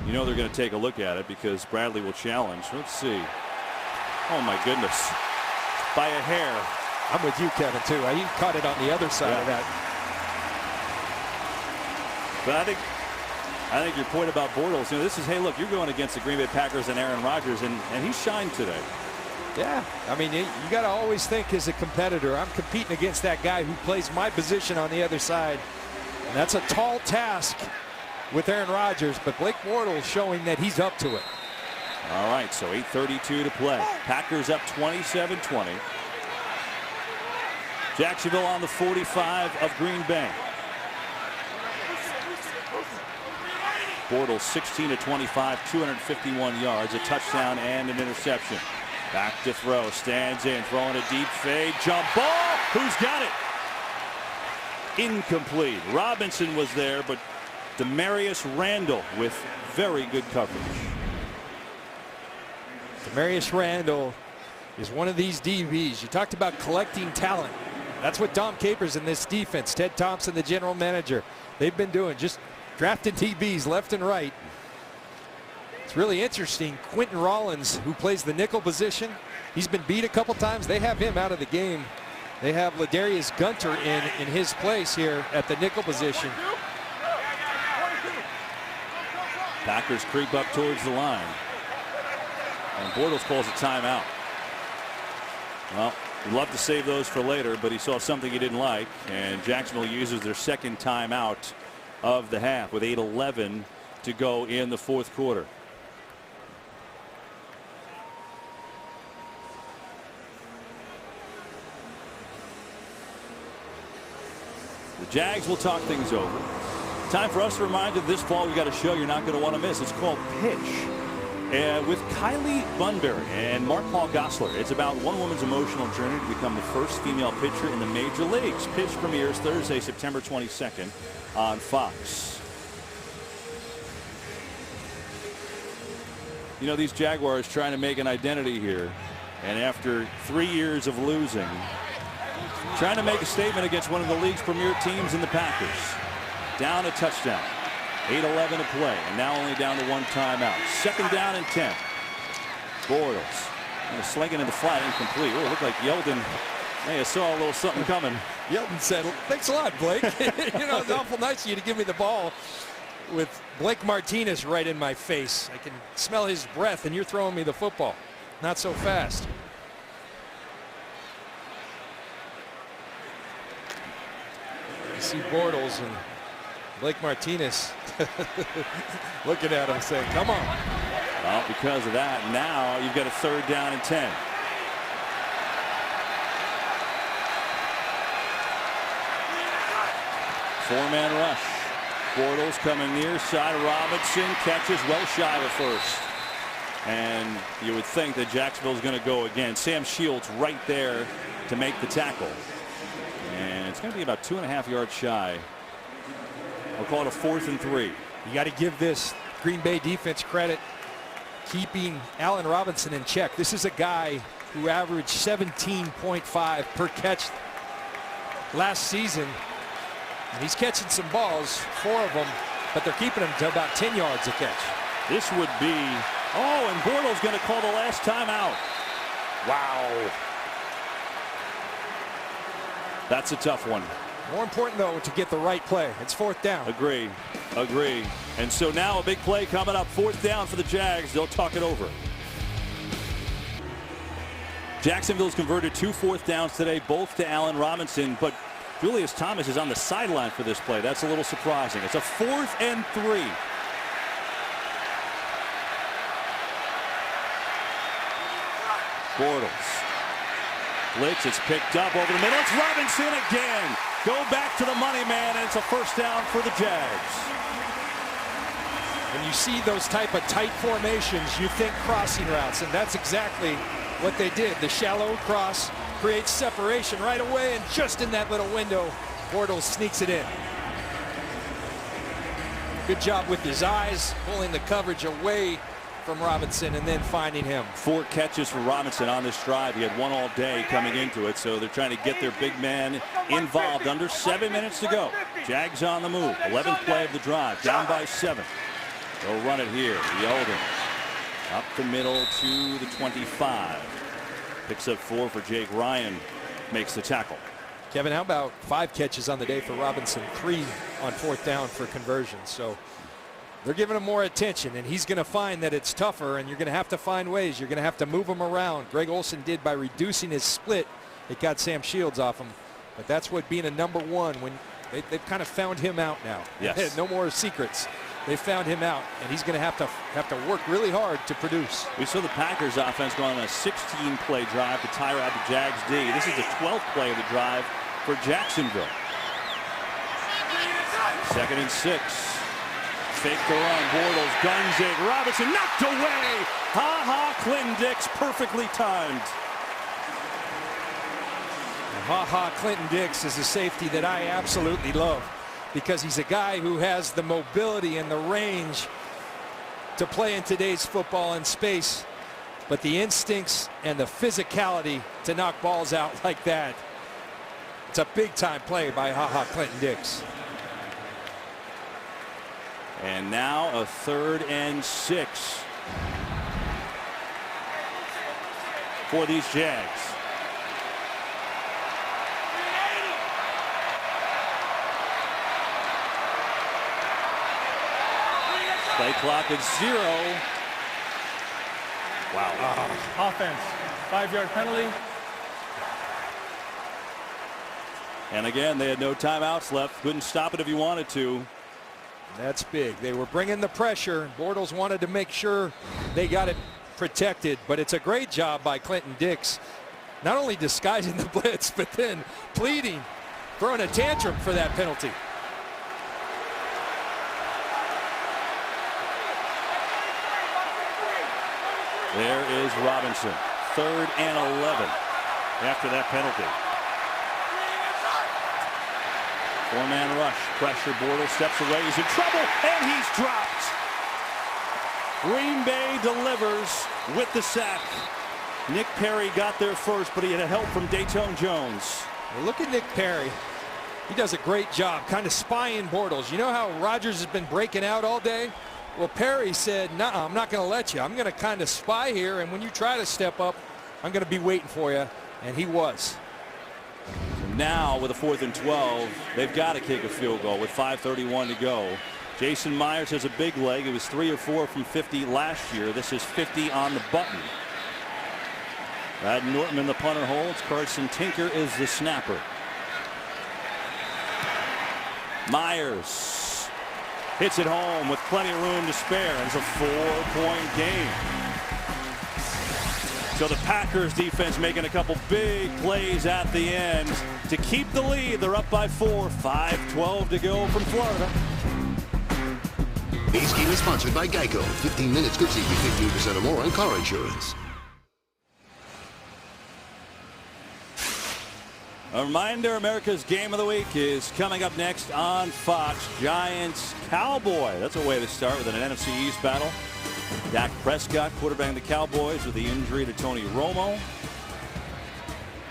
you know they're going to take a look at it because Bradley will challenge. Let's see. Oh, my goodness. By a hair. I'm with you, Kevin, too. He caught it on the other side of that. But I think your point about Bortles, you know, this is, hey, look, you're going against the Green Bay Packers and Aaron Rodgers, and he shined today. Yeah, I mean, you got to always think as a competitor, I'm competing against that guy who plays my position on the other side. And that's a tall task with Aaron Rodgers, but Blake Bortles showing that he's up to it. All right, so 8:32 to play. Packers up 27-20. Jacksonville on the 45 of Green Bay. Bortles 16 of 25, 251 yards, a touchdown and an interception. Back to throw, stands in, throwing a deep fade, jump ball. Who's got it? Incomplete. Robinson was there, but Demarius Randall with very good coverage. Demarius Randall is one of these DBs. You talked about collecting talent. That's what Dom Capers in this defense, Ted Thompson, the general manager, they've been doing, just drafting DBs left and right. It's really interesting. Quentin Rollins, who plays the nickel position, he's been beat a couple times. They have him out of the game. They have Ladarius Gunter in his place here at the nickel position. Packers creep up towards the line. And Bortles calls a timeout. Well, we'd love to save those for later, but he saw something he didn't like, and Jacksonville uses their second timeout of the half with 8:11 to go in the fourth quarter. The Jags will talk things over. Time for us to remind you this fall we got a show you're not going to want to miss. It's called Pitch. With Kylie Bunbury and Mark Paul Gosselaar. It's about one woman's emotional journey to become the first female pitcher in the major leagues. Pitch premieres Thursday, September 22nd on Fox. You know, these Jaguars trying to make an identity here. And after 3 years of losing, trying to make a statement against one of the league's premier teams in the Packers. Down a touchdown. 8:11 to play, and now only down to one timeout. Second down and 10. Bortles slinging in the flat, incomplete. Oh, it looked like Yeldon may have saw a little something coming. Yeldon said, "Thanks a lot, Blake." You know, it's awful nice of you to give me the ball with Blake Martinez right in my face. I can smell his breath, and you're throwing me the football. Not so fast. You see Bortles and Blake Martinez looking at him saying, come on. Well, because of that, now you've got a third down and 10. Four-man rush. Bortles coming near side. Robinson catches well shy of first. And you would think that Jacksonville's going to go again. Sam Shields right there to make the tackle. And it's going to be about 2.5 yards shy. We'll call it a 4th and 3. You got to give this Green Bay defense credit, keeping Allen Robinson in check. This is a guy who averaged 17.5 per catch last season. And he's catching some balls, 4 of them, but they're keeping him to about 10 yards a catch. This would be, oh, and Bortles going to call the last time out. Wow. That's a tough one. More important, though, to get the right play. It's 4th down. Agree. Agree. And so now a big play coming up. 4th down for the Jags. They'll talk it over. Jacksonville's converted 2 4th downs today, both to Allen Robinson, but Julius Thomas is on the sideline for this play. That's a little surprising. It's a 4th and 3. Bortles. Blitz, it's picked up over the middle. It's Robinson again. Go back to the money man, and it's a 1st down for the Jags. When you see those type of tight formations, you think crossing routes, and that's exactly what they did. The shallow cross creates separation right away, and just in that little window, Bortles sneaks it in. Good job with his eyes, pulling the coverage away from Robinson and then finding him. 4 catches for Robinson on this drive. He had 1 all day coming into it, so they're trying to get their big man involved. Under 7 minutes to go. Jags on the move. 11th play of the drive. Down by 7. They'll run it here. Yeldon up the middle to the 25. Picks up 4 for Jake Ryan. Makes the tackle. Kevin, how about 5 catches on the day for Robinson, 3 on 4th down for conversion. So they're giving him more attention, and he's going to find that it's tougher, and you're going to have to find ways. You're going to have to move him around. Greg Olsen did by reducing his split. It got Sam Shields off him, but that's what being a number 1, when they've kind of found him out now. Yes. No more secrets. They found him out, and he's going to have to work really hard to produce. We saw the Packers offense go on a 16-play drive to tire out the Jags D. This is the 12th play of the drive for Jacksonville. 2nd and 6. Fake the run. Bortles guns it. Robinson knocked away. Ha-ha, Clinton Dix perfectly timed. Ha-ha, Clinton Dix is a safety that I absolutely love, because he's a guy who has the mobility and the range to play in today's football in space, but the instincts and the physicality to knock balls out like that. It's a big-time play by Ha-ha Clinton Dix. And now a 3rd and 6 for these Jags. Play clock at 0. Wow. Offense. 5-yard penalty. And again, they had no timeouts left. Couldn't stop it if you wanted to. That's big. They were bringing the pressure. Bortles wanted to make sure they got it protected, but it's a great job by Clinton Dix, not only disguising the blitz, but then pleading, throwing a tantrum for that penalty. There is Robinson. 3rd and 11 after that penalty. 4-man rush. Pressure. Bortles steps away. He's in trouble, and he's dropped. Green Bay delivers with the sack. Nick Perry got there first, but he had help from Dayton Jones. Well, look at Nick Perry. He does a great job kind of spying Bortles. You know how Rodgers has been breaking out all day? Well, Perry said, "No, I'm not going to let you. I'm going to kind of spy here, and when you try to step up, I'm going to be waiting for you." And he was. Now with a 4th and 12, they've got to kick a field goal with 5:31 to go. Jason Myers has a big leg. It was 3 of 4 from 50 last year. This is 50 on the button. Brad Norton in the punter holds. Carson Tinker is the snapper. Myers hits it home with plenty of room to spare. It's a 4-point game. So the Packers defense making a couple big plays at the end to keep the lead. They're up by 4. 5:12 to go from Florida. This game is sponsored by Geico. 15 minutes could save you 15% or more on car insurance. A reminder, America's Game of the Week is coming up next on Fox. Giants Cowboy. That's a way to start with an NFC East battle. Dak Prescott quarterbacking the Cowboys with the injury to Tony Romo.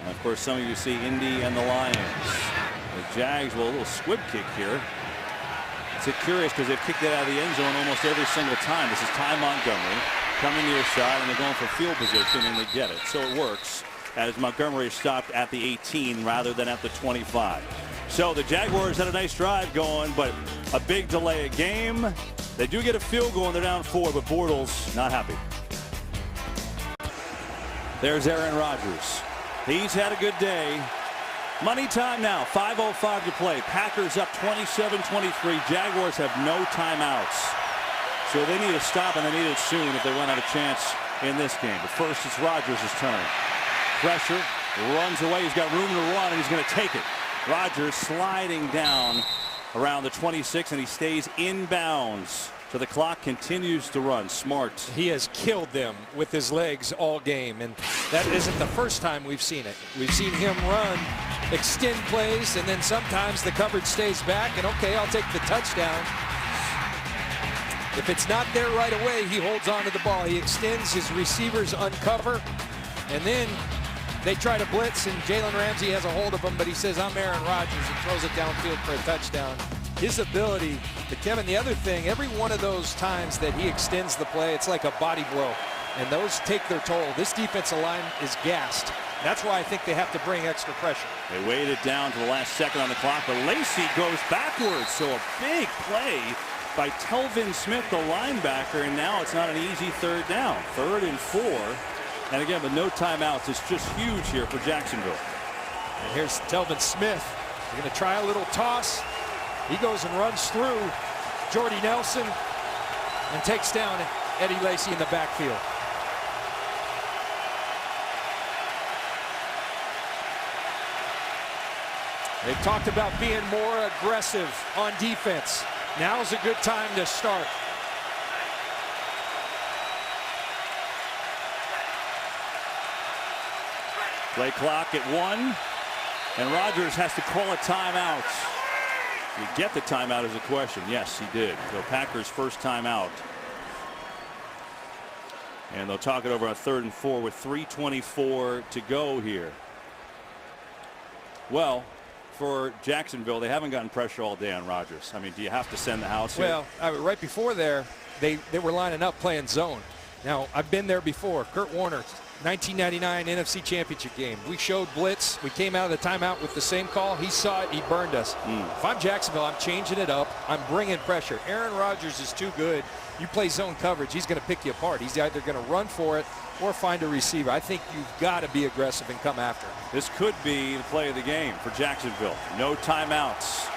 And of course, some of you see Indy and the Lions. The Jags, well, a little squib kick here. It's curious because they've kicked it out of the end zone almost every single time. This is Ty Montgomery coming near side, and they're going for field position, and they get it. So it works, as Montgomery stopped at the 18 rather than at the 25. So the Jaguars had a nice drive going, but a big delay of game. They do get a field goal and they're down 4, but Bortles not happy. There's Aaron Rodgers. He's had a good day. Money time now. 5:05 to play. Packers up 27-23. Jaguars have no timeouts. So they need to stop, and they need it soon if they want to have a chance in this game. But first, it's Rodgers' turn. Pressure, runs away. He's got room to run, and he's going to take it. Rodgers sliding down around the 26, and he stays inbounds. So the clock continues to run. Smart. He has killed them with his legs all game, and that isn't the first time we've seen it. We've seen him run, extend plays, and then sometimes the coverage stays back, and okay, I'll take the touchdown. If it's not there right away, he holds on to the ball. He extends, his receivers uncover, and then they try to blitz, and Jalen Ramsey has a hold of him, but he says, "I'm Aaron Rodgers," and throws it downfield for a touchdown. His ability, but Kevin, the other thing, every one of those times that he extends the play, it's like a body blow, and those take their toll. This defensive line is gassed. That's why I think they have to bring extra pressure. They weighed it down to the last second on the clock, but Lacy goes backwards, so a big play by Telvin Smith, the linebacker, and now it's not an easy 3rd down. 3rd and 4. And again, with no timeouts, it's just huge here for Jacksonville. And here's Telvin Smith. They're going to try a little toss. He goes and runs through Jordy Nelson and takes down Eddie Lacy in the backfield. They've talked about being more aggressive on defense. Now's a good time to start. Play clock at 1, and Rodgers has to call a timeout. Did he get the timeout is a question. Yes, he did. So Packers' first timeout. And they'll talk it over on 3rd and 4 with 3:24 to go here. Well, for Jacksonville, they haven't gotten pressure all day on Rodgers. I mean, do you have to send the house here? Well, right before there, they were lining up playing zone. Now, I've been there before. Kurt Warner, 1999 NFC Championship game. We showed blitz. We came out of the timeout with the same call. He saw it. He burned us. If I'm Jacksonville, I'm changing it up. I'm bringing pressure. Aaron Rodgers is too good. You play zone coverage, he's going to pick you apart. He's either going to run for it or find a receiver. I think you've got to be aggressive and come after him. This could be the play of the game for Jacksonville. No timeouts.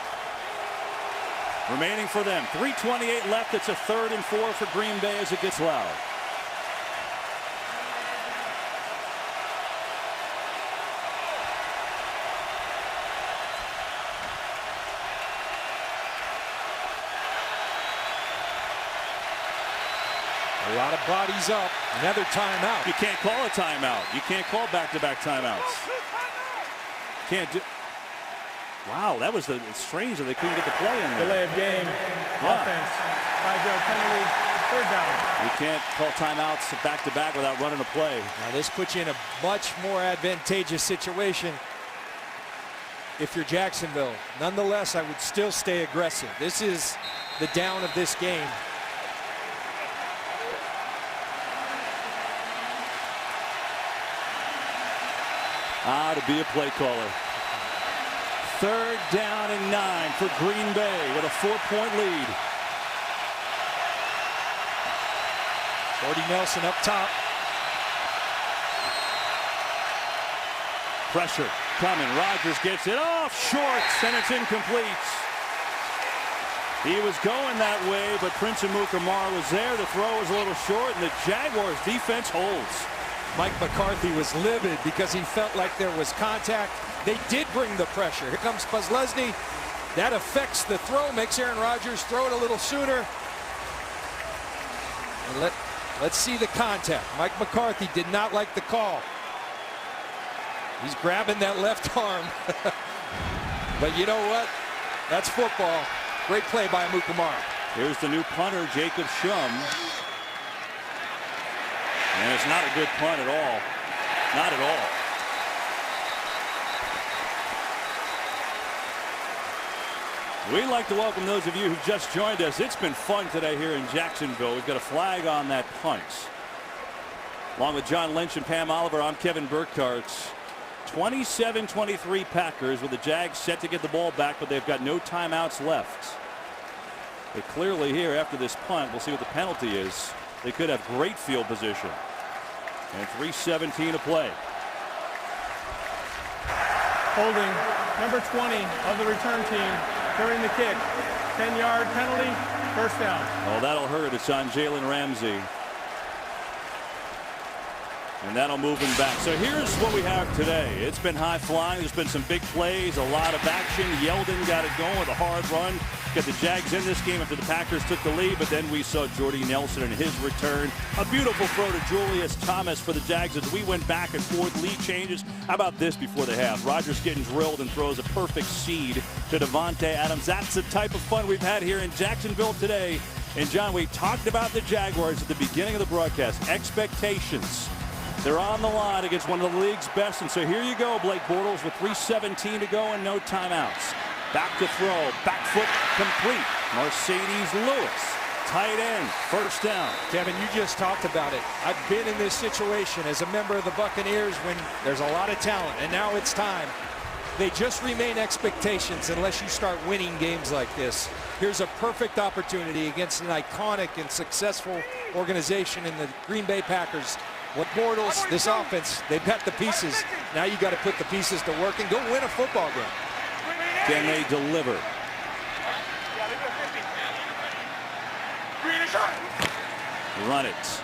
remaining for them. 3:28 left. It's a 3rd and 4 for Green Bay as it gets loud. A lot of bodies up. Another timeout. You can't call a timeout. You can't call back-to-back timeouts. Can't do. Wow, that was strange that they couldn't get the play in there. Delay of game. Offense. 5-yard penalty. 3rd down. You can't call timeouts back-to-back without running a play. Now this puts you in a much more advantageous situation if you're Jacksonville. Nonetheless, I would still stay aggressive. This is the down of this game. To be a play caller. 3rd down and 9 for Green Bay with a 4-point lead. Jordy Nelson up top. Pressure coming. Rodgers gets it off short, and it's incomplete. He was going that way, but Prince Amukamara was there. The throw was a little short, and the Jaguars defense holds. Mike McCarthy was livid because he felt like there was contact. They did bring the pressure. Here comes Posluszny. That affects the throw, makes Aaron Rodgers throw it a little sooner. And let's see the contact. Mike McCarthy did not like the call. He's grabbing that left arm. But you know what? That's football. Great play by Amukamara. Here's the new punter, Jacob Shum. And it's not a good punt at all. Not at all. We'd like to welcome those of you who just joined us. It's been fun today here in Jacksonville. We've got a flag on that punt. Along with John Lynch and Pam Oliver, I'm Kevin Burkhardt. 27-23 Packers with the Jags set to get the ball back, but they've got no timeouts left. But clearly here after this punt, we'll see what the penalty is. They could have great field position. And 3:17 to play. Holding number 20 of the return team during the kick. 10-yard penalty. 1st down. Oh, that'll hurt. It's on Jalen Ramsey. And that'll move him back. So here's what we have today. It's been high flying. There's been some big plays, a lot of action. Yeldon got it going with a hard run. Got the Jags in this game after the Packers took the lead, but then we saw Jordy Nelson in his return. A beautiful throw to Julius Thomas for the Jags as we went back and forth. Lead changes. How about this before the half? Rodgers getting drilled and throws a perfect seed to Davante Adams. That's the type of fun we've had here in Jacksonville today. And John, we talked about the Jaguars at the beginning of the broadcast. Expectations. They're on the line against one of the league's best. And so here you go, Blake Bortles, with 3:17 to go and no timeouts. Back to throw. Back foot complete. Mercedes Lewis. Tight end. 1st down. Kevin, you just talked about it. I've been in this situation as a member of the Buccaneers when there's a lot of talent. And now it's time. They just remain expectations unless you start winning games like this. Here's a perfect opportunity against an iconic and successful organization in the Green Bay Packers. What Bortles, this offense, they've got the pieces. Now you got to put the pieces to work and go win a football game. Can they deliver? Run it.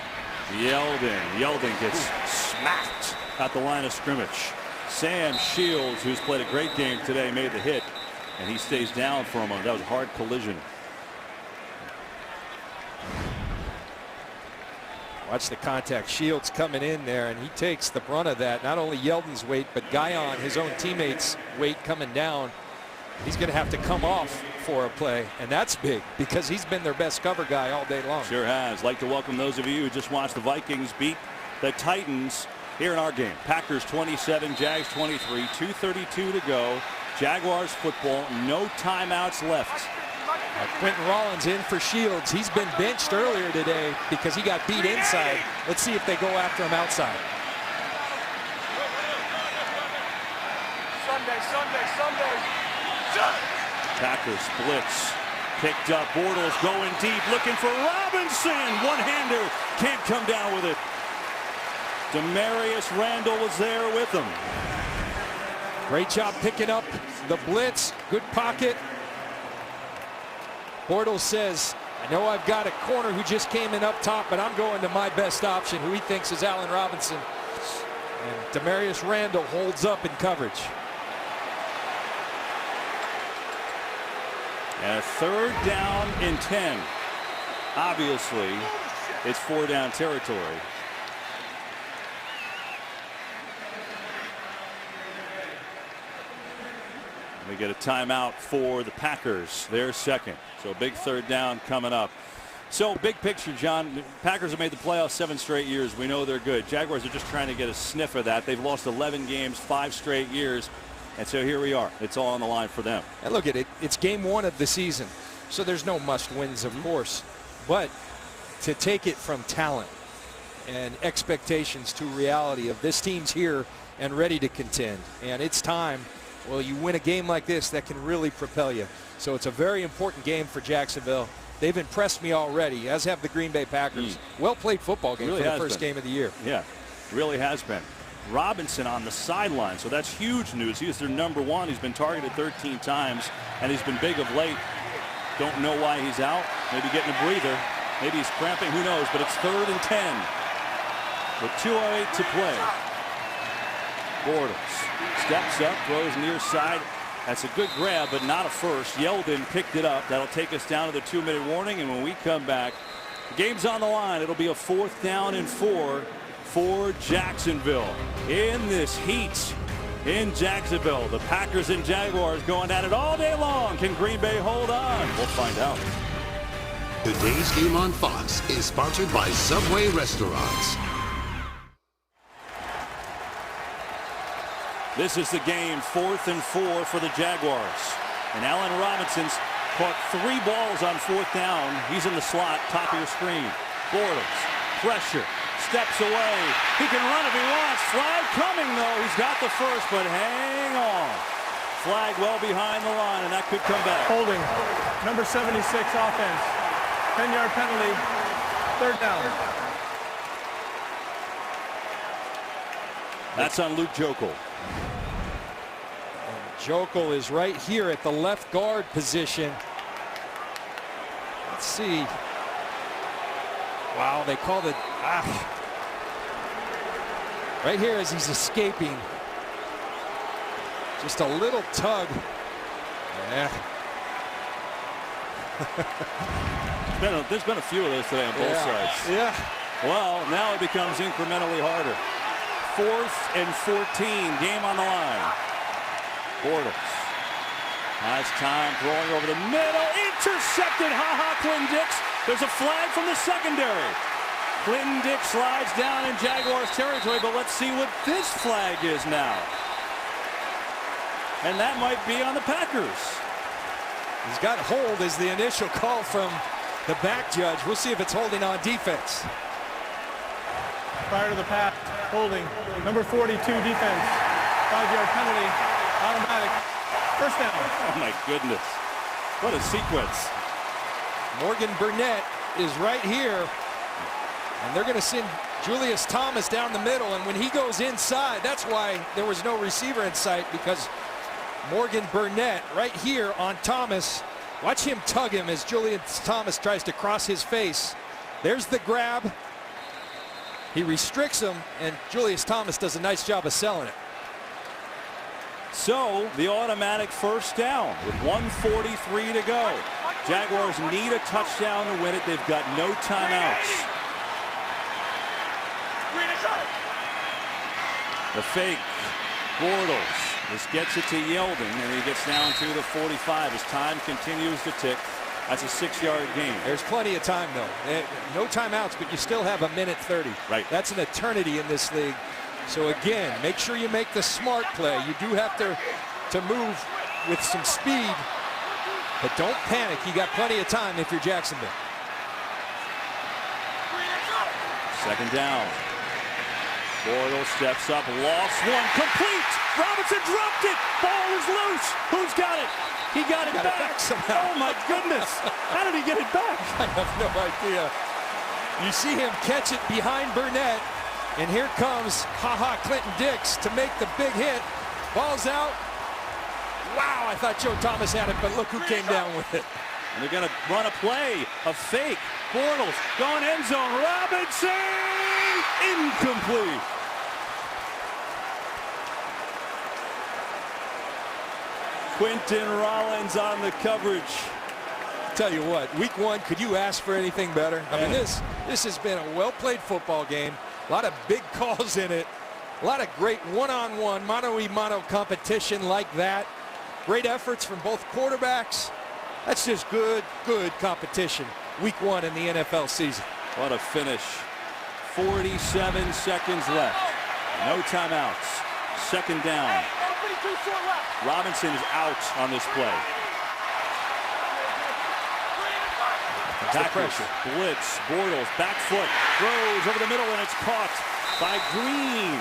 Yeldon gets smacked at the line of scrimmage. Sam Shields, who's played a great game today, made the hit, and he stays down for a moment. That was a hard collision. Watch the contact. Shields coming in there, and he takes the brunt of that. Not only Yeldon's weight, but Guyon, his own teammates' weight coming down. He's going to have to come off for a play, and that's big because he's been their best cover guy all day long. Sure has. Like to welcome those of you who just watched the Vikings beat the Titans here in our game. Packers 27, Jags 23, 2:32 to go. Jaguars football, no timeouts left. Quentin Rollins in for Shields. He's been benched earlier today because he got beat inside. Let's see if they go after him outside. Sunday. Packers blitz. Picked up. Bortles going deep, looking for Robinson. One-hander. Can't come down with it. Demarius Randall was there with him. Great job picking up the blitz. Good pocket. Bortles says, I know I've got a corner who just came in up top, but I'm going to my best option, who he thinks is Allen Robinson. And Demarius Randall holds up in coverage. And a 3rd down and 10. Obviously, it's 4-down territory. We get a timeout for the Packers, their second. So big 3rd down coming up. So big picture, John, Packers have made the playoffs 7 straight years. We know they're good. Jaguars are just trying to get a sniff of that. They've lost 11 games, 5 straight years. And so here we are. It's all on the line for them. And look at it. It's game 1 of the season. So there's no must wins, of course. But to take it from talent and expectations to reality of this team's here and ready to contend. And it's time. Well, you win a game like this, that can really propel you. So it's a very important game for Jacksonville. They've impressed me already, as have the Green Bay Packers. Well-played football game really for the first game of the year. Yeah, really has been. Robinson on the sideline, so that's huge news. He is their #1. He's been targeted 13 times, and he's been big of late. Don't know why he's out. Maybe getting a breather. Maybe he's cramping. Who knows? But it's 3rd and 10 with 2:08 to play. Bortles steps up, throws near side. That's a good grab, but not a first. Yeldon picked it up. That'll take us down to the 2-minute warning, and when we come back, the game's on the line. It'll be a 4th down and 4 for Jacksonville. In this heat in Jacksonville, the Packers and Jaguars going at it all day long. Can Green Bay hold on? We'll find out. Today's game on Fox is sponsored by Subway Restaurants. This is the game, 4th and 4 for the Jaguars. And Allen Robinson's caught 3 balls on 4th down. He's in the slot, top of your screen. Bortles, pressure, steps away. He can run if he wants. Flag coming, though. He's got the first, but hang on. Flag well behind the line, and that could come back. Holding. Number 76 offense. 10-yard penalty. 3rd down. That's on Luke Joeckel. Joeckel is right here at the left guard position. Let's see. Wow, they called it. Right here as he's escaping. Just a little tug. Yeah. There's been a few of those today on both sides. Yeah. Well, now it becomes incrementally harder. 4th and 14, game on the line. Bortles has time, throwing over the middle, intercepted. Clinton Dix. There's a flag from the secondary. Clinton Dix slides down in Jaguars territory, but let's see what this flag is now. And that might be on the Packers. He's got hold as the initial call from the back judge. We'll see if it's holding on defense. Prior to the pass, holding. Number 42 defense. 5-yard penalty. Automatic. 1st down. Oh my goodness. What a sequence. Morgan Burnett is right here. And they're going to send Julius Thomas down the middle. And when he goes inside, that's why there was no receiver in sight, because Morgan Burnett right here on Thomas. Watch him tug him as Julius Thomas tries to cross his face. There's the grab. He restricts him, and Julius Thomas does a nice job of selling it. So the automatic 1st down with 1:43 to go. Jaguars need a touchdown to win it. They've got no timeouts. The fake. Bortles. This gets it to Yeldon, and he gets down to the 45 as time continues to tick. That's a 6-yard gain. There's plenty of time, though. No timeouts, but you still have 1:30. Right. That's an eternity in this league. So again, make sure you make the smart play. You do have to move with some speed, but don't panic. You got plenty of time if you're Jacksonville. 2nd down. Bortles steps up, lost one, complete. Robinson dropped it. Ball is loose. Who's got it? He got it back somehow. Oh my goodness. How did he get it back? I have no idea. You see him catch it behind Burnett, and here comes Clinton Dix to make the big hit. Ball's out. Wow, I thought Joe Thomas had it, but look who came down with it. And they're going to run a play, a fake. Bortles going end zone. Robinson, incomplete. Quinton Rollins on the coverage. Tell you what, week one, could you ask for anything better? I mean, this has been a well-played football game. A lot of big calls in it. A lot of great one-on-one, mano-a-mano competition like that. Great efforts from both quarterbacks. That's just good competition. Week one in the NFL season. What a finish. 47 seconds left. No timeouts. Second down. Robinson is out on this play. Packers blitz. Bortles back foot throws over the middle, and it's caught by Green.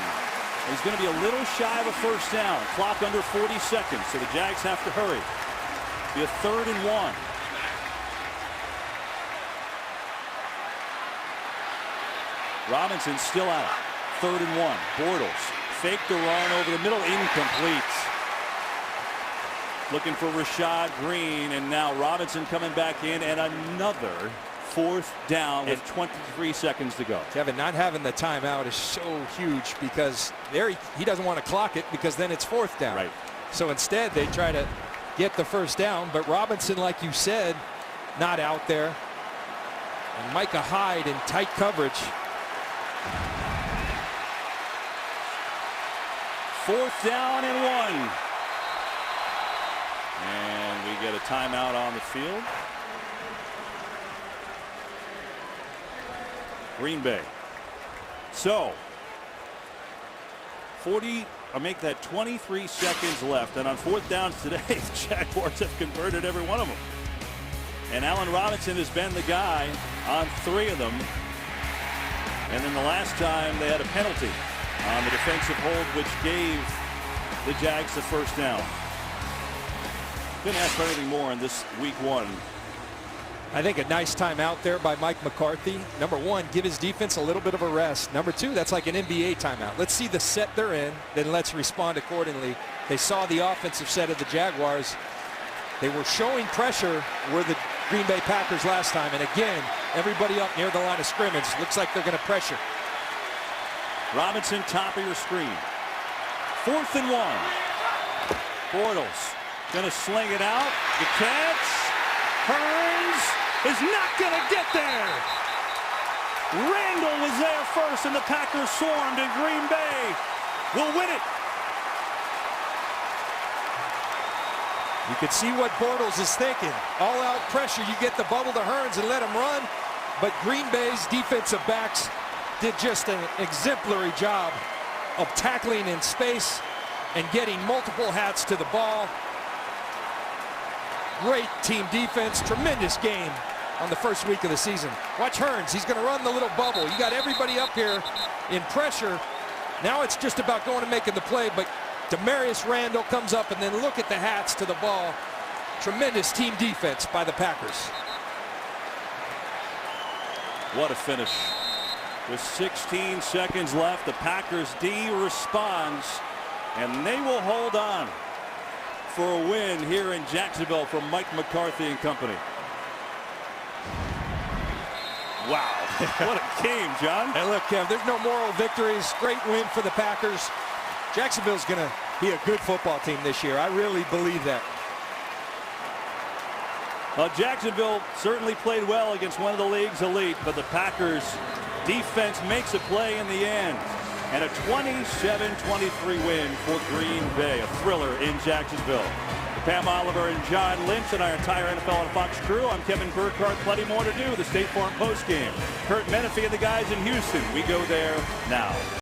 He's going to be a little shy of a first down. Clock under 40 seconds, so the Jags have to hurry. Be a 3rd and 1. Robinson still out. 3rd and 1. Bortles fake the run over the middle, incomplete. Looking for Rashad Green, and now Robinson coming back in, and another 4th down with 23 seconds to go. Kevin, not having the timeout is so huge because there he doesn't want to clock it because then it's 4th down. Right. So instead they try to get the first down, but Robinson, like you said, not out there. And Micah Hyde in tight coverage. 4th down and 1. And we get a timeout on the field. Green Bay. So 23 seconds left, and on 4th downs today, the Jaguars have converted every one of them. And Allen Robinson has been the guy on 3 of them. And then the last time they had a penalty on the defensive hold, which gave the Jags the first down. Couldn't ask for anything more in this week one. I think a nice timeout there by Mike McCarthy. Number one, give his defense a little bit of a rest. Number two, that's like an NBA timeout. Let's see the set they're in, then let's respond accordingly. They saw the offensive set of the Jaguars. They were showing pressure where the Green Bay Packers last time, and again, everybody up near the line of scrimmage. Looks like they're going to pressure. Robinson, top of your screen. 4th and 1. Bortles going to sling it out. The catch. Hearns is not going to get there. Randall was there first, and the Packers swarmed, and Green Bay will win it. You can see what Bortles is thinking. All-out pressure. You get the bubble to Hearns and let him run. But Green Bay's defensive backs did just an exemplary job of tackling in space and getting multiple hats to the ball. Great team defense. Tremendous game on the first week of the season. Watch Hearns. He's going to run the little bubble. You got everybody up here in pressure. Now it's just about going and making the play, but Demarius Randall comes up, and then look at the hats to the ball. Tremendous team defense by the Packers. What a finish. With 16 seconds left, the Packers D responds, and they will hold on for a win here in Jacksonville from Mike McCarthy and company. Wow. What a game, John. Hey, look, Kev, there's no moral victories. Great win for the Packers. Jacksonville's going to be a good football team this year. I really believe that. Well, Jacksonville certainly played well against one of the league's elite, but the Packers defense makes a play in the end. And a 27-23 win for Green Bay. A thriller in Jacksonville. Pam Oliver and John Lynch and our entire NFL on Fox crew. I'm Kevin Burkhardt. Plenty more to do. The State Farm postgame. Kurt Menefee and the guys in Houston. We go there now.